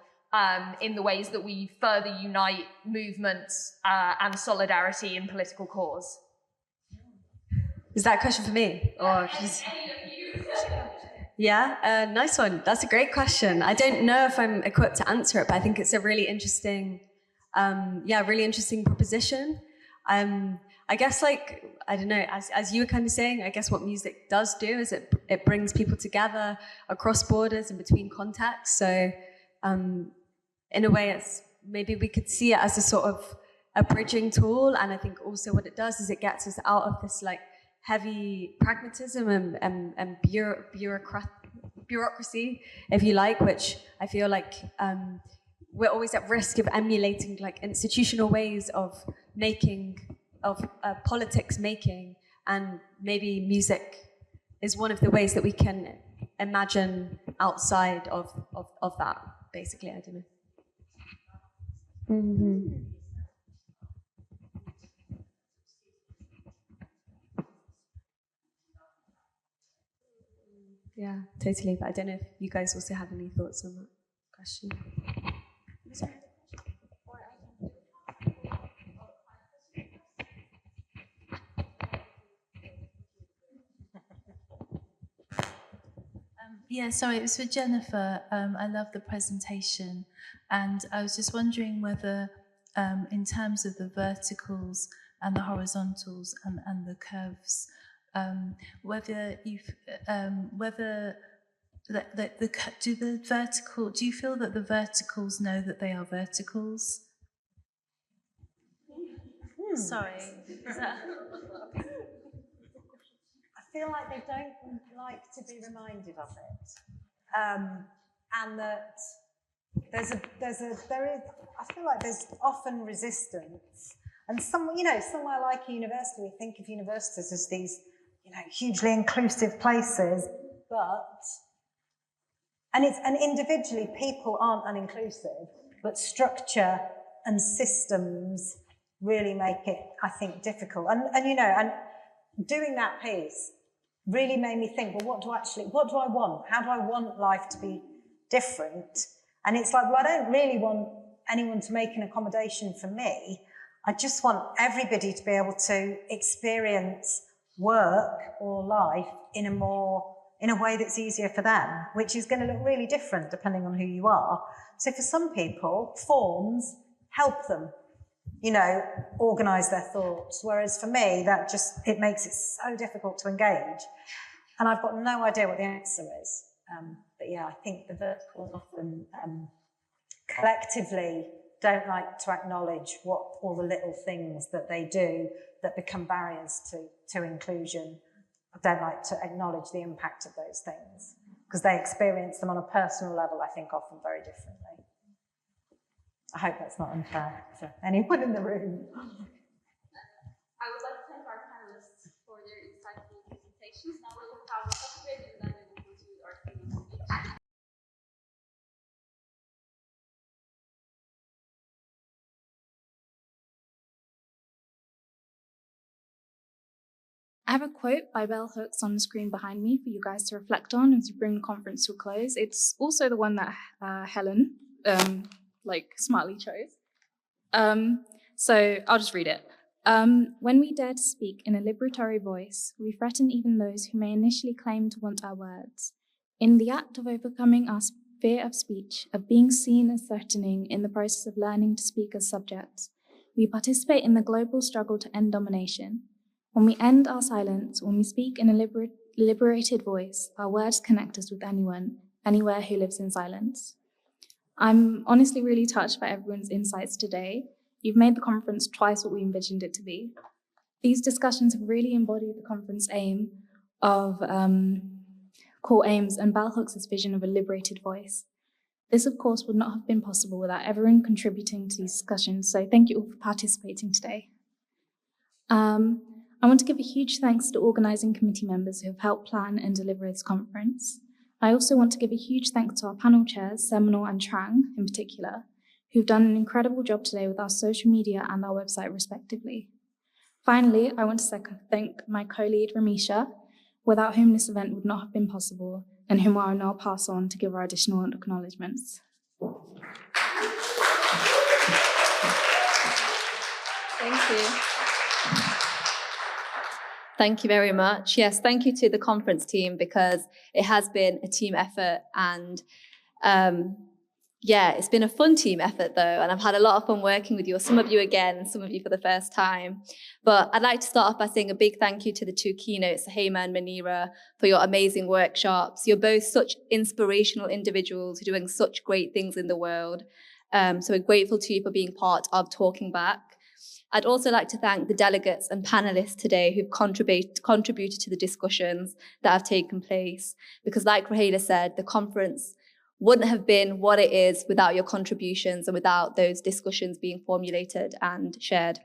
in the ways that we further unite movements and solidarity in political cause? Is that a question for me? Or just... Yeah, nice one. That's a great question. I don't know if I'm equipped to answer it, but I think it's a really interesting, really interesting proposition. I guess, I don't know, as you were kind of saying, I guess what music does do is it brings people together across borders and between contexts. So in a way, it's maybe we could see it as a sort of a bridging tool. And I think also what it does is it gets us out of this heavy pragmatism and bureaucracy, if you like, which I feel like we're always at risk of emulating institutional ways of making, of politics making, and maybe music is one of the ways that we can imagine outside of that, basically. I don't know. Mm-hmm. Yeah, totally. But I don't know if you guys also have any thoughts on that question. Sorry, it was for Jennifer. I love the presentation, and I was just wondering whether, in terms of the verticals and the horizontals and the curves, whether you feel that the verticals know that they are verticals? Sorry. I feel like they don't like to be reminded of it, and that there is. I feel like there's often resistance, and somewhere like a university, we think of universities as these, hugely inclusive places, and individually people aren't uninclusive, but structure and systems really make it, I think, difficult. And doing that piece really made me think, well, what do I want? How do I want life to be different? And it's like, well, I don't really want anyone to make an accommodation for me. I just want everybody to be able to experience work or life in a way that's easier for them, which is going to look really different depending on who you are. So for some people, forms help them, organise their thoughts. Whereas for me, it makes it so difficult to engage. And I've got no idea what the answer is. But yeah, I think the verticals often collectively don't like to acknowledge all the little things that they do that become barriers to inclusion. Don't like to acknowledge the impact of those things because they experience them on a personal level, I think, often very differently. I hope that's not unfair for anyone in the room. I would like to thank our panelists for their insightful presentations. Now we will have a coffee break and then we will go to our keynote speech. I have a quote by Bell Hooks on the screen behind me for you guys to reflect on as we bring the conference to a close. It's also the one that Helen smartly chose. So I'll just read it. When we dare to speak in a liberatory voice, we threaten even those who may initially claim to want our words. In the act of overcoming our fear of speech, of being seen as threatening in the process of learning to speak as subjects, we participate in the global struggle to end domination. When we end our silence, when we speak in a liberated voice, our words connect us with anyone, anywhere who lives in silence. I'm honestly really touched by everyone's insights today. You've made the conference twice what we envisioned it to be. These discussions have really embodied the conference aim of core aims and Bell Hooks' vision of a liberated voice. This, of course, would not have been possible without everyone contributing to these discussions, so thank you all for participating today. I want to give a huge thanks to organising committee members who have helped plan and deliver this conference. I also want to give a huge thanks to our panel chairs, Seminole and Trang in particular, who've done an incredible job today with our social media and our website respectively. Finally, I want to thank my co-lead Ramisha, without whom this event would not have been possible, and whom I will now pass on to give our additional acknowledgements. Thank you. Thank you very much. Yes, thank you to the conference team because it has been a team effort and it's been a fun team effort though, and I've had a lot of fun working with you, some of you again, some of you for the first time. But I'd like to start off by saying a big thank you to the two keynotes, Suhaiymah and Muneera, for your amazing workshops. You're both such inspirational individuals who are doing such great things in the world. So we're grateful to you for being part of Talking Back. I'd also like to thank the delegates and panelists today who've contributed to the discussions that have taken place, because like Rahiela said, the conference wouldn't have been what it is without your contributions and without those discussions being formulated and shared.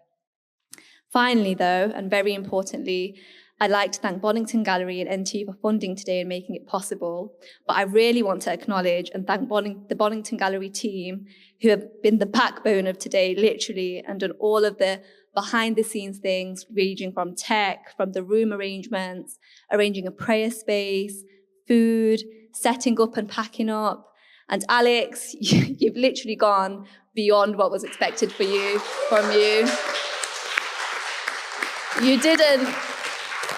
Finally, though, and very importantly, I'd like to thank Bonington Gallery and NT for funding today and making it possible. But I really want to acknowledge and thank the Bonington Gallery team who have been the backbone of today, literally, and done all of the behind-the-scenes things, ranging from tech, from the room arrangements, arranging a prayer space, food, setting up and packing up. And Alex, you've literally gone beyond what was expected from you.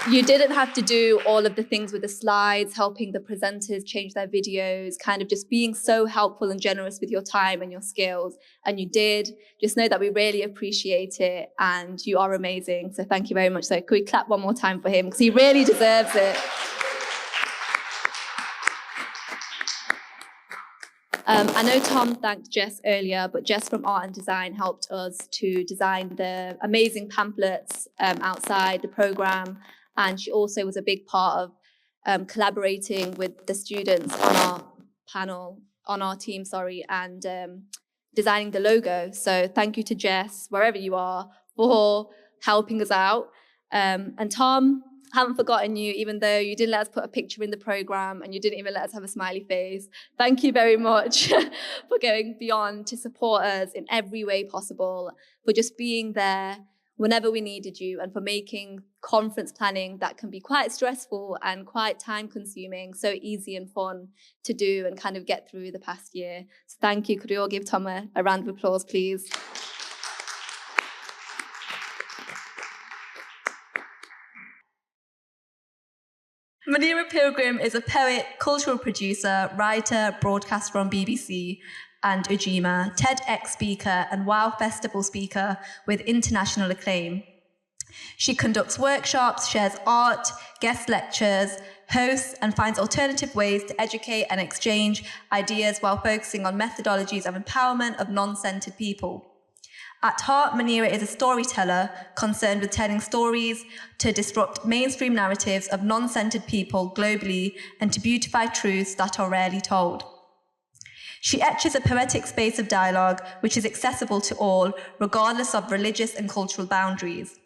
You didn't have to do all of the things with the slides, helping the presenters change their videos, kind of just being so helpful and generous with your time and your skills. And you did. Just know that we really appreciate it and you are amazing. So thank you very much. So could we clap one more time for him? Because he really deserves it. I know Tom thanked Jess earlier, but Jess from Art and Design helped us to design the amazing pamphlets outside the programme. And she also was a big part of collaborating with the students on our team, and designing the logo. So thank you to Jess, wherever you are, for helping us out. And Tom, haven't forgotten you, even though you didn't let us put a picture in the programme and you didn't even let us have a smiley face. Thank you very much for going beyond to support us in every way possible, for just being there whenever we needed you, and for making conference planning that can be quite stressful and quite time consuming so easy and fun to do and kind of get through the past year. So thank you. Could we all give Tom a round of applause, please? Muneera Pilgrim is a poet, cultural producer, writer, broadcaster on BBC and Ujima, TEDx speaker and WOW Festival speaker with international acclaim. She conducts workshops, shares art, guest lectures, hosts and finds alternative ways to educate and exchange ideas while focusing on methodologies of empowerment of non-centered people. At heart, Muneera is a storyteller concerned with telling stories to disrupt mainstream narratives of non-centered people globally and to beautify truths that are rarely told. She etches a poetic space of dialogue which is accessible to all, regardless of religious and cultural boundaries.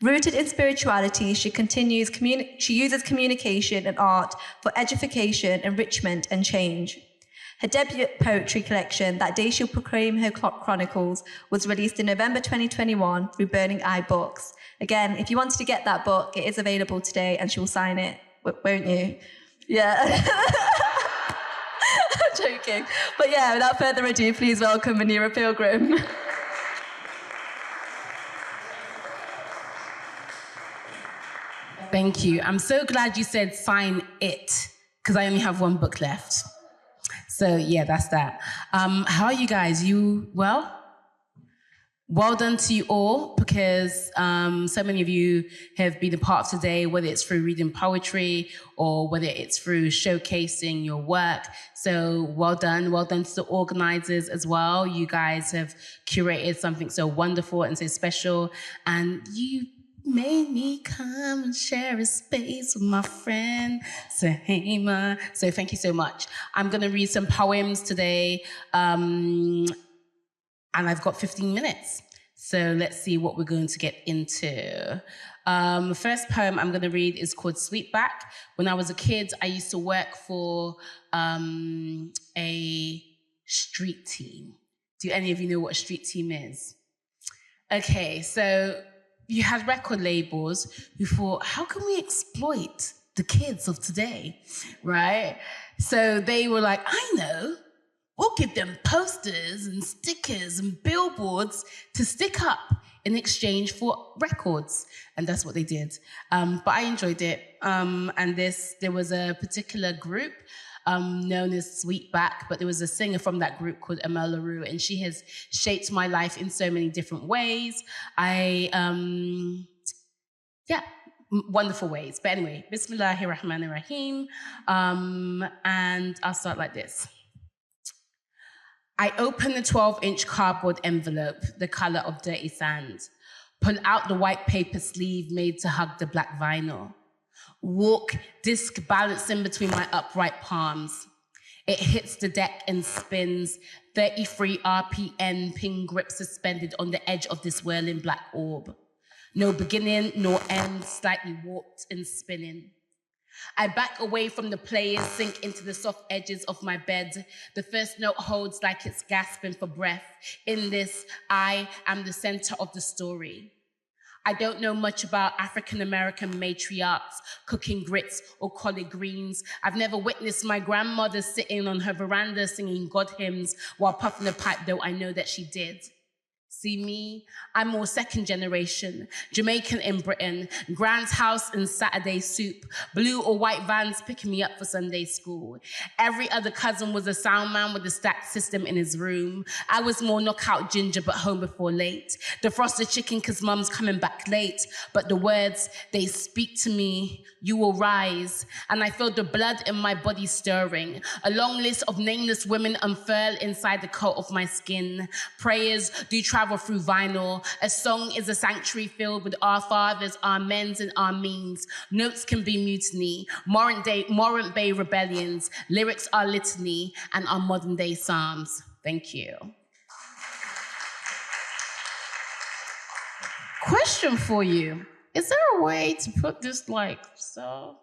Rooted in spirituality, she uses communication and art for edification, enrichment, and change. Her debut poetry collection, That Day She'll Proclaim Her Chronicles, was released in November 2021 through Burning Eye Books. Again, if you wanted to get that book, it is available today and she will sign it, won't you? Yeah. I'm joking. But yeah, without further ado, please welcome Muneera Pilgrim. Thank you. I'm so glad you said sign it, because I only have one book left. So yeah, that's that. How are you guys? You well? Well done to you all, because so many of you have been a part of today, whether it's through reading poetry or whether it's through showcasing your work. So well done to the organizers as well. You guys have curated something so wonderful and so special, and you made me come and share a space with my friend Suhaiymah. So thank you so much. I'm going to read some poems today, and I've got 15 minutes. So let's see what we're going to get into. The first poem I'm going to read is called Sweetback. When I was a kid, I used to work for a street team. Do any of you know what a street team is? Okay, so you had record labels who thought, how can we exploit the kids of today, right? So they were like, I know, we'll give them posters and stickers and billboards to stick up in exchange for records. And that's what they did. But I enjoyed it. And there was a particular group known as Sweetback, but there was a singer from that group called Amel LaRue, and she has shaped my life in so many different ways. Wonderful ways. But anyway, Bismillahirrahmanirrahim. And I'll start like this. I open the 12-inch cardboard envelope, the color of dirty sand, pull out the white paper sleeve made to hug the black vinyl, walk disc balancing between my upright palms. It hits the deck and spins, 33 RPM pin grip suspended on the edge of this whirling black orb. No beginning nor end, slightly warped and spinning. I back away from the players, sink into the soft edges of my bed. The first note holds like it's gasping for breath. In this, I am the center of the story. I don't know much about African-American matriarchs, cooking grits or collard greens. I've never witnessed my grandmother sitting on her veranda singing God hymns while puffing a pipe, though I know that she did. See me? I'm more second generation, Jamaican in Britain, Grand's house and Saturday soup, blue or white vans picking me up for Sunday school. Every other cousin was a sound man with a stack system in his room. I was more knockout ginger, but home before late. Defrosted chicken cause mum's coming back late, but the words, they speak to me, you will rise. And I feel the blood in my body stirring. A long list of nameless women unfurl inside the coat of my skin. Prayers do travel through vinyl. A song is a sanctuary filled with our fathers, our men's, and our means. Notes can be mutiny, Morant Bay rebellions. Lyrics are litany, and our modern day psalms. Thank you. Question for you. Is there a way to put this like so?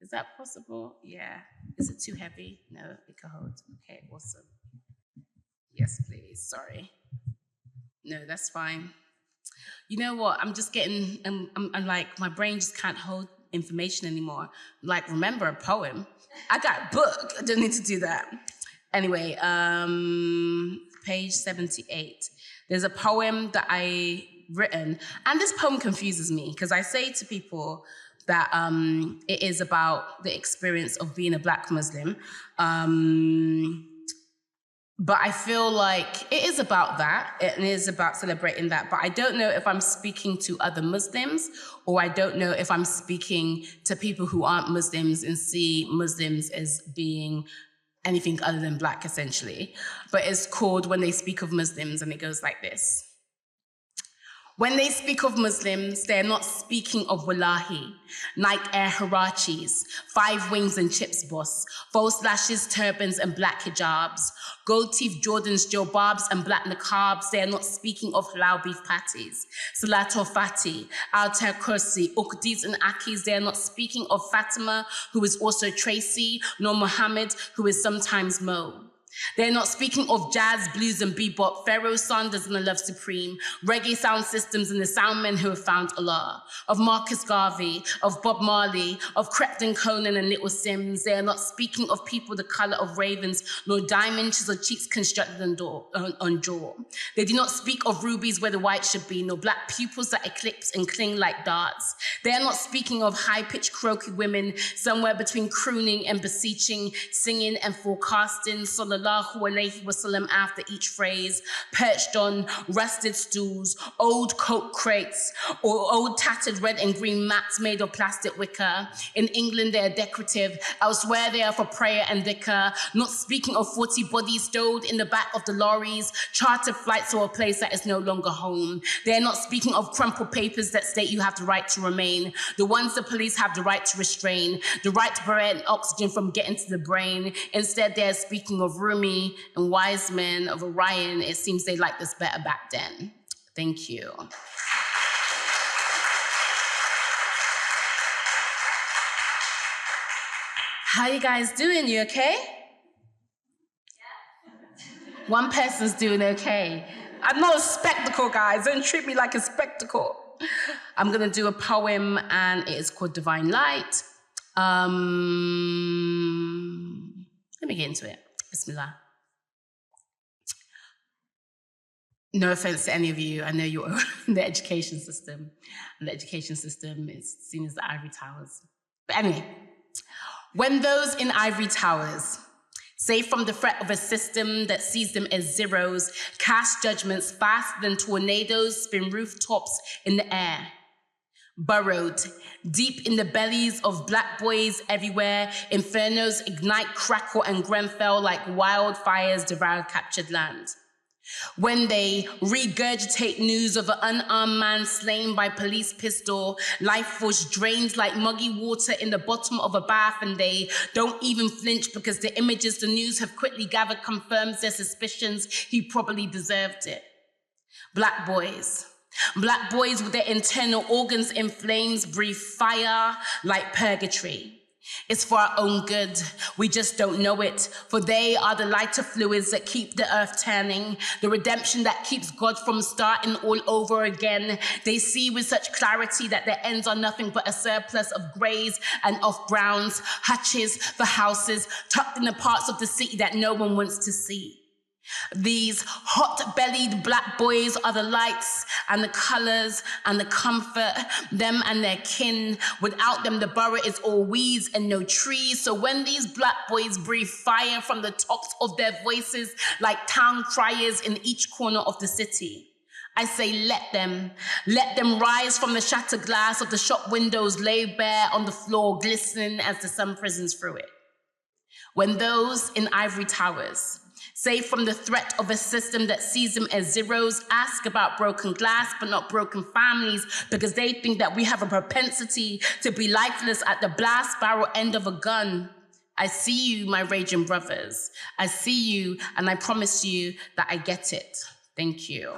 Is that possible? Yeah. Is it too heavy? No, it can hold. Okay, awesome. Yes, please. Sorry. No, that's fine. You know what? I'm just getting, I'm like, my brain just can't hold information anymore. Like, remember a poem? I got a book. I don't need to do that. Anyway, page 78. There's a poem that I written, and this poem confuses me because I say to people that it is about the experience of being a Black Muslim. But I feel like it is about that. It is about celebrating that. But I don't know if I'm speaking to other Muslims, or I don't know if I'm speaking to people who aren't Muslims and see Muslims as being anything other than Black, essentially. But it's called When They Speak of Muslims, and it goes like this. When they speak of Muslims, they're not speaking of Wallahi, Nike Air Harachis, 5 wings and chips boss, false lashes, turbans and black hijabs, gold teeth Jordans, jilbabs and black niqabs. They are not speaking of halal beef patties, Salato Fati, Alter Kursi, Ukdis and Akis. They are not speaking of Fatima, who is also Tracy, nor Muhammad, who is sometimes Mo. They're not speaking of jazz, blues, and bebop, Pharaoh Sanders and the Love Supreme, reggae sound systems and the sound men who have found Allah, of Marcus Garvey, of Bob Marley, of Crepton Conan and Little Sims. They are not speaking of people the color of ravens, nor diamond chiseled cheeks constructed on jaw. They do not speak of rubies where the white should be, nor black pupils that eclipse and cling like darts. They are not speaking of high-pitched croaky women, somewhere between crooning and beseeching, singing and forecasting, sallallahu alayhi wasallam after each phrase, perched on rusted stools, old coat crates, or old tattered red and green mats made of plastic wicker. In England, they are decorative. Elsewhere, they are for prayer and dhikr. Not speaking of 40 bodies stowed in the back of the lorries, chartered flights or a place that is no longer home. They are not speaking of crumpled papers that state you have the right to remain, the ones the police have the right to restrain, the right to prevent oxygen from getting to the brain. Instead, they are speaking of Rumi and wise men of Orion. It seems they liked this better back then. Thank you. How you guys doing? You okay? One person's doing okay. I'm not a spectacle, guys. Don't treat me like a spectacle. I'm gonna do a poem and it is called Divine Light. Let me get into it. Bismillah. No offense to any of you. I know you're in the education system, and the education system is seen as the ivory towers. But anyway, when those in ivory towers, safe from the threat of a system that sees them as zeros, cast judgments faster than tornadoes, spin rooftops in the air, burrowed deep in the bellies of black boys everywhere, infernos ignite, crackle, and Grenfell like wildfires devour captured land. When they regurgitate news of an unarmed man slain by police pistol, life force drains like muggy water in the bottom of a bath, and they don't even flinch because the images the news have quickly gathered confirms their suspicions he probably deserved it. Black boys with their internal organs in flames breathe fire like purgatory. It's for our own good. We just don't know it, for they are the lighter fluids that keep the earth turning, the redemption that keeps God from starting all over again. They see with such clarity that their ends are nothing but a surplus of greys and off browns, hutches for houses tucked in the parts of the city that no one wants to see. These hot-bellied black boys are the lights and the colors and the comfort, them and their kin. Without them, the borough is all weeds and no trees. So when these black boys breathe fire from the tops of their voices like town criers in each corner of the city, I say let them rise from the shattered glass of the shop windows laid bare on the floor, glistening as the sun prisons through it. When those in ivory towers, safe from the threat of a system that sees them as zeros, ask about broken glass but not broken families, because they think that we have a propensity to be lifeless at the blast barrel end of a gun. I see you, my raging brothers. I see you, and I promise you that I get it. Thank you.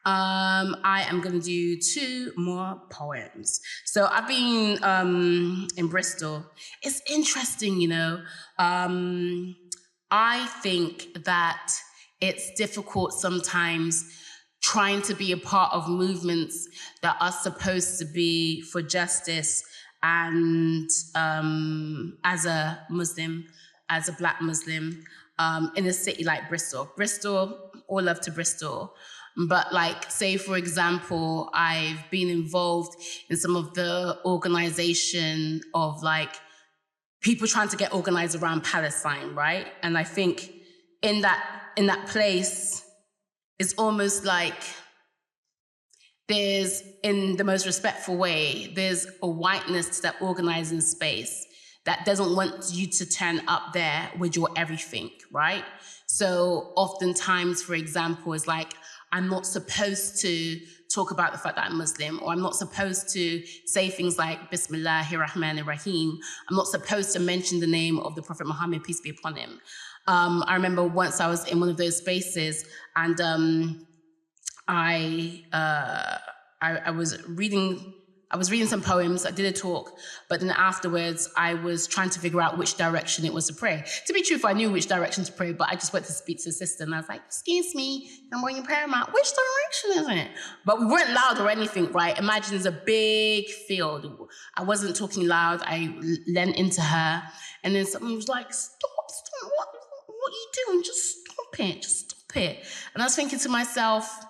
I am going to do 2 more poems. So I've been in Bristol. It's interesting, you know. I think that it's difficult sometimes trying to be a part of movements that are supposed to be for justice, and as a Muslim, as a Black Muslim, in a city like Bristol. Bristol, all love to Bristol. But like, say, for example, I've been involved in some of the organization of like people trying to get organized around Palestine, right? And I think in that place, it's almost like there's, in the most respectful way, there's a whiteness to that organizing space that doesn't want you to turn up there with your everything, right? So oftentimes, for example, it's like, I'm not supposed to talk about the fact that I'm Muslim, or I'm not supposed to say things like Bismillahir Rahmanir Rahim. I'm not supposed to mention the name of the Prophet Muhammad, peace be upon him. I remember once I was in one of those spaces, and I was reading some poems. I did a talk, but then afterwards I was trying to figure out which direction it was to pray. To be truthful, I knew which direction to pray, but I just went to speak to the sister, and I was like, "Excuse me, I'm wearing a prayer mat. Which direction is it?" But we weren't loud or anything, right? Imagine there's a big field. I wasn't talking loud. I leant into her, and then someone was like, "Stop! What are you doing? Just stop it." And I was thinking to myself,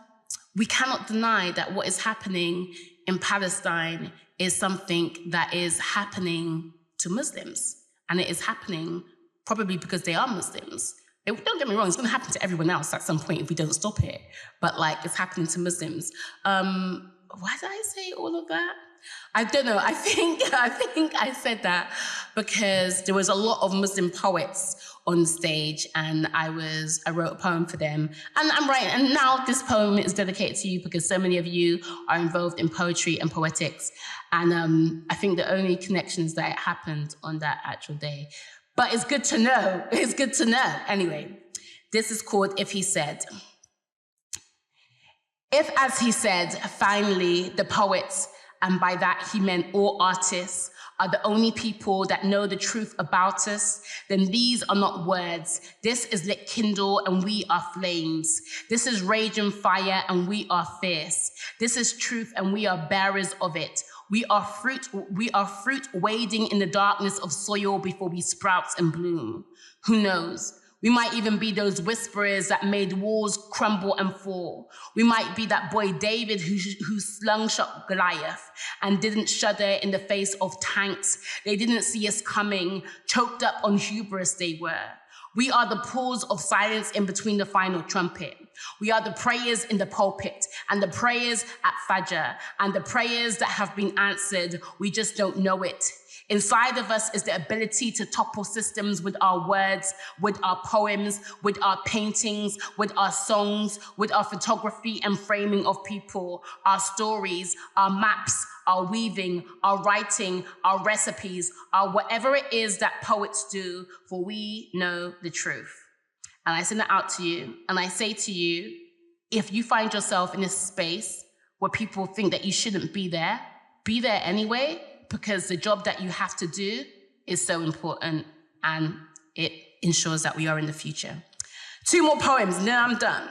we cannot deny that what is happening in Palestine is something that is happening to Muslims. And it is happening probably because they are Muslims. Don't get me wrong, it's going to happen to everyone else at some point if we don't stop it. But like, it's happening to Muslims. Why did I say all of that? I don't know. I think I said that because there was a lot of Muslim poets on stage, and I wrote a poem for them. And I'm writing, and now this poem is dedicated to you because so many of you are involved in poetry and poetics. And I think the only connection is that it happened on that actual day. But it's good to know. It's good to know. Anyway, this is called If He Said. If, as he said, finally, the poets, and by that he meant all artists, are the only people that know the truth about us, then these are not words. This is lit kindle and we are flames. This is rage and fire and we are fierce. This is truth and we are bearers of it. We are fruit wading in the darkness of soil before we sprout and bloom. Who knows? We might even be those whisperers that made walls crumble and fall. We might be that boy David who slung-shot Goliath and didn't shudder in the face of tanks. They didn't see us coming, choked up on hubris they were. We are the pause of silence in between the final trumpet. We are the prayers in the pulpit, and the prayers at Fajr, and the prayers that have been answered. We just don't know it. Inside of us is the ability to topple systems with our words, with our poems, with our paintings, with our songs, with our photography and framing of people, our stories, our maps, our weaving, our writing, our recipes, our whatever it is that poets do, for we know the truth. And I send that out to you, and I say to you, if you find yourself in a space where people think that you shouldn't be there anyway, because the job that you have to do is so important, and it ensures that we are in the future. 2 more poems, and then I'm done.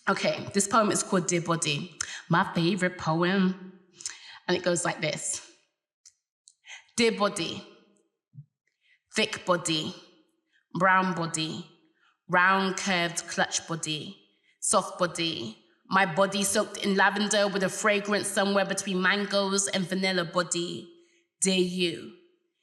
Okay, this poem is called Dear Body, my favorite poem. And it goes like this. Dear body, thick body, brown body, round curved clutch body, soft body, my body soaked in lavender with a fragrance somewhere between mangoes and vanilla body. Dear you,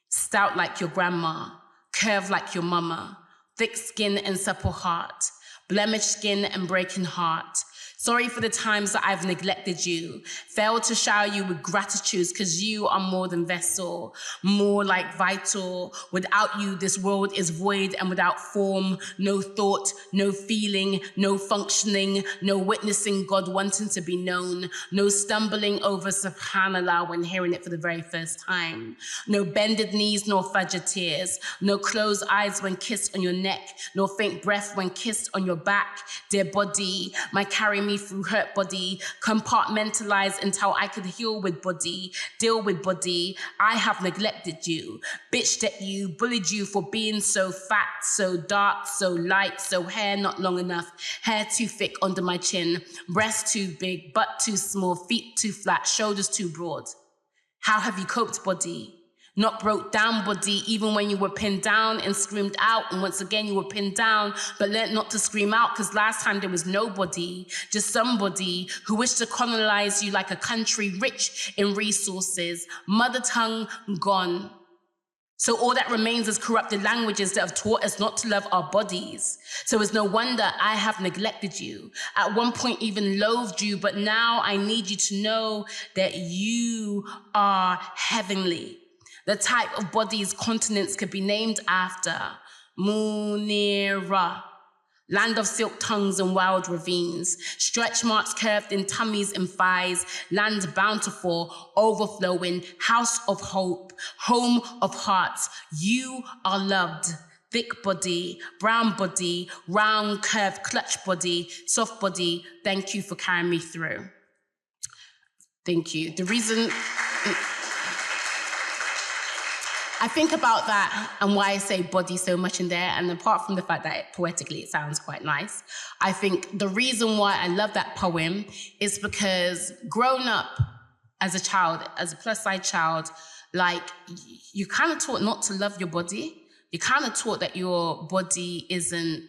stout like your grandma, curved like your mama, thick skin and supple heart, blemished skin and breaking heart. Sorry for the times that I've neglected you, failed to shower you with gratitude, because you are more than vessel, more like vital. Without you, this world is void and without form, no thought, no feeling, no functioning, no witnessing God wanting to be known, no stumbling over subhanallah when hearing it for the very first time, no bended knees nor fajr tears, no closed eyes when kissed on your neck, nor faint breath when kissed on your back. Dear body, my carry me through hurt body, compartmentalize until I could heal with body, deal with body. I have neglected you, bitched at you, bullied you for being so fat, so dark, so light, so hair not long enough, hair too thick under my chin, breast too big, butt too small, feet too flat, shoulders too broad. How have you coped, body? Not broke down, body, even when you were pinned down and screamed out, and once again you were pinned down, but learnt not to scream out, because last time there was nobody, just somebody who wished to colonize you like a country rich in resources, mother tongue gone. So all that remains is corrupted languages that have taught us not to love our bodies. So it's no wonder I have neglected you. At one point even loathed you, but now I need you to know that you are heavenly. The type of bodies continents could be named after. Muneera, land of silk tongues and wild ravines, stretch marks curved in tummies and thighs, land bountiful, overflowing, house of hope, home of hearts. You are loved. Thick body, brown body, round curved clutch body, soft body. Thank you for carrying me through. Thank you. The reason I think about that and why I say body so much in there, and apart from the fact that poetically it sounds quite nice, I think the reason why I love that poem is because growing up as a child, as a plus-size child, like, you kind of taught not to love your body. You're kind of taught that your body isn't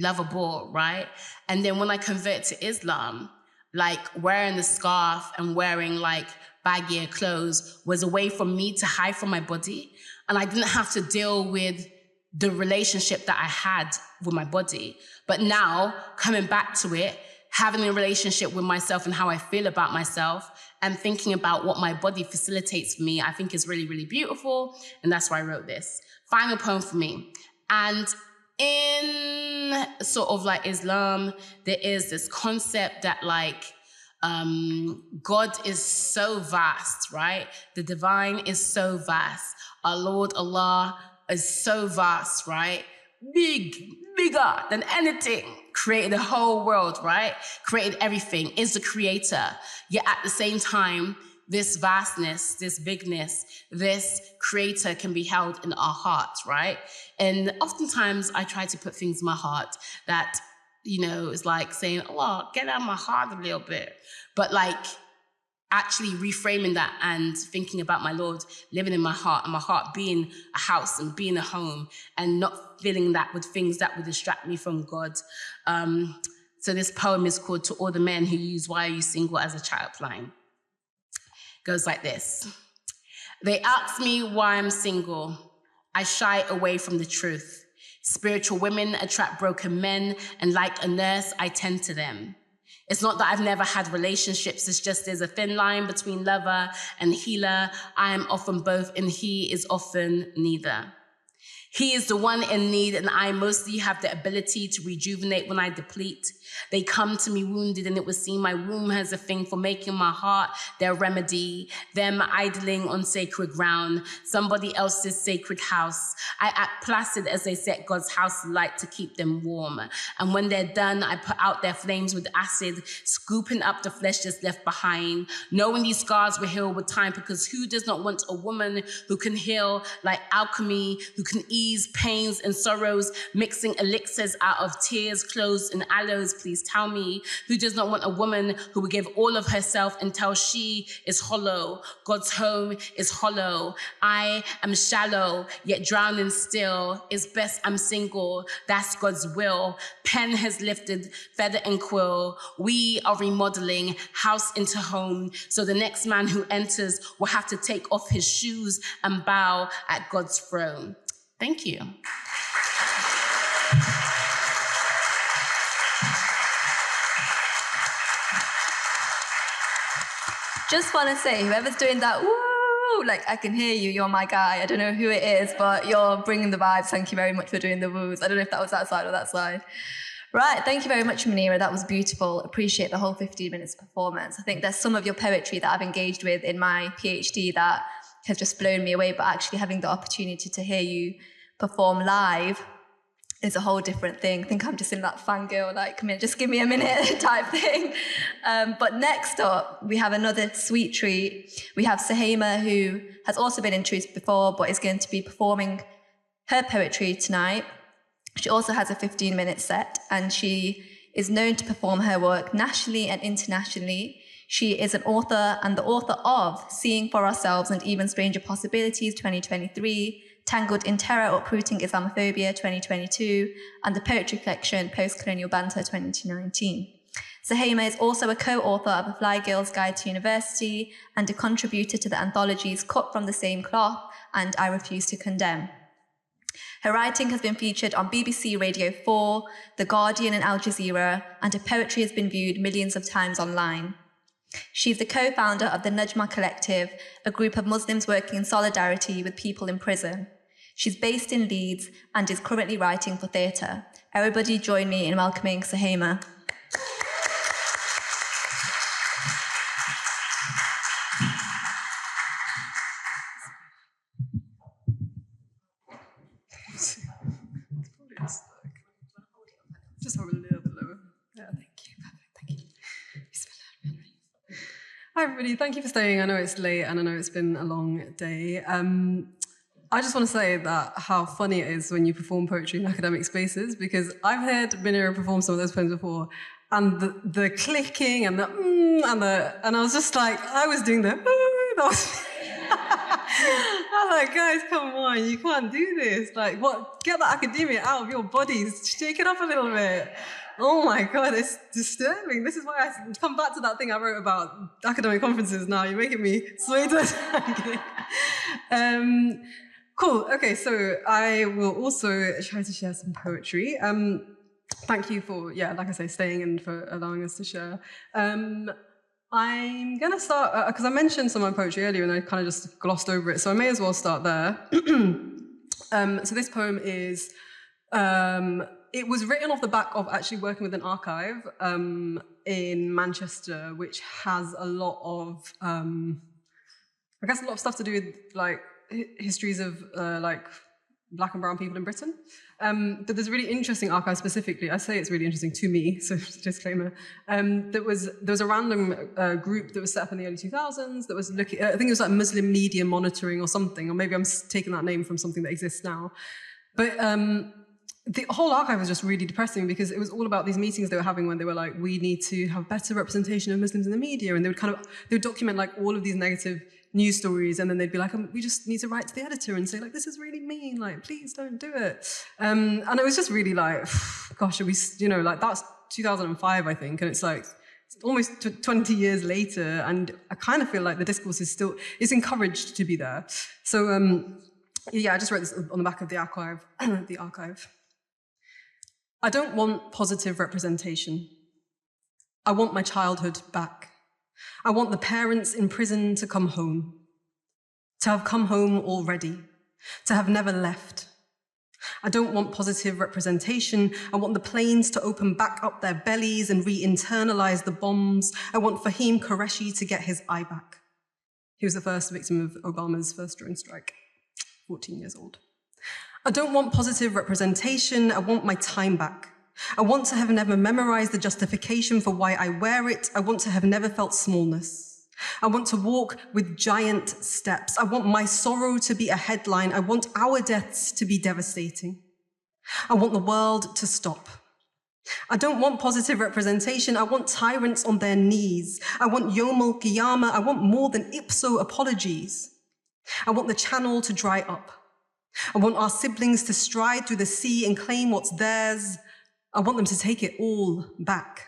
lovable, right? And then when I converted to Islam, like, wearing the scarf and wearing like baggier clothes was a way for me to hide from my body. And I didn't have to deal with the relationship that I had with my body. But now, coming back to it, having a relationship with myself and how I feel about myself and thinking about what my body facilitates for me, I think is really, really beautiful. And that's why I wrote this. Final poem for me. And in sort of like Islam, there is this concept that like, God is so vast, right? The divine is so vast. Our Lord Allah is so vast, right? Bigger than anything. Created the whole world, right? Created everything, is the creator. Yet at the same time, this vastness, this bigness, this creator can be held in our hearts, right? And oftentimes I try to put things in my heart that, you know, it's like saying, oh, get out of my heart a little bit. But like actually reframing that and thinking about my Lord living in my heart and my heart being a house and being a home and not filling that with things that would distract me from God. So this poem is called To All the Men Who Use Why Are You Single as a Child line. Goes like this. They ask me why I'm single. I shy away from the truth. Spiritual women attract broken men, and like a nurse, I tend to them. It's not that I've never had relationships, it's just there's a thin line between lover and healer. I am often both, and he is often neither. He is the one in need, and I mostly have the ability to rejuvenate when I deplete. They come to me wounded, and it would seem my womb has a thing for making my heart their remedy, them idling on sacred ground, somebody else's sacred house. I act placid as they set God's house alight to keep them warm. And when they're done, I put out their flames with acid, scooping up the flesh that's left behind, knowing these scars will heal with time, because who does not want a woman who can heal like alchemy, who can ease pains and sorrows, mixing elixirs out of tears, cloves, and aloes? Please tell me, who does not want a woman who will give all of herself until she is hollow? God's home is hollow. I am shallow, yet drowning still. It's best I'm single, that's God's will. Pen has lifted, feather and quill. We are remodeling house into home, so the next man who enters will have to take off his shoes and bow at God's throne. Thank you. Just want to say, whoever's doing that, woo, like I can hear you, you're my guy. I don't know who it is, but you're bringing the vibes. Thank you very much for doing the woos. I don't know if that was that side or that side. Right, thank you very much, Muneera. That was beautiful. Appreciate the whole 15 minutes performance. I think there's some of your poetry that I've engaged with in my PhD that has just blown me away, but actually having the opportunity to hear you perform live is a whole different thing. I think I'm just in that fangirl, like, come in, just give me a minute type thing. But next up, we have another sweet treat. We have Suhaiymah, who has also been introduced before, but is going to be performing her poetry tonight. She also has a 15-minute set, and she is known to perform her work nationally and internationally. She is an author and the author of Seeing for Ourselves and Even Stranger Possibilities 2023, Tangled in Terror, Uprooting Islamophobia 2022, and the poetry collection Post-Colonial Banter 2019. Suhaiymah is also a co-author of A Fly Girl's Guide to University and a contributor to the anthologies Cut from the Same Cloth and I Refuse to Condemn. Her writing has been featured on BBC Radio 4, The Guardian and Al Jazeera, and her poetry has been viewed millions of times online. She's the co-founder of the Najma Collective, a group of Muslims working in solidarity with people in prison. She's based in Leeds and is currently writing for theatre. Everybody join me in welcoming Suhaiymah. Just hold it a little bit lower. Yeah, thank you. Perfect. Thank you. Hi, everybody. Thank you for staying. I know it's late and I know it's been a long day. I just want to say that how funny it is when you perform poetry in academic spaces, because I've heard Muneera perform some of those poems before, and the clicking and and I was just like, I was doing the that was I'm like, guys, come on, you can't do this. Like, what? Get that academia out of your bodies. Shake it up a little bit. Oh my God, it's disturbing. This is why I come back to that thing I wrote about academic conferences now. You're making me sway to it. Cool. Okay, so I will also try to share some poetry. Thank you for, like I say, staying and for allowing us to share. I'm going to start, because I mentioned some of my poetry earlier and I kind of just glossed over it, so I may as well start there. So this poem is, it was written off the back of actually working with an archive in Manchester, which has a lot of, I guess a lot of stuff to do with like histories of like Black and brown people in Britain. But there's a really interesting archive specifically. I say it's really interesting to me, so disclaimer. There was a random group that was set up in the early 2000s that was looking, I think it was like Muslim media monitoring or something, or maybe I'm taking that name from something that exists now. But the whole archive was just really depressing because it was all about these meetings they were having when they were like, we need to have better representation of Muslims in the media. And they would document like all of these negative news stories, and then they'd be like, we just need to write to the editor and say like, this is really mean, like, please don't do it. And it was just really like, gosh, are we, like that's 2005, I think, and it's like almost 20 years later, and I kind of feel like the discourse is encouraged to be there. So I just wrote this on the back of the archive. The archive. I don't want positive representation. I want my childhood back. I want the parents in prison to come home, to have come home already, to have never left. I don't want positive representation. I want the planes to open back up their bellies and re-internalize the bombs. I want Fahim Qureshi to get his eye back. He was the first victim of Obama's first drone strike, 14 years old. I don't want positive representation. I want my time back. I want to have never memorized the justification for why I wear it. I want to have never felt smallness. I want to walk with giant steps. I want my sorrow to be a headline. I want our deaths to be devastating. I want the world to stop. I don't want positive representation. I want tyrants on their knees. I want Yom al-Qiyamah. I want more than ipso apologies. I want the channel to dry up. I want our siblings to stride through the sea and claim what's theirs. I want them to take it all back.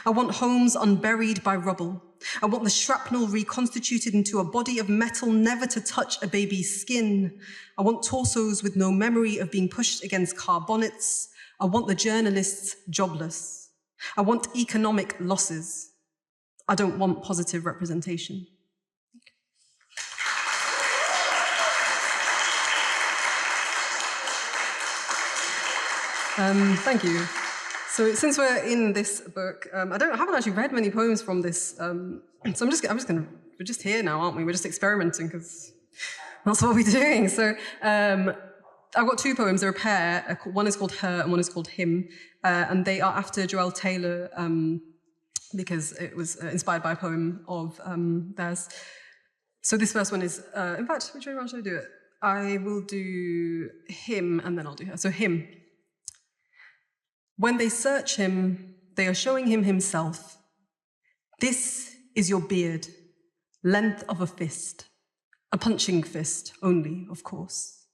I want homes unburied by rubble. I want the shrapnel reconstituted into a body of metal, never to touch a baby's skin. I want torsos with no memory of being pushed against car bonnets. I want the journalists jobless. I want economic losses. I don't want positive representation. Thank you. So since we're in this book, I haven't actually read many poems from this. So we're just here now, aren't we? We're just experimenting because that's what we're doing. So got two poems. They're a pair. One is called Her and one is called Him. And they are after Joelle Taylor because it was inspired by a poem of theirs. So this first one is, in fact, which way around should I do it? I will do Him and then I'll do Her. So Him. When they search him, they are showing him himself. This is your beard, length of a fist, a punching fist only, of course.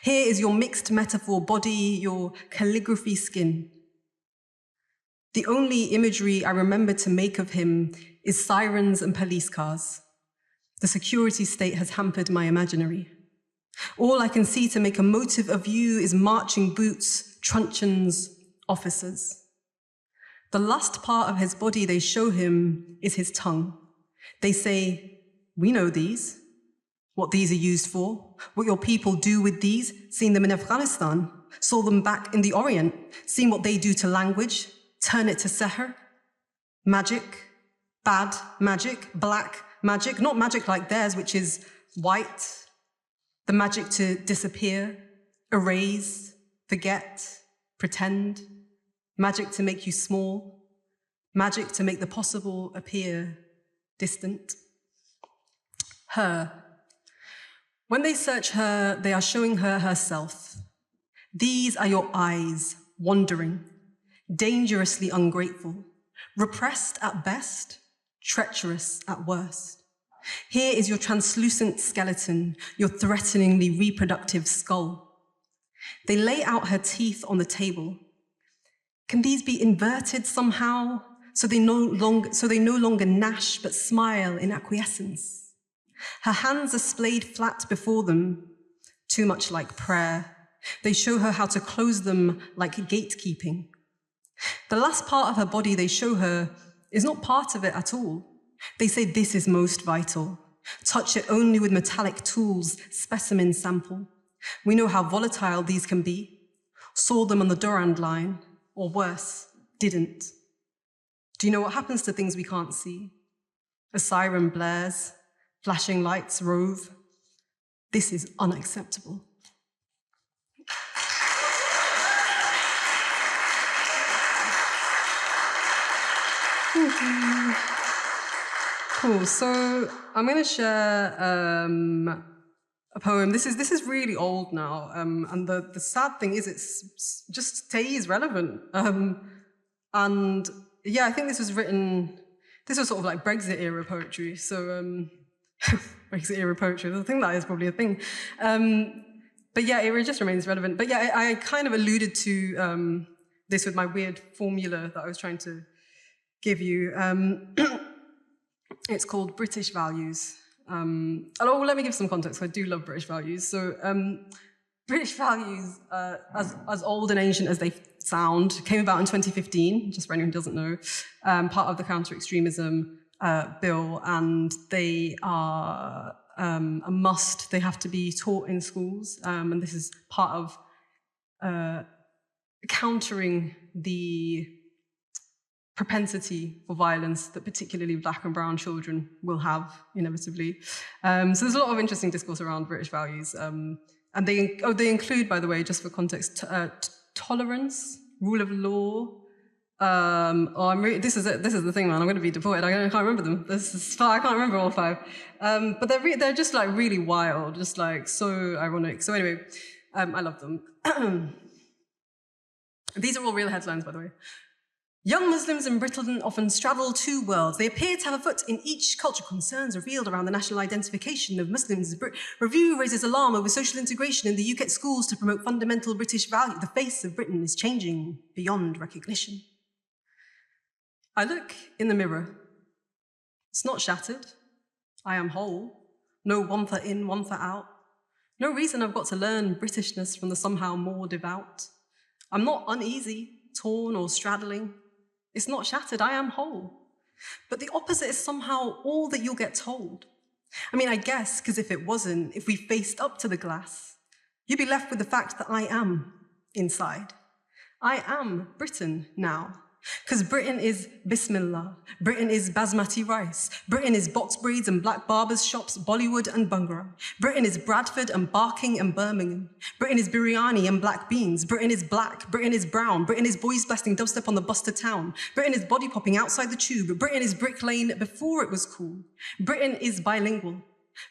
Here is your mixed metaphor body, your calligraphy skin. The only imagery I remember to make of him is sirens and police cars. The security state has hampered my imaginary. All I can see to make a motive of you is marching boots, truncheons, officers. The last part of his body they show him is his tongue. They say, we know these, what these are used for, what your people do with these, seen them in Afghanistan, saw them back in the Orient, seen what they do to language, turn it to seher. Magic, bad magic, black magic, not magic like theirs, which is white, the magic to disappear, erase, forget, pretend, magic to make you small, magic to make the possible appear distant. Her. When they search her, they are showing her herself. These are your eyes, wandering, dangerously ungrateful, repressed at best, treacherous at worst. Here is your translucent skeleton, your threateningly reproductive skull. They lay out her teeth on the table. Can these be inverted somehow, so they no longer gnash but smile in acquiescence? Her hands are splayed flat before them, too much like prayer. They show her how to close them like gatekeeping. The last part of her body they show her is not part of it at all. They say this is most vital. Touch it only with metallic tools, specimen sample. We know how volatile these can be. Saw them on the Durand line, or worse, didn't. Do you know what happens to things we can't see? A siren blares, flashing lights rove. This is unacceptable. Cool, so I'm going to share a poem. This is really old now, and the sad thing is it's just stays relevant. And yeah, I think this was sort of like Brexit era poetry. So Brexit era poetry, I think that is probably a thing. But yeah, it just remains relevant. But yeah, I kind of alluded to this with my weird formula that I was trying to give you. It's called British Values. Let me give some context. I do love British values. So British values, as old and ancient as they sound, came about in 2015, just for anyone who doesn't know, part of the counter-extremism bill, and they are a must. They have to be taught in schools, and this is part of countering the propensity for violence that particularly Black and brown children will have inevitably. So there's a lot of interesting discourse around British values. And they include, by the way, just for context, tolerance, rule of law. This is the thing, man. I'm going to be deported. I can't remember them. I can't remember all five. But they're just like really wild, just like so ironic. So anyway, I love them. These are all real headlines, by the way. Young Muslims in Britain often straddle two worlds. They appear to have a foot in each culture. Concerns revealed around the national identification of Muslims. Review raises alarm over social integration in the UK schools to promote fundamental British value. The face of Britain is changing beyond recognition. I look in the mirror. It's not shattered. I am whole. No one foot in, one foot out. No reason I've got to learn Britishness from the somehow more devout. I'm not uneasy, torn or straddling. It's not shattered, I am whole. But the opposite is somehow all that you'll get told. I mean, I guess, because if it wasn't, if we faced up to the glass, you'd be left with the fact that I am inside. I am Britain now, Because Britain is Bismillah, Britain is basmati rice, Britain is box braids and black barbers shops, Bollywood and Bhangra. Britain is Bradford and Barking and Birmingham. Britain is biryani and black beans. Britain is black, Britain is brown. Britain is boys blasting dubstep on the bus to town. Britain is body popping outside the tube. Britain is Brick Lane before it was cool. Britain is bilingual.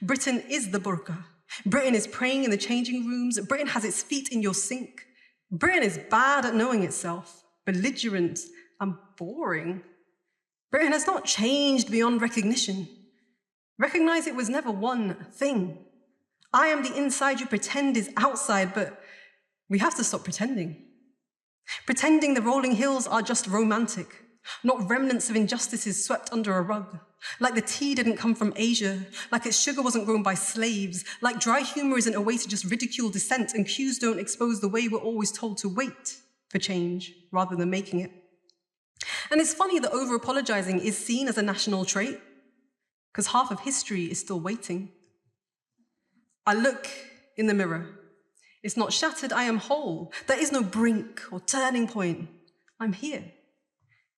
Britain is the burqa. Britain is praying in the changing rooms. Britain has its feet in your sink. Britain is bad at knowing itself, belligerent and boring. Britain has not changed beyond recognition. Recognize it was never one thing. I am the inside you pretend is outside, but we have to stop pretending. Pretending the rolling hills are just romantic, not remnants of injustices swept under a rug. Like the tea didn't come from Asia, like its sugar wasn't grown by slaves, like dry humor isn't a way to just ridicule dissent and cues don't expose the way we're always told to wait for change rather than making it. And it's funny that over-apologizing is seen as a national trait, because half of history is still waiting. I look in the mirror. It's not shattered, I am whole. There is no brink or turning point. I'm here.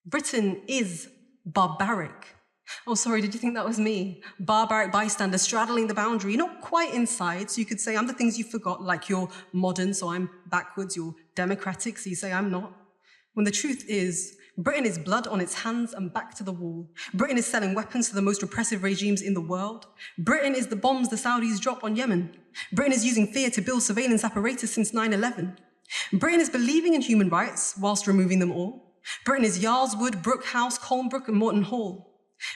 Britain is barbaric. Oh, sorry, did you think that was me? Barbaric bystander straddling the boundary, not quite inside, so you could say I'm the things you forgot, like you're modern, so I'm backwards, you're democratic, so you say I'm not. When the truth is, Britain is blood on its hands and back to the wall. Britain is selling weapons to the most repressive regimes in the world. Britain is the bombs the Saudis drop on Yemen. Britain is using fear to build surveillance apparatus since 9/11. Britain is believing in human rights whilst removing them all. Britain is Yarlswood, Brookhouse, Colnbrook and Morton Hall.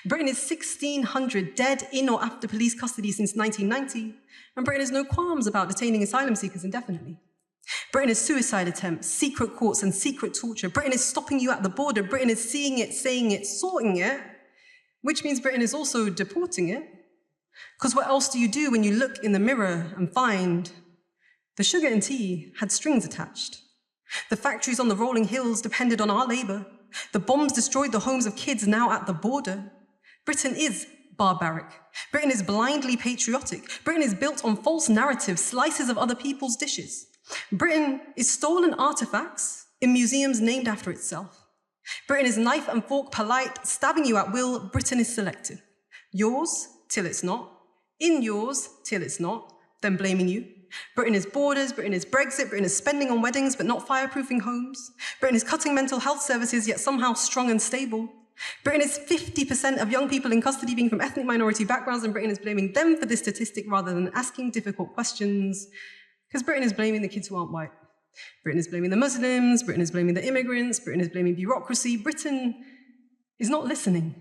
Britain is 1,600 dead in or after police custody since 1990, and Britain has no qualms about detaining asylum seekers indefinitely. Britain is suicide attempts, secret courts and secret torture. Britain is stopping you at the border. Britain is seeing it, saying it, sorting it, which means Britain is also deporting it. Because what else do you do when you look in the mirror and find the sugar and tea had strings attached? The factories on the rolling hills depended on our labor. The bombs destroyed the homes of kids now at the border. Britain is barbaric. Britain is blindly patriotic. Britain is built on false narratives, slices of other people's dishes. Britain is stolen artifacts in museums named after itself. Britain is knife and fork polite, stabbing you at will. Britain is selective. Yours till it's not, in yours till it's not, then blaming you. Britain is borders, Britain is Brexit, Britain is spending on weddings but not fireproofing homes. Britain is cutting mental health services yet somehow strong and stable. Britain is 50% of young people in custody being from ethnic minority backgrounds, and Britain is blaming them for this statistic rather than asking difficult questions, because Britain is blaming the kids who aren't white. Britain is blaming the Muslims, Britain is blaming the immigrants, Britain is blaming bureaucracy. Britain is not listening.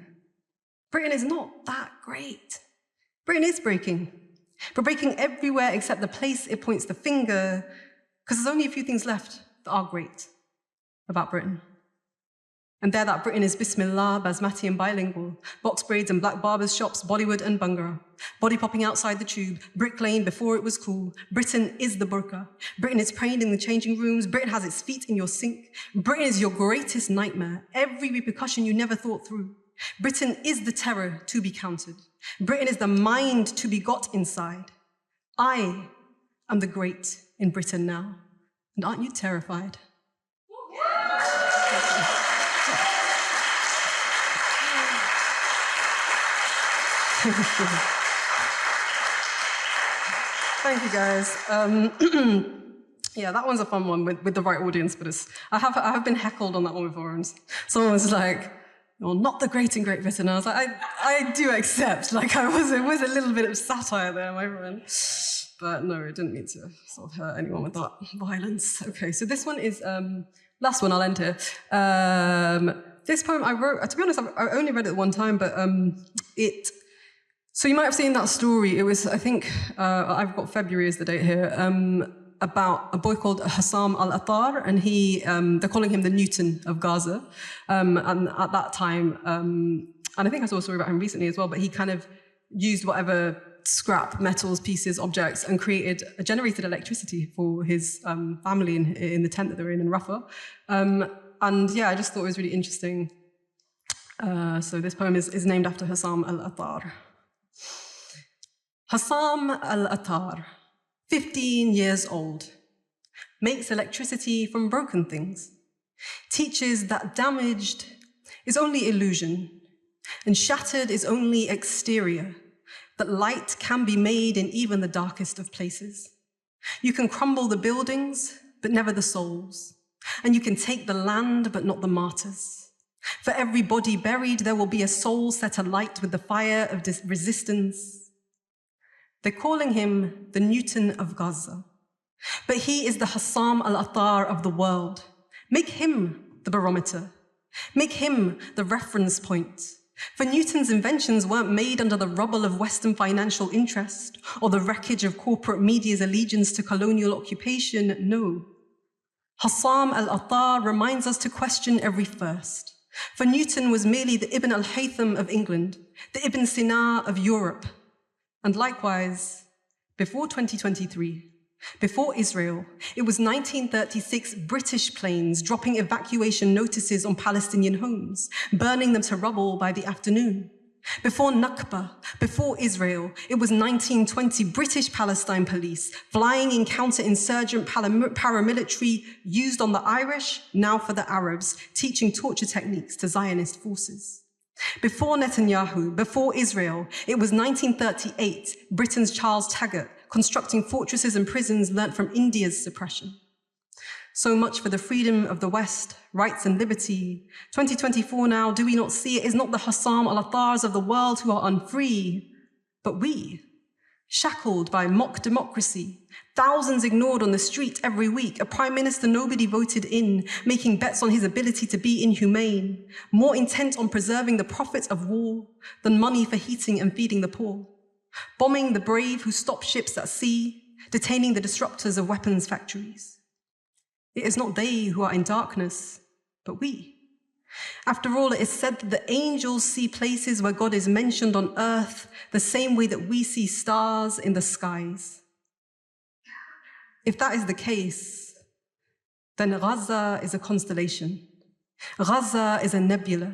Britain is not that great. Britain is breaking. We're breaking everywhere except the place it points the finger, because there's only a few things left that are great about Britain. And they're that Britain is Bismillah, basmati and bilingual, box braids and black barbers shops, Bollywood and Bhangra, body popping outside the tube, Brick Lane before it was cool. Britain is the burqa. Britain is praying in the changing rooms. Britain has its feet in your sink. Britain is your greatest nightmare, every repercussion you never thought through. Britain is the terror to be countered. Britain is the mind to be got inside. I am the great in Britain now. And aren't you terrified? Thank you, guys. Yeah, that one's a fun one with the right audience, but I have been heckled on that one before, and someone was like, "You're not the great in Great Britain." I was like, I do accept, like it was a little bit of satire there, my friend. But no, it didn't mean to sort of hurt anyone with that violence. Okay, so this one is, last one, I'll end here. This poem I wrote, to be honest, I only read it one time, but so you might have seen that story. It was, I think, I've got February as the date here, about a boy called Hassam al-Attar, and they're calling him the Newton of Gaza. And at that time, and I think I saw a story about him recently as well, but he kind of used whatever scrap, metals, pieces, objects, and generated electricity for his family in the tent that they were in Rafah. And yeah, I just thought it was really interesting. So this poem is named after Hassam al-Attar. Hassam al-Attar, 15 years old, makes electricity from broken things. teaches that damaged is only illusion and shattered is only exterior, that light can be made in even the darkest of places. You can crumble the buildings, but never the souls. And you can take the land, but not the martyrs. For every body buried, there will be a soul set alight with the fire of resistance. They're calling him the Newton of Gaza. But he is the Hassam al-Attar of the world. Make him the barometer. Make him the reference point. For Newton's inventions weren't made under the rubble of Western financial interest or the wreckage of corporate media's allegiance to colonial occupation, no. Hassam al-Attar reminds us to question every first. For Newton was merely the Ibn al-Haytham of England, the Ibn Sina of Europe. And likewise, before 2023, before Israel, it was 1936 British planes dropping evacuation notices on Palestinian homes, burning them to rubble by the afternoon. Before Nakba, before Israel, it was 1920 British Palestine police flying in counter-insurgent paramilitary used on the Irish, now for the Arabs, teaching torture techniques to Zionist forces. Before Netanyahu, before Israel, it was 1938 Britain's Charles Taggart constructing fortresses and prisons learnt from India's suppression. So much for the freedom of the West, rights and liberty. 2024 now, do we not see it is not the Hassam al-Attars of the world who are unfree, but we, shackled by mock democracy, thousands ignored on the street every week, a prime minister nobody voted in, making bets on his ability to be inhumane, more intent on preserving the profits of war than money for heating and feeding the poor, bombing the brave who stop ships at sea, detaining the disruptors of weapons factories. It is not they who are in darkness, but we. After all, it is said that the angels see places where God is mentioned on earth the same way that we see stars in the skies. If that is the case, then Gaza is a constellation. Gaza is a nebula.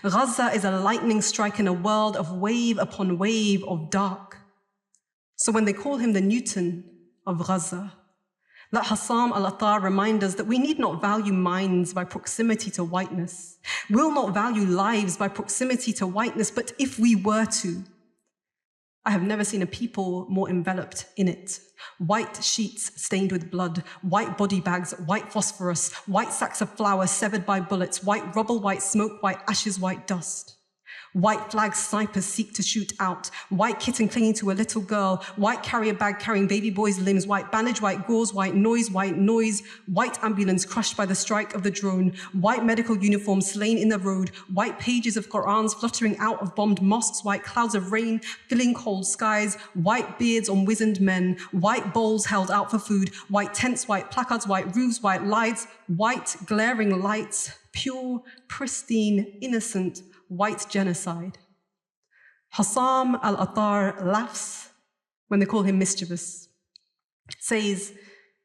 Gaza is a lightning strike in a world of wave upon wave of dark. So when they call him the Newton of Gaza, let Hassam al-Attar remind us that we need not value minds by proximity to whiteness. We'll not value lives by proximity to whiteness, but if we were to, I have never seen a people more enveloped in it. White sheets stained with blood, white body bags, white phosphorus, white sacks of flour severed by bullets, white rubble, white smoke, white ashes, white dust. White flag snipers seek to shoot out, white kitten clinging to a little girl, white carrier bag carrying baby boy's limbs, white bandage, white gauze, white noise, white ambulance crushed by the strike of the drone, white medical uniforms slain in the road, white pages of Qur'ans fluttering out of bombed mosques, white clouds of rain filling cold skies, white beards on wizened men, white bowls held out for food, white tents, white placards, white roofs, white lights, white glaring lights, pure, pristine, innocent, white genocide. Hassam al-Attar laughs when they call him mischievous, says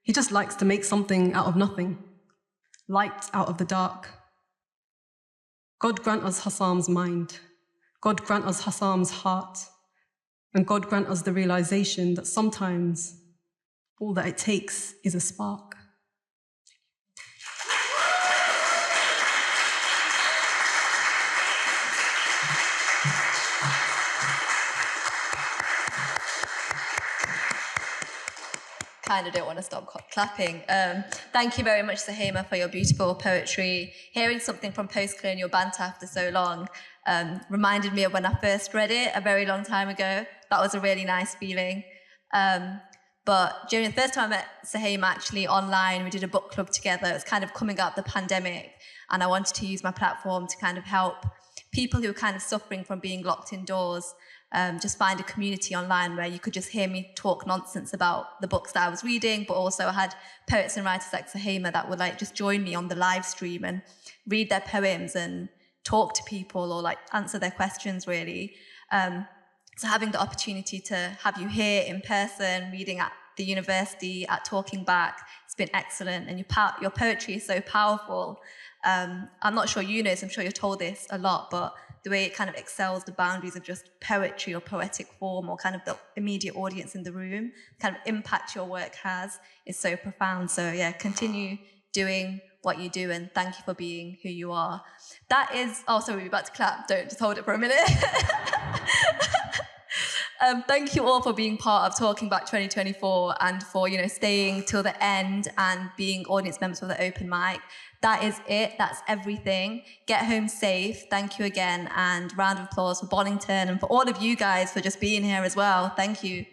he just likes to make something out of nothing, light out of the dark. God grant us Hassam's mind, God grant us Hassam's heart, and God grant us the realization that sometimes all that it takes is a spark. Kind of don't want to stop clapping. Thank you very much, Suhaiymah, for your beautiful poetry. Hearing something from post-colonial banter after so long reminded me of when I first read it a very long time ago. That was a really nice feeling. But during the first time I met Suhaiymah actually online, we did a book club together. It was kind of coming out of the pandemic, and I wanted to use my platform to kind of help people who were kind of suffering from being locked indoors. Just find a community online where you could just hear me talk nonsense about the books that I was reading, but also I had poets and writers like Suhaiymah that would like just join me on the live stream and read their poems and talk to people or like answer their questions really. So having the opportunity to have you here in person, reading at the university, at Talking Back, it's been excellent, and your poetry is so powerful. I'm not sure you know this, I'm sure you're told this a lot, but the way it kind of excels the boundaries of just poetry or poetic form or kind of the immediate audience in the room, kind of impact your work has is so profound. So yeah, continue doing what you do, and thank you for being who you are. That is, oh, sorry, we're about to clap. Don't, just hold it for a minute. Thank you all for being part of Talking Back 2024 and for, staying till the end and being audience members for the open mic. That is it. That's everything. Get home safe. Thank you again. And round of applause for Bollington and for all of you guys for just being here as well. Thank you.